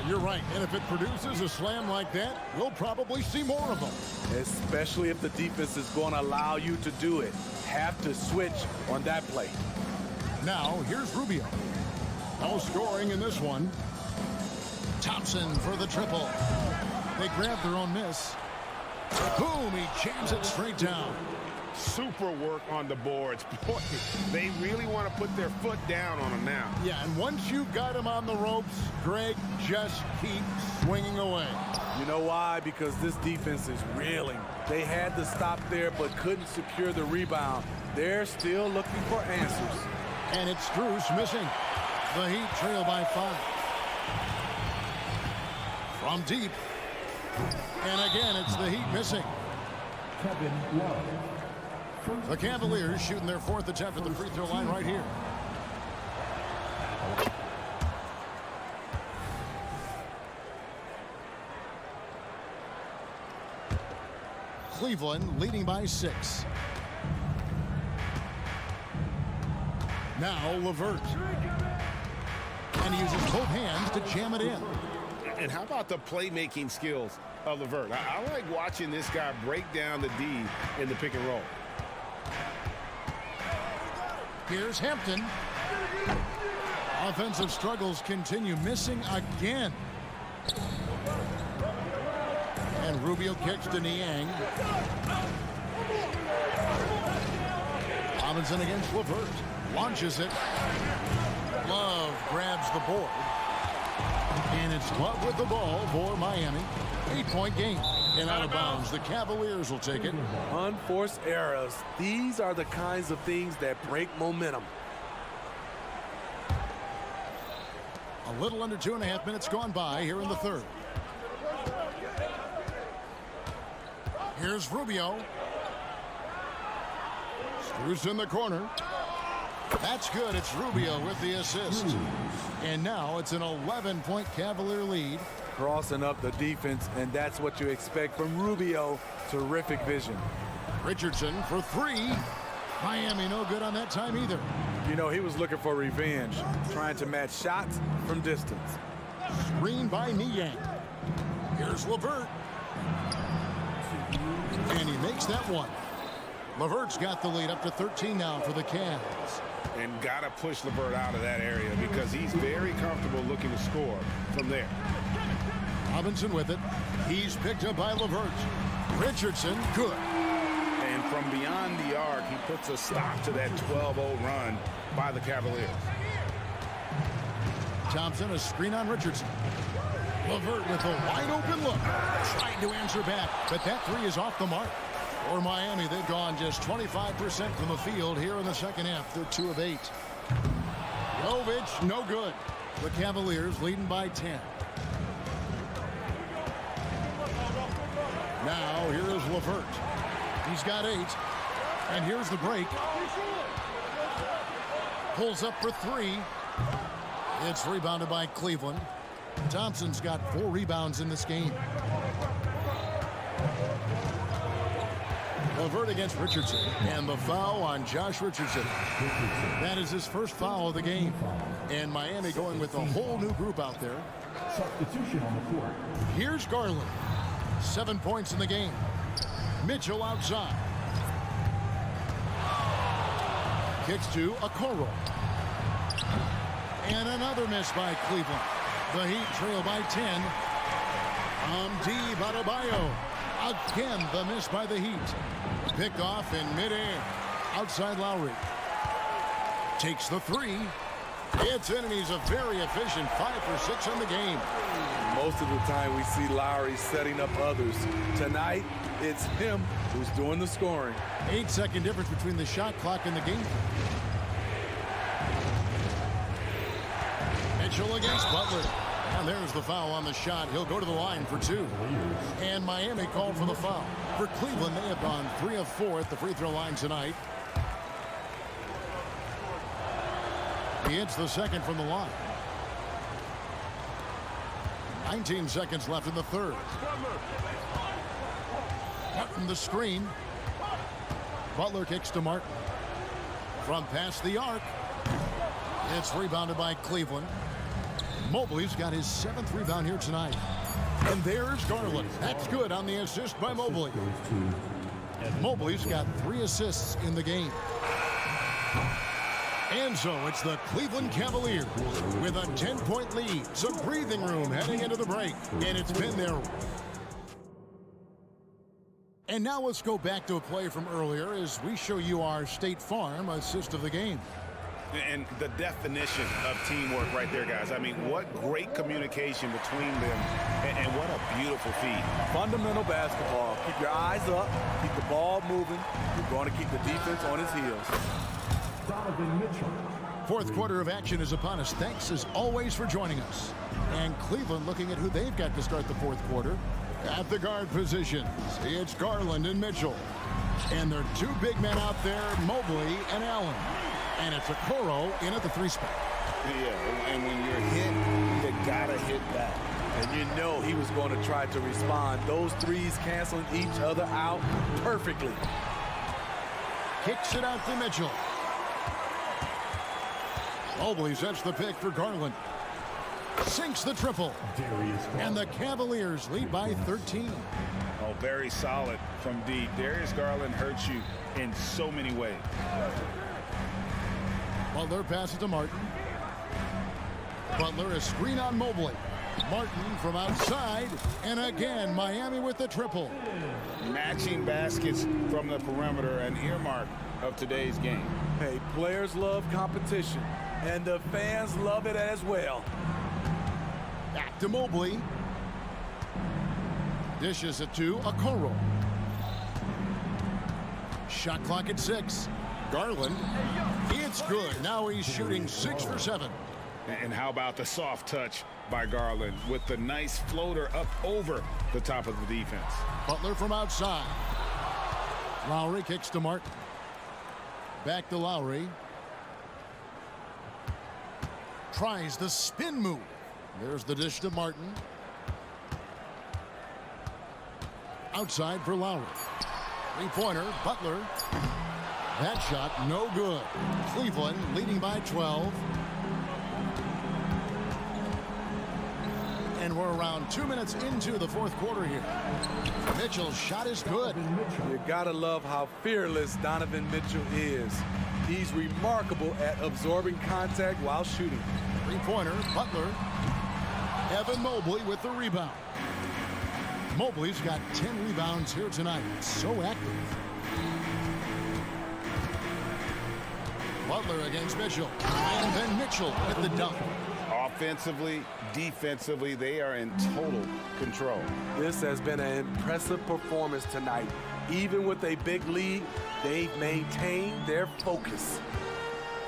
You're right. And if it produces a slam like that, we'll probably see more of them.
Especially if the defense is going to allow you to do it. Have to switch on that play.
Now, here's Rubio. No scoring in this one. Thompson for the triple. They grab their own miss. Boom, he jams it straight down.
Super work on the boards. Boy, they really want to put their foot down on them now.
Yeah, and once you've got him on the ropes, Greg, just keep swinging away.
You know why? Because this defense is reeling. They had to stop there but couldn't secure the rebound. They're still looking for answers.
And it's Strus missing. The Heat trail by 5. From deep. And again, it's the Heat missing.
Kevin Love.
The Cavaliers shooting their 4th attempt at the free throw line right here. Cleveland leading by 6. Now LeVert. And he uses both hands to jam it in.
And how about the playmaking skills of LeVert? I like watching this guy break down the D in the pick and roll.
Here's Hampton. Offensive struggles continue, missing again. And Rubio kicks to Niang. Robinson against LeVert. Launches it. Love grabs the board. And it's Love with the ball for Miami. 8-point game. And out of bounds. The Cavaliers will take it.
Unforced errors. These are the kinds of things that break momentum.
A little under 2.5 minutes gone by here in the third. Here's Rubio. Strus in the corner. That's good. It's Rubio with the assist. And now it's an 11-point Cavalier lead.
Crossing up the defense, and that's what you expect from Rubio. Terrific vision.
Richardson for 3. Miami no good on that time either.
You know, he was looking for revenge, trying to match shots from distance.
Screen by Niang. Here's LeVert. And he makes that one. LeVert's got the lead up to 13 now for the Cavs.
And got to push LeVert out of that area because he's very comfortable looking to score from there.
Robinson with it. He's picked up by LeVert. Richardson, good.
And from beyond the arc, he puts a stop to that 12-0 run by the Cavaliers.
Thompson, a screen on Richardson. LeVert with a wide open look. Trying to answer back, but that three is off the mark. For Miami, they've gone just 25% from the field here in the second half. They're 2 of 8. Jovic, no good. The Cavaliers leading by 10. Now, here is LeVert. He's got 8. And here's the break. Pulls up for 3. It's rebounded by Cleveland. Thompson's got 4 rebounds in this game. LeVert against Richardson. And the foul on Josh Richardson. That is his first foul of the game. And Miami going with a whole new group out there.
Substitution on the court.
Here's Garland. 7 points in the game. Mitchell outside. Kicks to Okoro. And another miss by Cleveland. The Heat trail by 10. Amdi Adebayo. Again, the miss by the Heat. Picked off in midair. Outside Lowry. Takes the 3. It's in, and he's a very efficient 5 for 6 in the game.
Most of the time we see Lowry setting up others. Tonight, it's him who's doing the scoring.
8-second difference between the shot clock and the game. Mitchell against Butler. And there's the foul on the shot. He'll go to the line for 2. And Miami called for the foul. For Cleveland, they have gone 3 of 4 at the free throw line tonight. He hits the second from the line. 19 seconds left in the third. Martin the screen. Butler kicks to Martin. From past the arc. It's rebounded by Cleveland. Mobley's got his 7th rebound here tonight. And there's Garland. That's good on the assist by Mobley. Mobley's got 3 assists in the game. And so it's the Cleveland Cavaliers with a 10-point lead. Some breathing room heading into the break. And it's been there. And now let's go back to a play from earlier as we show you our State Farm assist of the game.
And the definition of teamwork right there, guys. I mean, what great communication between them, and what a beautiful feed.
Fundamental basketball. Keep your eyes up. Keep the ball moving. You're going to keep the defense on his heels.
Fourth quarter of action is upon us. Thanks, as always, for joining us. And Cleveland looking at who they've got to start the fourth quarter. At the guard positions, it's Garland and Mitchell. And there are 2 big men out there, Mobley and Allen. And it's Okoro in at the 3 spot.
Yeah, and when you're hit, you gotta hit back.
And you know he was going to try to respond. Those threes canceling each other out perfectly.
Kicks it out to Mitchell. Mobley sets the pick for Garland. Sinks the triple. And the Cavaliers lead by 13.
Oh, very solid from D. Darius Garland hurts you in so many ways.
Butler passes to Martin. Butler a screen on Mobley. Martin from outside. And again, Miami with the triple.
Matching baskets from the perimeter, an earmark of today's game.
Hey, players love competition, and the fans love it as well.
Back to Mobley. Dishes it to Okoro. Shot clock at 6. Garland. It's good. Now he's shooting 6 for 7.
And how about the soft touch by Garland with the nice floater up over the top of the defense.
Butler from outside. Lowry kicks to Martin. Back to Lowry. Tries the spin move. There's the dish to Martin. Outside for Lowry. 3-pointer, Butler. That shot, no good. Cleveland leading by 12. And we're around 2 minutes into the fourth quarter here. Mitchell's shot is good.
You gotta love how fearless Donovan Mitchell is. He's remarkable at absorbing contact while shooting.
3-pointer, Butler. Evan Mobley with the rebound. Mobley's got 10 rebounds here tonight. So active. Butler against Mitchell. And then Mitchell with the dunk.
Offensively, defensively, they are in total control.
This has been an impressive performance tonight. Even with a big lead, they've maintained their focus.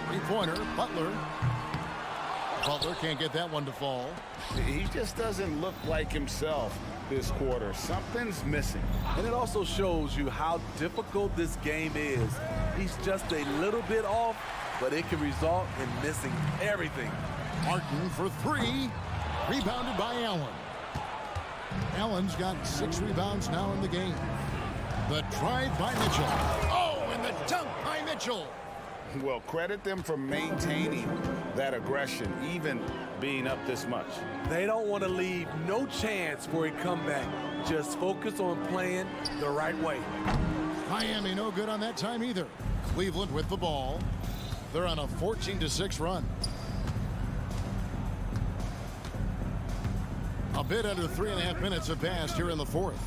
Three-pointer, Butler. Butler can't get that one to fall.
He just doesn't look like himself this quarter. Something's missing.
And it also shows you how difficult this game is. He's just a little bit off, but it can result in missing everything.
Martin for three. Rebounded by Allen. Allen's got 6 rebounds now in the game. The drive by Mitchell. Oh, and the dunk by Mitchell.
Well, credit them for maintaining that aggression, even being up this much.
They don't want to leave no chance for a comeback. Just focus on playing the right way.
Miami no good on that time either. Cleveland with the ball. They're on a 14-6 run. A bit under 3.5 minutes have passed here in the fourth.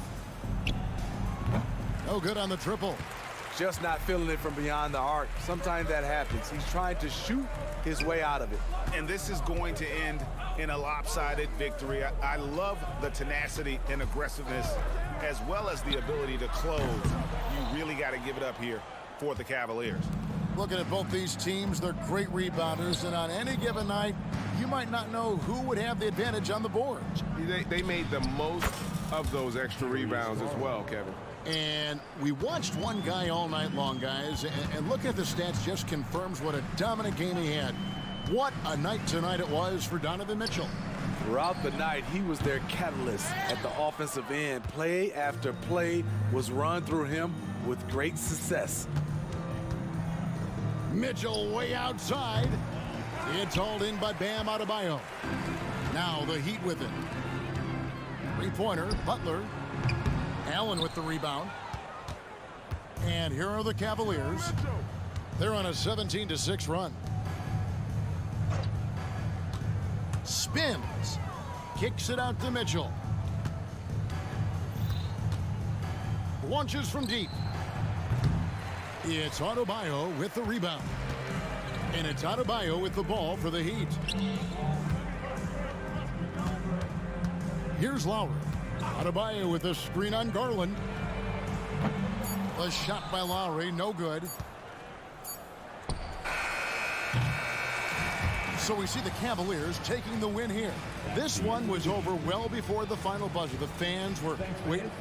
No good on the triple.
Just not feeling it from beyond the arc. Sometimes that happens. He's trying to shoot his way out of it.
And this is going to end in a lopsided victory. I love the tenacity and aggressiveness, as well as the ability to close. You really got to give it up here for the Cavaliers.
Looking at both these teams, they're great rebounders, and on any given night, you might not know who would have the advantage on the boards.
They made the most of those extra rebounds as well, Kevin.
And we watched one guy all night long, guys, and looking at the stats just confirms what a dominant game he had. What a night tonight it was for Donovan Mitchell.
Throughout the night, he was their catalyst at the offensive end. Play after play was run through him with great success.
Mitchell way outside. It's hauled in by Bam Adebayo. Now the Heat with it. Three-pointer, Butler. Allen with the rebound. And here are the Cavaliers. They're on a 17-6 run. Spins. Kicks it out to Mitchell. Launches from deep. It's Adebayo with the rebound. And it's Adebayo with the ball for the Heat. Here's Lowry. Adebayo with a screen on Garland. A shot by Lowry, no good. So we see the Cavaliers taking the win here. This one was over well before the final buzzer. The fans were waiting.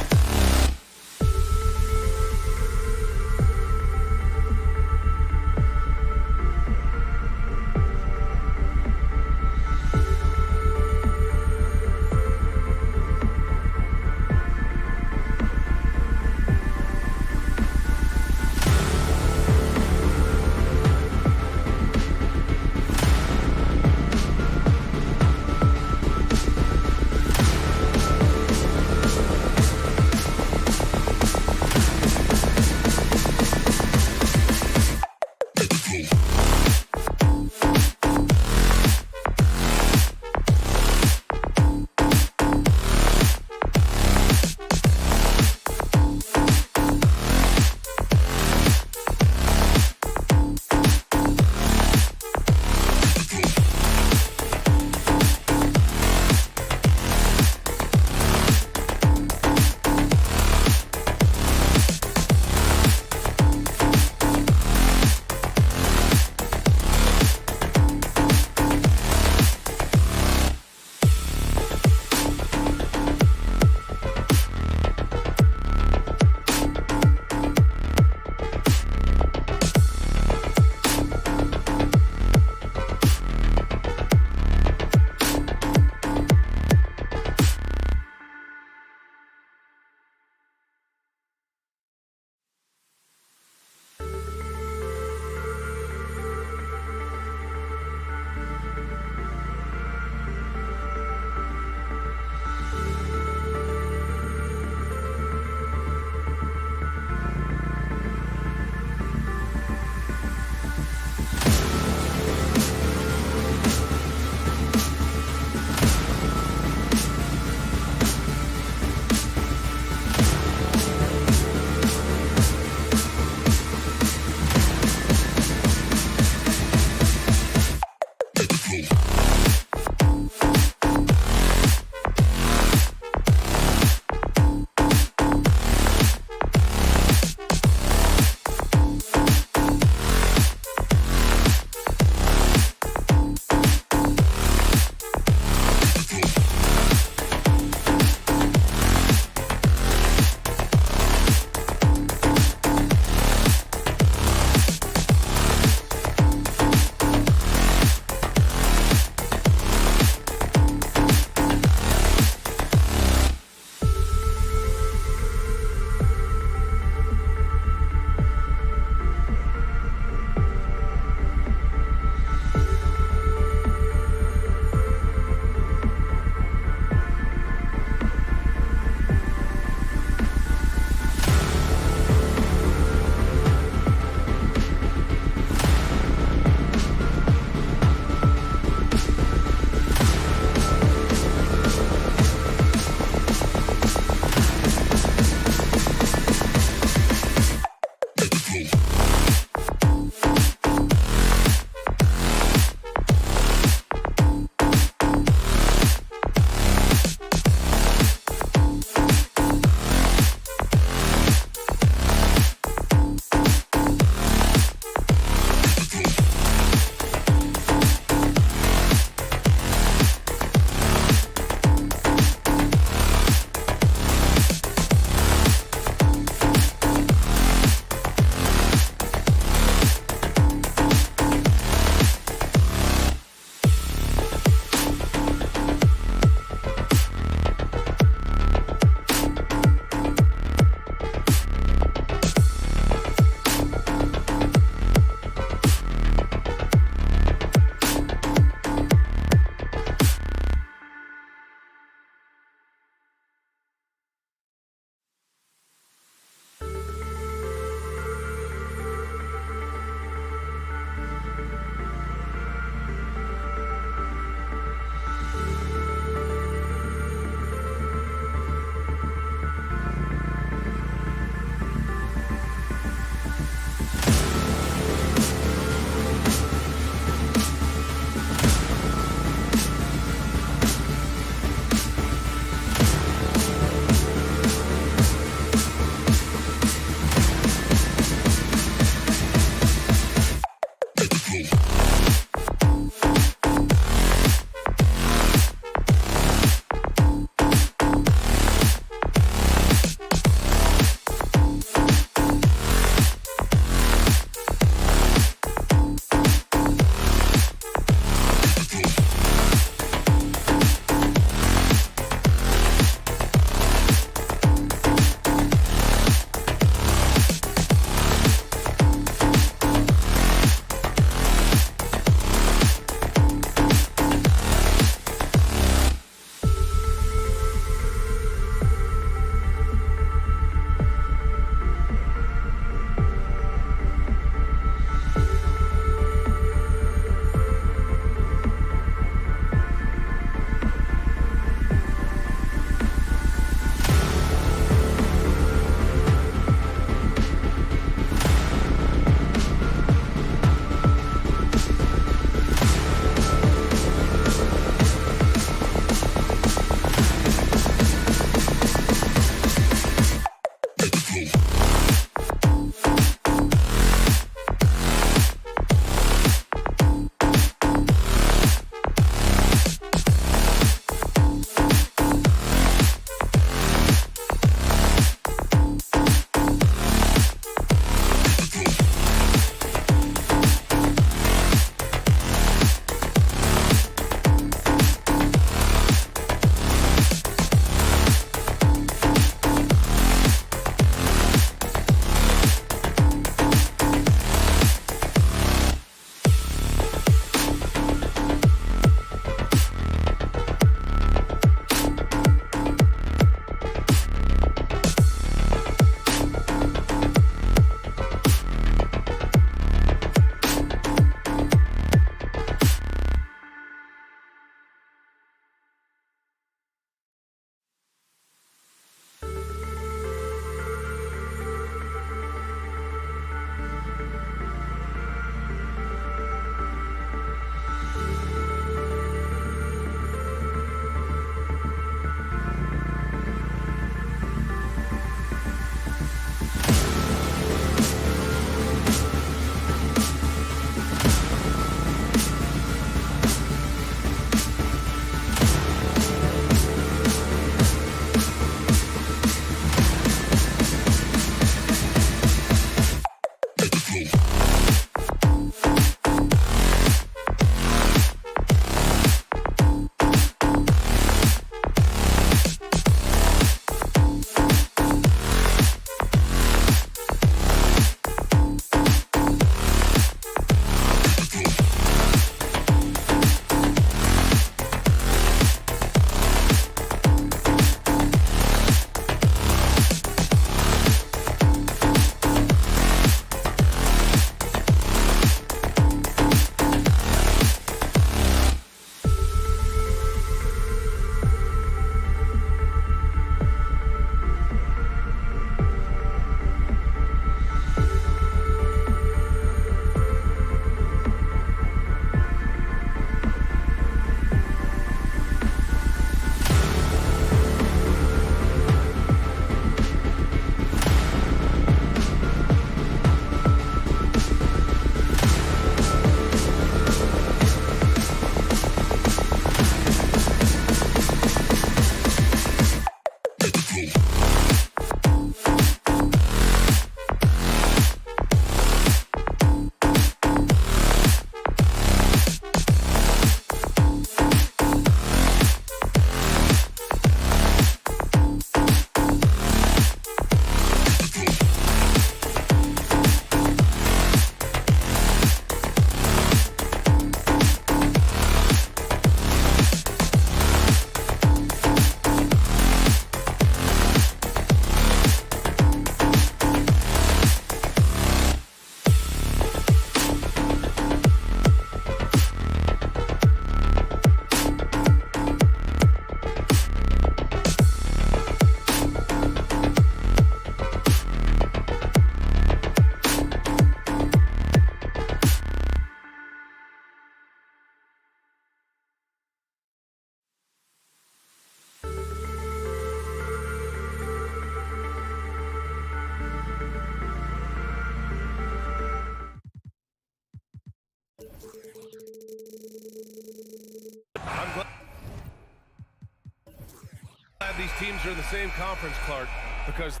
teams are in the same conference, Clark, because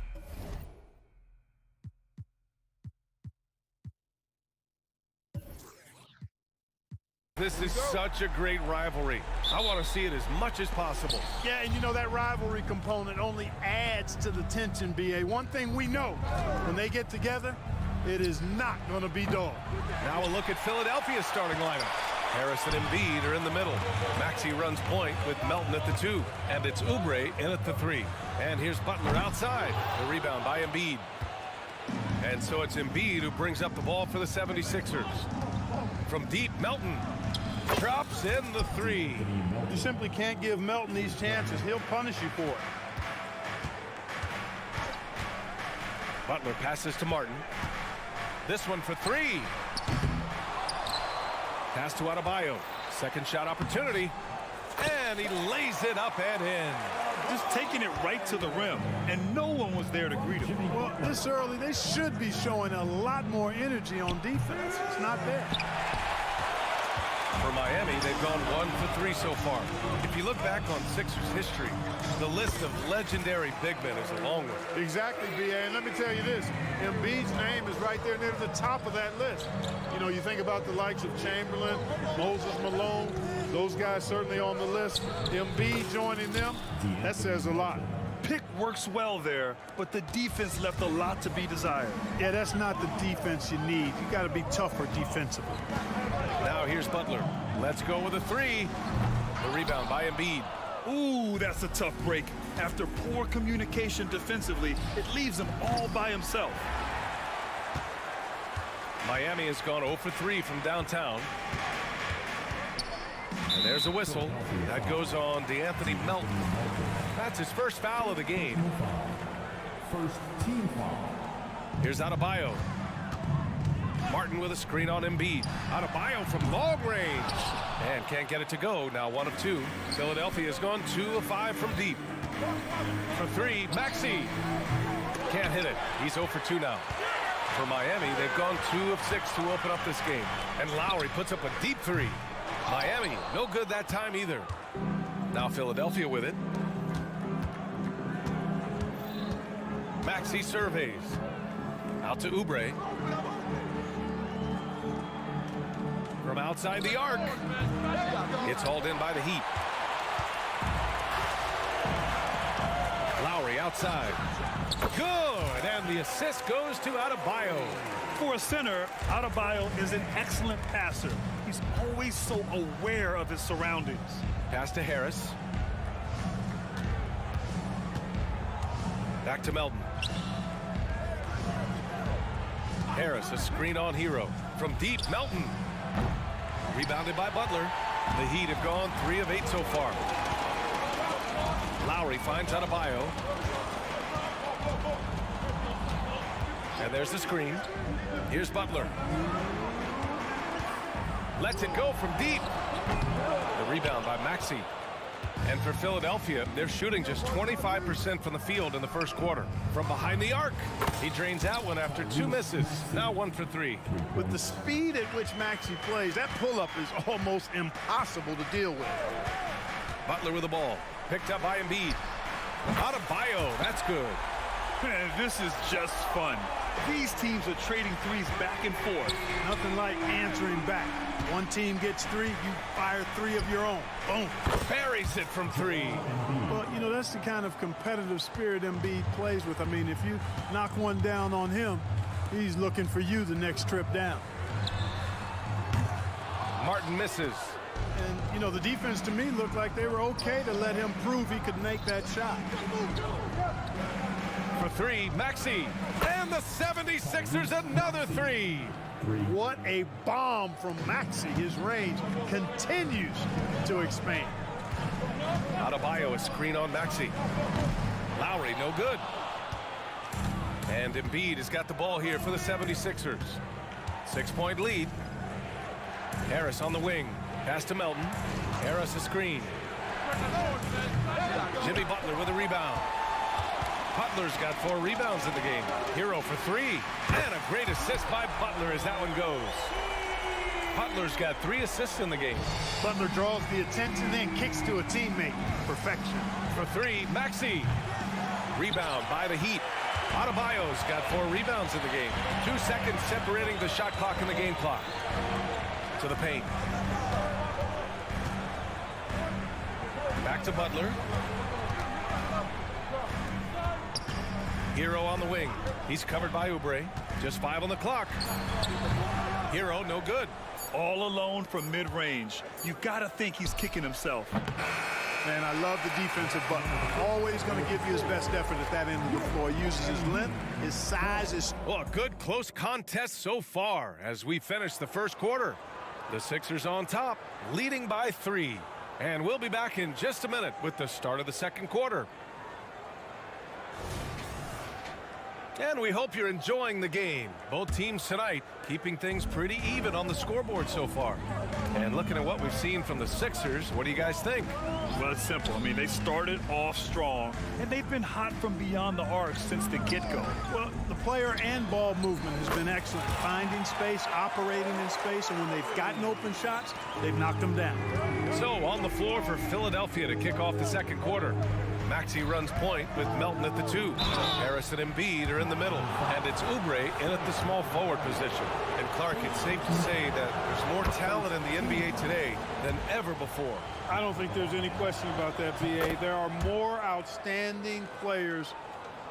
this is such a great rivalry. I want to see it as much as possible.
Yeah, and you know that rivalry component only adds to the tension, B.A. One thing we know, when they get together, it is not going to be dull.
Now a look at Philadelphia's starting lineup. Harris and Embiid are in the middle. Maxey runs point with Melton at the 2. And it's Oubre in at the 3. And here's Butler outside. The rebound by Embiid. And so it's Embiid who brings up the ball for the 76ers. From deep, Melton drops in the 3.
You simply can't give Melton these chances. He'll punish you for it.
Butler passes to Martin. This one for 3. Pass to Adebayo. Second shot opportunity. And he lays it up and in.
Just taking it right to the rim, and no one was there to greet him.
Well, this early, they should be showing a lot more energy on defense. It's not there.
For Miami, they've gone 1 for 3 so far. If you look back on Sixers history, the list of legendary big men is a long one.
Exactly, B.A. And let me tell you this, Embiid's name is right there near the top of that list. You know, you think about the likes of Chamberlain, Moses Malone, those guys certainly on the list. Embiid joining them, that says a lot.
Pick works well there, but the defense left a lot to be desired.
Yeah, that's not the defense you need. You got to be tougher defensively.
Now here's Butler. Let's go with a 3. The rebound by Embiid.
Ooh, that's a tough break. After poor communication defensively, it leaves him all by himself.
Miami has gone 0 for 3 from downtown. And there's a whistle. That goes on DeAnthony Melton. That's his first foul of the game.
First team foul.
Here's Adebayo. Martin with a screen on Embiid. Adebayo from long range. And can't get it to go. Now 1 of 2. Philadelphia has gone 2 of 5 from deep. For 3, Maxey. Can't hit it. He's 0 for 2 now. For Miami, they've gone 2 of 6 to open up this game. And Lowry puts up a deep 3. Miami, no good that time either. Now Philadelphia with it. Maxey surveys. Out to Oubre. From outside the arc. It's hauled in by the Heat. Lowry outside. Good, and the assist goes to Adebayo.
For a center, Adebayo is an excellent passer. He's always so aware of his surroundings.
Pass to Harris. Back to Melton. Harris, a screen on Hero. From deep, Melton. Rebounded by Butler. The Heat have gone 3 of 8 so far. Lowry finds Adebayo. And there's the screen. Here's Butler. Lets it go from deep. The rebound by Maxey. And for Philadelphia, they're shooting just 25% from the field in the first quarter. From behind the arc, he drains out one after 2 misses. Now 1 for 3.
With the speed at which Maxey plays, that pull-up is almost impossible to deal with.
Butler with the ball. Picked up by Embiid. Adebayo, that's good.
Man, this is just fun. These teams are trading threes back and forth.
Nothing like answering back. One team gets 3, you fire 3 of your own. Boom.
Buries it from 3.
Well, you know, that's the kind of competitive spirit Embiid plays with. I mean, if you knock one down on him, he's looking for you the next trip down.
Martin misses.
And, you know, the defense to me looked like they were okay to let him prove he could make that shot.
For 3, Maxey. And the 76ers another 3.
What a bomb from Maxey. His range continues to expand.
Adebayo, a screen on Maxey. Lowry, no good. And Embiid has got the ball here for the 76ers. 6-point lead. Harris on the wing. Pass to Melton. Harris a screen. Jimmy Butler with a rebound. Butler's got 4 rebounds in the game. Hero for 3. And a great assist by Butler as that one goes. Butler's got 3 assists in the game.
Butler draws the attention, then kicks to a teammate. Perfection.
For 3, Maxey. Rebound by the Heat. Adebayo's got 4 rebounds in the game. 2 seconds separating the shot clock and the game clock. To the paint. Back to Butler. Hero on the wing. He's covered by Oubre. Just 5 on the clock. Hero, no good.
All alone from mid-range. You got to think he's kicking himself.
Man, I love the defensive Butler. Always going to give you his best effort at that end of the floor. He uses his length, his size.
Well, a good close contest so far as we finish the first quarter. The Sixers on top, leading by 3. And we'll be back in just a minute with the start of the second quarter. And we hope you're enjoying the game. Both teams tonight keeping things pretty even on the scoreboard so far. And looking at what we've seen from the Sixers, what do you guys think?
Well, it's simple. I mean, they started off strong, and they've been hot from beyond the arc since the get-go.
Well, the player and ball movement has been excellent. Finding space, operating in space, and when they've gotten open shots, they've knocked them down.
So on the floor for Philadelphia to kick off the second quarter. Maxey runs point with Melton at the 2. Harris and Embiid are in the middle. And it's Oubre in at the small forward position. And Clark, it's safe to say that there's more talent in the NBA today than ever before.
I don't think there's any question about that, VA. There are more outstanding players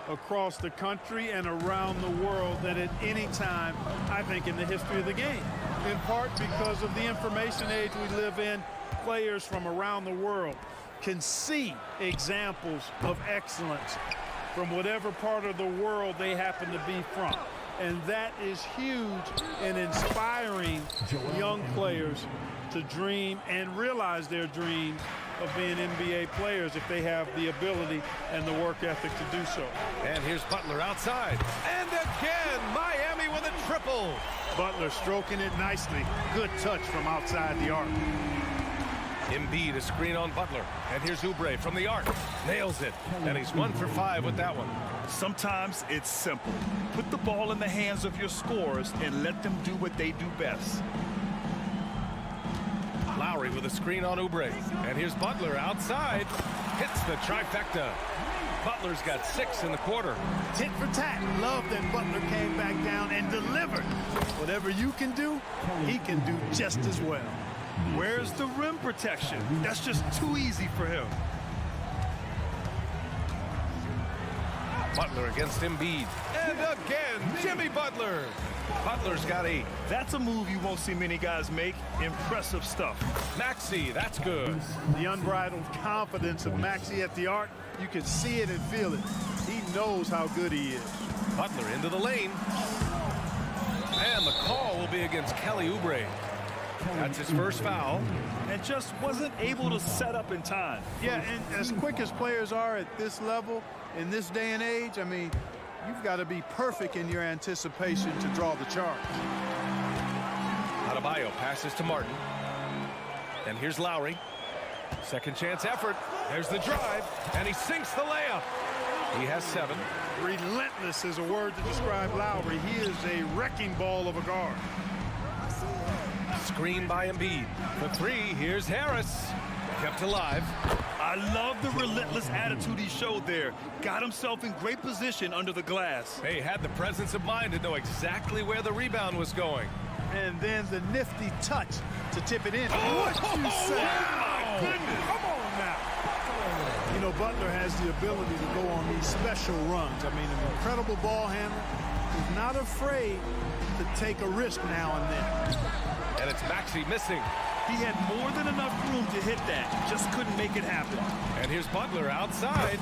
across the country and around the world than at any time, I think, in the history of the game. In part because of the information age we live in, players from around the world can see examples of excellence from whatever part of the world they happen to be from. And that is huge in inspiring young players to dream and realize their dreams of being NBA players if they have the ability and the work ethic to do so.
And here's Butler outside. And again, Miami with a triple.
Butler stroking it nicely. Good touch from outside the arc.
Embiid, a screen on Butler. And here's Oubre from the arc. Nails it. And he's 1 for 5 with that one.
Sometimes it's simple. Put the ball in the hands of your scorers and let them do what they do best.
Lowry with a screen on Oubre. And here's Butler outside. Hits the trifecta. Butler's got 6 in the quarter.
Tit for tat. Love that Butler came back down and delivered. Whatever you can do, he can do just as well.
Where's the rim protection? That's just too easy for him.
Butler against Embiid. And again, Jimmy Butler. Butler's got 8.
That's a move you won't see many guys make. Impressive stuff.
Maxey, that's good.
The unbridled confidence of Maxey at the arc, you can see it and feel it. He knows how good he is.
Butler into the lane. And the call will be against Kelly Oubre. That's his first foul.
And just wasn't able to set up in time.
Yeah, and as quick as players are at this level, in this day and age, I mean, you've got to be perfect in your anticipation to draw the charge.
Adebayo passes to Martin. And here's Lowry. Second chance effort. There's the drive. And he sinks the layup. He has 7.
Relentless is a word to describe Lowry. He is a wrecking ball of a guard.
Screen by Embiid. For 3, here's Harris. Kept alive.
I love the relentless attitude he showed there. Got himself in great position under the glass.
He had the presence of mind to know exactly where the rebound was going.
And then the nifty touch to tip it in. What you say?
Wow.
Goodness. Come on now. You know, Butler has the ability to go on these special runs. I mean, an incredible ball handler. He's not afraid to take a risk now and then.
And it's Maxey missing.
He had more than enough room to hit that. Just couldn't make it happen.
And here's Butler outside.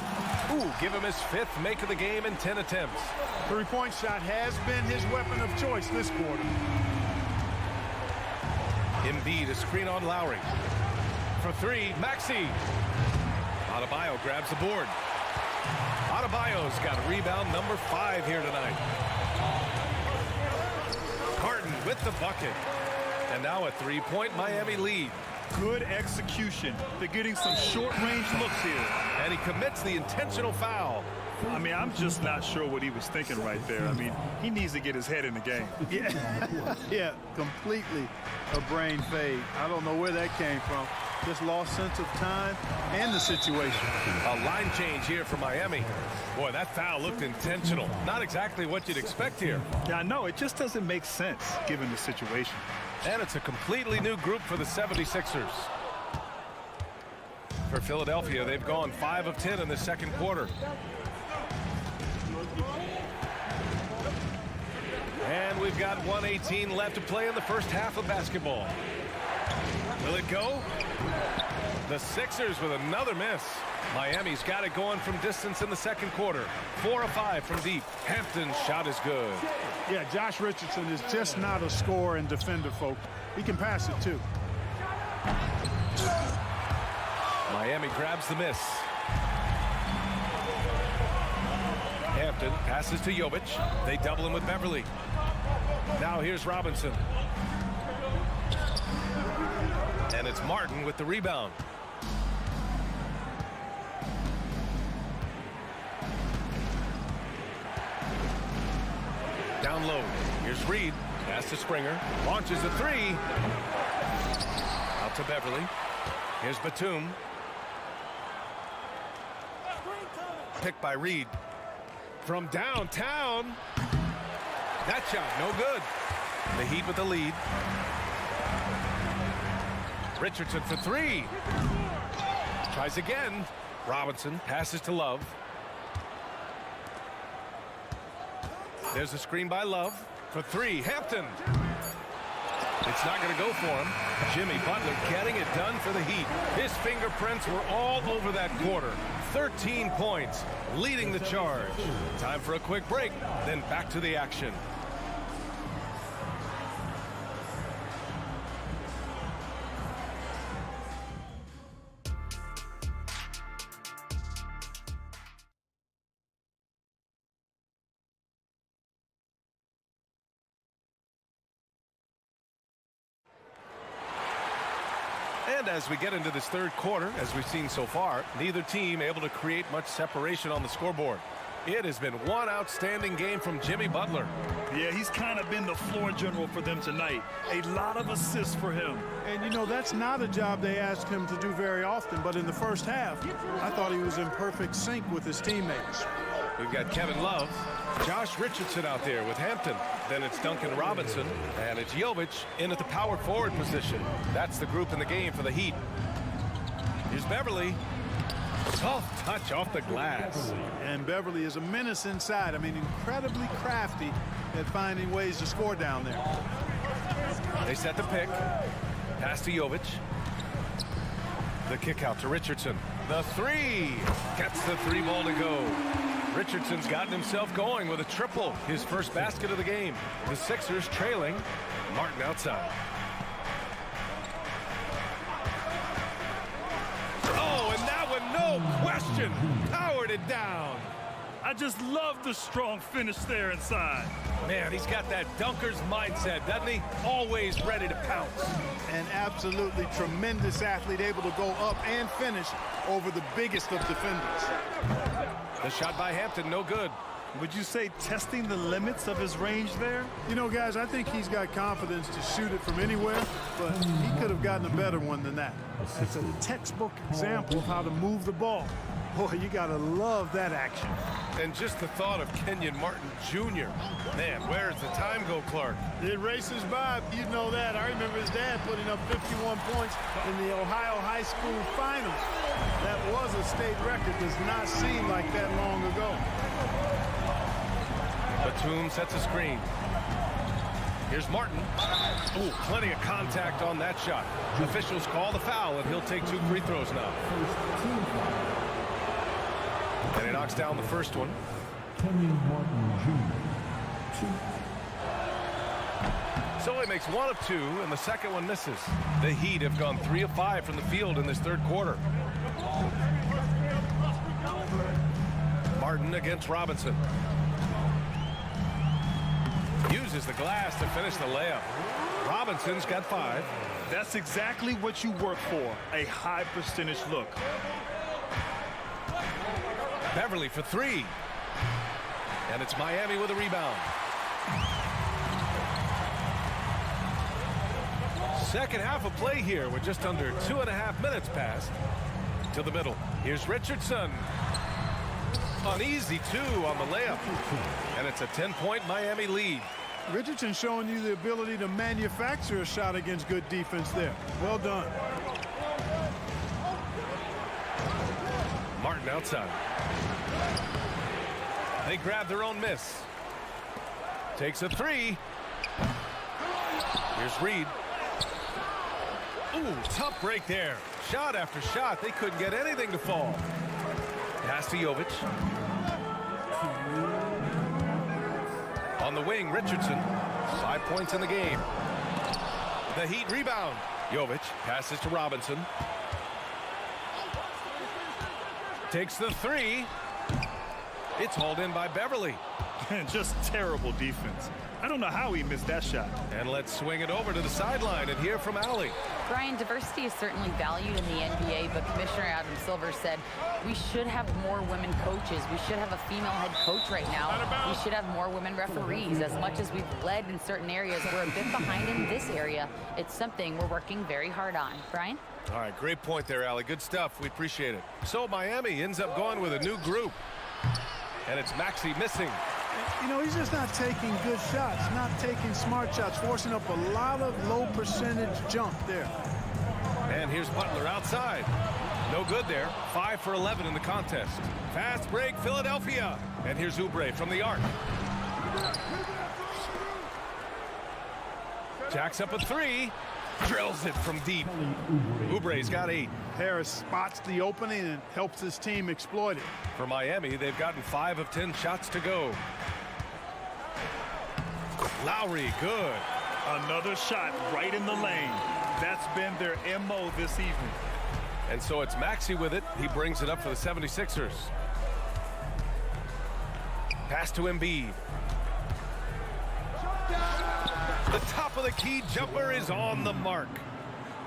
Ooh, give him his 5th make of the game in 10 attempts.
Three-point shot has been his weapon of choice this quarter.
Embiid, a screen on Lowry. For 3, Maxey. Adebayo grabs the board. Adebayo's got rebound number 5 here tonight. Carton with the bucket. And now a 3-point Miami lead.
Good execution. They're getting some short-range looks here.
And he commits the intentional foul.
I mean, I'm just not sure what he was thinking right there. I mean, he needs to get his head in the game.
Yeah, completely a brain fade. I don't know where that came from. Just lost sense of time and the situation.
A line change here for Miami. Boy, that foul looked intentional. Not exactly what you'd expect here.
Yeah, I know. It just doesn't make sense given the situation.
And it's a completely new group for the 76ers. For Philadelphia, they've gone 5 of 10 in the second quarter. And we've got 1:18 left to play in the first half of basketball. Will it go? The Sixers with another miss. Miami's got it going from distance in the second quarter. 4 of 5 from deep. Hampton's shot is good.
Yeah, Josh Richardson is just not a scorer and defender, folks. He can pass it, too.
Miami grabs the miss. Hampton passes to Jovic. They double him with Beverly. Now here's Robinson. And it's Martin with the rebound. Down low. Here's Reed. Pass to Springer. Launches a three. Out to Beverly. Here's Batum. Picked by Reed. From downtown. That shot, no good. The Heat with the lead. Richardson for three. Tries again. Robinson passes to Love. There's a screen by Love for three. Hampton. It's not going to go for him. Jimmy Butler getting it done for the Heat. His fingerprints were all over that quarter. 13 points, leading the charge. Time for a quick break, then back to the action. And as we get into this third quarter, as we've seen so far, neither team able to create much separation on the scoreboard. It has been one outstanding game from Jimmy Butler.
Yeah, he's kind of been the floor general for them tonight. A lot of assists for him.
And, you know, that's not a job they ask him to do very often. But in the first half, I thought he was in perfect sync with his teammates.
We've got Kevin Love, Josh Richardson out there with Hampton. Then it's Duncan Robinson, and it's Jovic in at the power forward position. That's the group in the game for the Heat. Here's Beverly. Tough touch off the glass.
And Beverly is a menace inside. I mean, incredibly crafty at finding ways to score down there.
They set the pick. Pass to Jovic. The kick out to Richardson. The three. Gets the three ball to go. Richardson's gotten himself going with a triple. His first basket of the game. The Sixers trailing. Martin outside. Oh, and that one, no question, powered it down.
I just love the strong finish there inside.
Man, he's got that dunker's mindset, doesn't he? Always ready to pounce.
An absolutely tremendous athlete, able to go up and finish over the biggest of defenders.
The shot by Hampton, no good.
Would you say testing the limits of his range there?
You know, guys, I think he's got confidence to shoot it from anywhere, but he could have gotten a better one than that. It's a textbook example of how to move the ball. Boy, you got to love that action.
And just the thought of Kenyon Martin Jr. Man, where does the time go, Clark?
It races by. You know that. I remember his dad putting up 51 points in the Ohio High School Finals. That was a state record. Does not seem like that long ago.
Batum sets a screen. Here's Martin. Ooh, plenty of contact on that shot. Officials call the foul, and he'll take 2 free throws now. And he knocks down the first one. So he makes 1 of 2, and the second one misses. The Heat have gone 3 of 5 from the field in this third quarter. Martin against Robinson. Uses the glass to finish the layup. Robinson's got 5.
That's exactly what you work for, a high percentage look.
Beverly for 3. And it's Miami with a rebound. Second half of play here with just under 2.5 minutes passed. To the middle. Here's Richardson. An easy 2 on the layup. And it's a 10-point Miami lead.
Richardson showing you the ability to manufacture a shot against good defense there. Well done.
Martin outside. They grab their own miss. Takes a 3. Here's Reed. Ooh, tough break there. Shot after shot. They couldn't get anything to fall. Pass to Jovic. On the wing, Richardson. 5 points in the game. The Heat rebound. Jovic passes to Robinson. Takes the 3. It's hauled in by Beverly.
Just terrible defense. I don't know how he missed that shot.
And let's swing it over to the sideline and hear from Allie.
Brian, diversity is certainly valued in the NBA, but Commissioner Adam Silver said we should have more women coaches. We should have a female head coach right now. We should have more women referees. As much as we've led in certain areas, we're a bit behind in this area. It's something we're working very hard on. Brian?
All right, great point there, Allie. Good stuff. We appreciate it. So Miami ends up going with a new group. And it's Maxey missing.
You know, he's just not taking good shots, not taking smart shots, forcing up a lot of low percentage jump there.
And here's Butler outside. No good there. 5 for 11 in the contest. Fast break, Philadelphia. And here's Oubre from the arc. Jacks up a 3. Drills it from deep. Oubre's got 8.
Harris spots the opening and helps his team exploit it.
For Miami, they've gotten 5 of 10 shots to go. Lowry, good.
Another shot right in the lane. That's been their MO this evening.
And so it's Maxey with it. He brings it up for the 76ers. Pass to Embiid. The top of the key jumper is on the mark.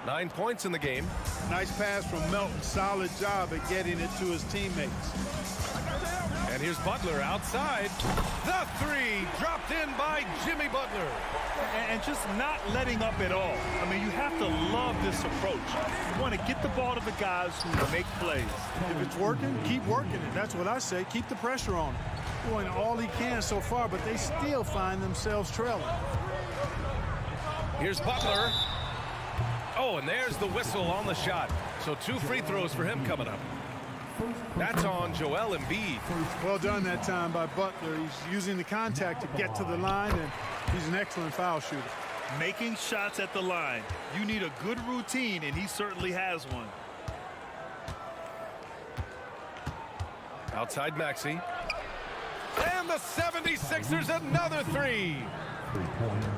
9 points in the game.
Nice pass from Melton. Solid job at getting it to his teammates.
And here's Butler outside. The 3 dropped in by Jimmy Butler.
And just not letting up at all. I mean, you have to love this approach. You want to get the ball to the guys who make plays.
If it's working, keep working it. That's what I say. Keep the pressure on him. Doing all he can so far, but they still find themselves trailing.
Here's Butler. Oh, and there's the whistle on the shot. So 2 free throws for him coming up. That's on Joel Embiid.
Well done that time by Butler. He's using the contact to get to the line, and he's an excellent foul shooter.
Making shots at the line. You need a good routine, and he certainly has one.
Outside Maxey. And the 76ers another 3.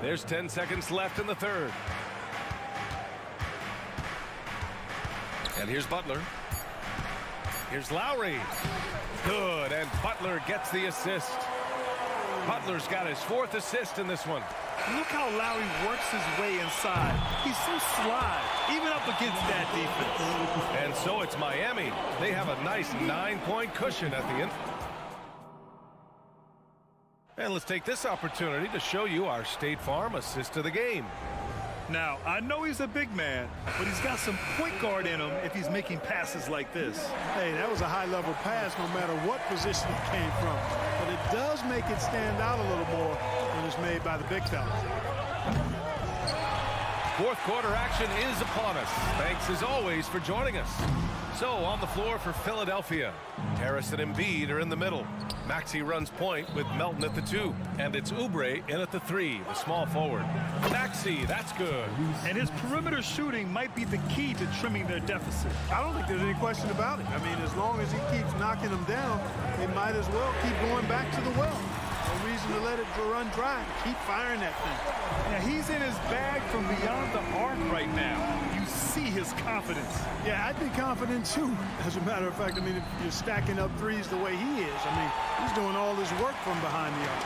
There's 10 seconds left in the third. And here's Butler. Here's Lowry. Good, and Butler gets the assist. Butler's got his 4th assist in this one.
Look how Lowry works his way inside. He's so sly, even up against that defense.
And so it's Miami. They have a nice 9-point cushion at the end. And let's take this opportunity to show you our State Farm assist of the game.
Now, I know he's a big man, but he's got some point guard in him if he's making passes like this.
Hey, that was a high-level pass no matter what position it came from. But it does make it stand out a little more when it's made by the big fellas.
4th quarter action is upon us. Thanks, as always, for joining us. So, on the floor for Philadelphia, Harris and Embiid are in the middle. Maxey runs point with Melton at the 2. And it's Oubre in at the 3, the small forward. Maxey, that's good.
And his perimeter shooting might be the key to trimming their deficit.
I don't think there's any question about it. I mean, as long as he keeps knocking them down, they might as well keep going back to the well. No reason to let it run dry. Keep firing that thing.
Now, he's in his bag from beyond the arc right now. You see his confidence.
Yeah, I'd be confident too. As a matter of fact, I mean, if you're stacking up threes the way he is, I mean, he's doing all his work from behind the arc.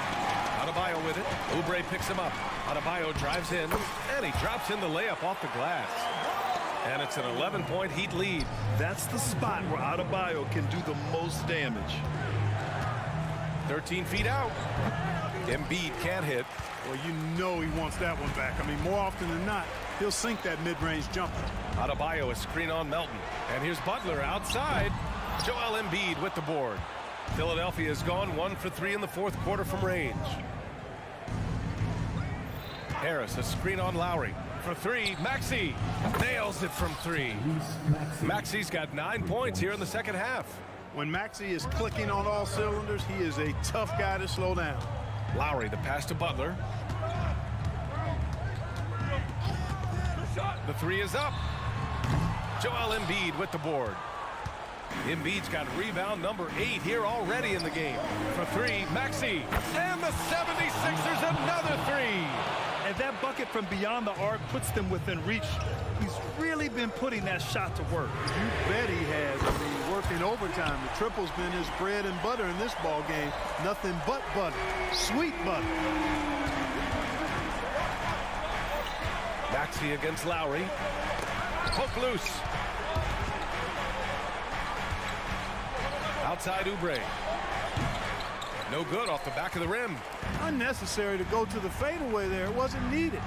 Adebayo with it. Oubre picks him up. Adebayo drives in, and he drops in the layup off the glass. And it's an 11-point Heat lead.
That's the spot where Adebayo can do the most damage.
13 feet out. Embiid can't hit.
Well, you know he wants that one back. I mean, more often than not, he'll sink that mid-range jumper.
Adebayo, a screen on Melton. And here's Butler outside. Joel Embiid with the board. Philadelphia has gone 1 for 3 in the fourth quarter from range. Harris, a screen on Lowry. For 3, Maxey nails it from 3. Maxey's got 9 points here in the second half.
When Maxey is clicking on all cylinders, he is a tough guy to slow down.
Lowry, the pass to Butler. The 3 is up. Joel Embiid with the board. Embiid's got rebound number 8 here already in the game. For 3, Maxey. And the 76ers another 3.
And that bucket from beyond the arc puts them within reach. He's really been putting that shot to work.
You bet he has. I mean, working overtime. The triple's been his bread and butter in this ball game. Nothing but butter. Sweet butter.
Maxey against Lowry. Hook loose. Outside Oubre. No good off the back of the rim.
Unnecessary to go to the fadeaway there. It wasn't needed.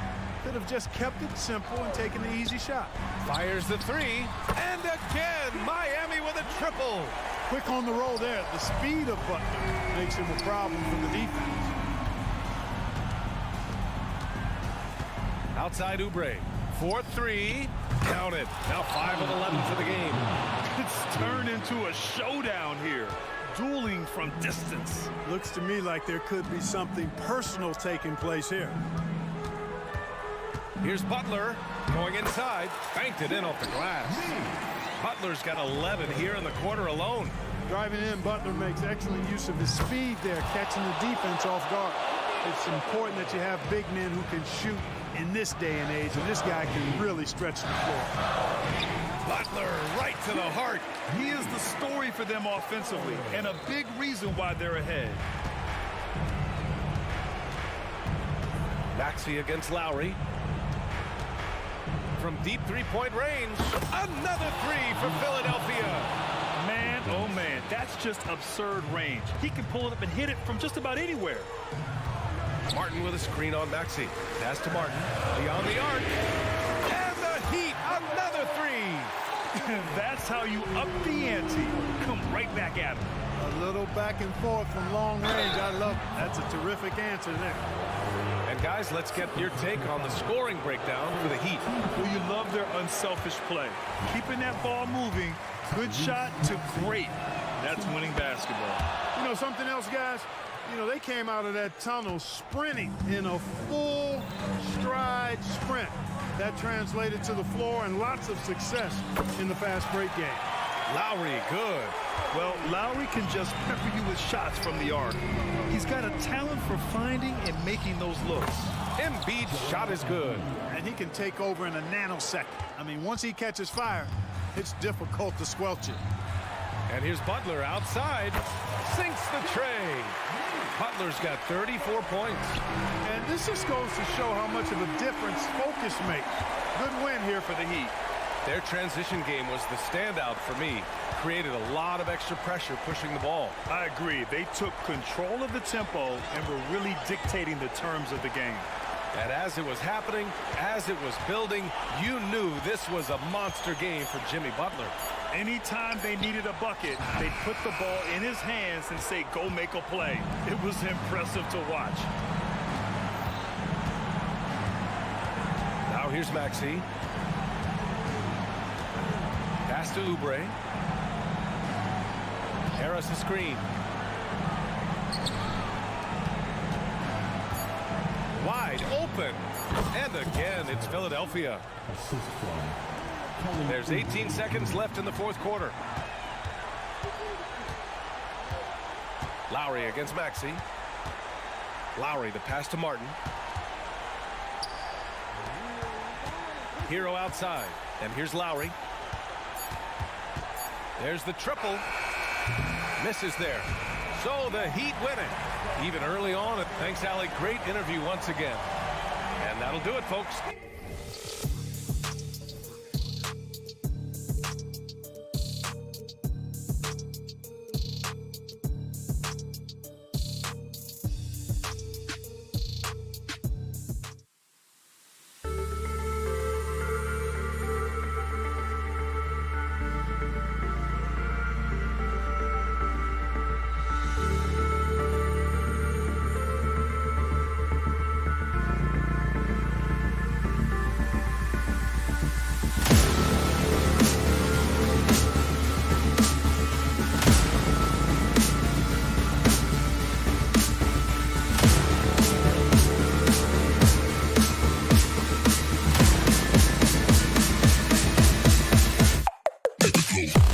Could have just kept it simple and taken the easy shot.
Fires the 3. And again, Miami with a triple.
Quick on the roll there. The speed of Butler makes him a problem for the defense.
Outside Oubre. 4-3. Count it. Now 5 of 11 for the game.
It's turned into a showdown here. Dueling from distance.
Looks to me like there could be something personal taking place here.
Here's Butler going inside. Banked it in off the glass. Butler's got 11 here in the quarter alone.
Driving in, Butler makes excellent use of his speed there, catching the defense off guard. It's important that you have big men who can shoot in this day and age, and this guy can really stretch the floor.
Butler right to the heart.
He is the story for them offensively, and a big reason why they're ahead.
Maxey against Lowry. From deep three-point range, another 3 for Philadelphia.
Man, oh man, that's just absurd range. He can pull it up and hit it from just about anywhere.
Martin with a screen on Maxey. Pass to Martin. Beyond the arc. And the Heat, another 3.
That's how you up the ante. Come right back at him.
A little back and forth from long range. I love it. That's a terrific answer there.
And guys, let's get your take on the scoring breakdown for the Heat.
Well, you love their unselfish play. Keeping that ball moving, good shot to great. That's winning basketball.
You know something else, guys? You know, they came out of that tunnel sprinting in a full stride sprint. That translated to the floor and lots of success in the fast break game.
Lowry, good.
Well, Lowry can just pepper you with shots from the arc. He's got a talent for finding and making those looks.
Embiid's shot is good.
And he can take over in a nanosecond. I mean, once he catches fire, it's difficult to squelch it.
And here's Butler outside. Sinks the tray. Butler's got 34 points.
And this just goes to show how much of a difference focus makes. Good win here for the Heat.
Their transition game was the standout for me. Created a lot of extra pressure pushing the ball.
I agree. They took control of the tempo and were really dictating the terms of the game.
And as it was happening, as it was building, you knew this was a monster game for Jimmy Butler.
Anytime they needed a bucket, they put the ball in his hands and say, go make a play. It was impressive to watch.
Now here's Maxey. Pass to Oubre. Harris a screen. Wide open. And again, it's Philadelphia. There's 18 seconds left in the fourth quarter. Lowry against Maxey. Lowry, the pass to Martin. Hero outside. And here's Lowry. There's the triple. Misses there. So the Heat win it. Even early on, and thanks, Allie. Great interview once again. And that'll do it, folks.
Cool.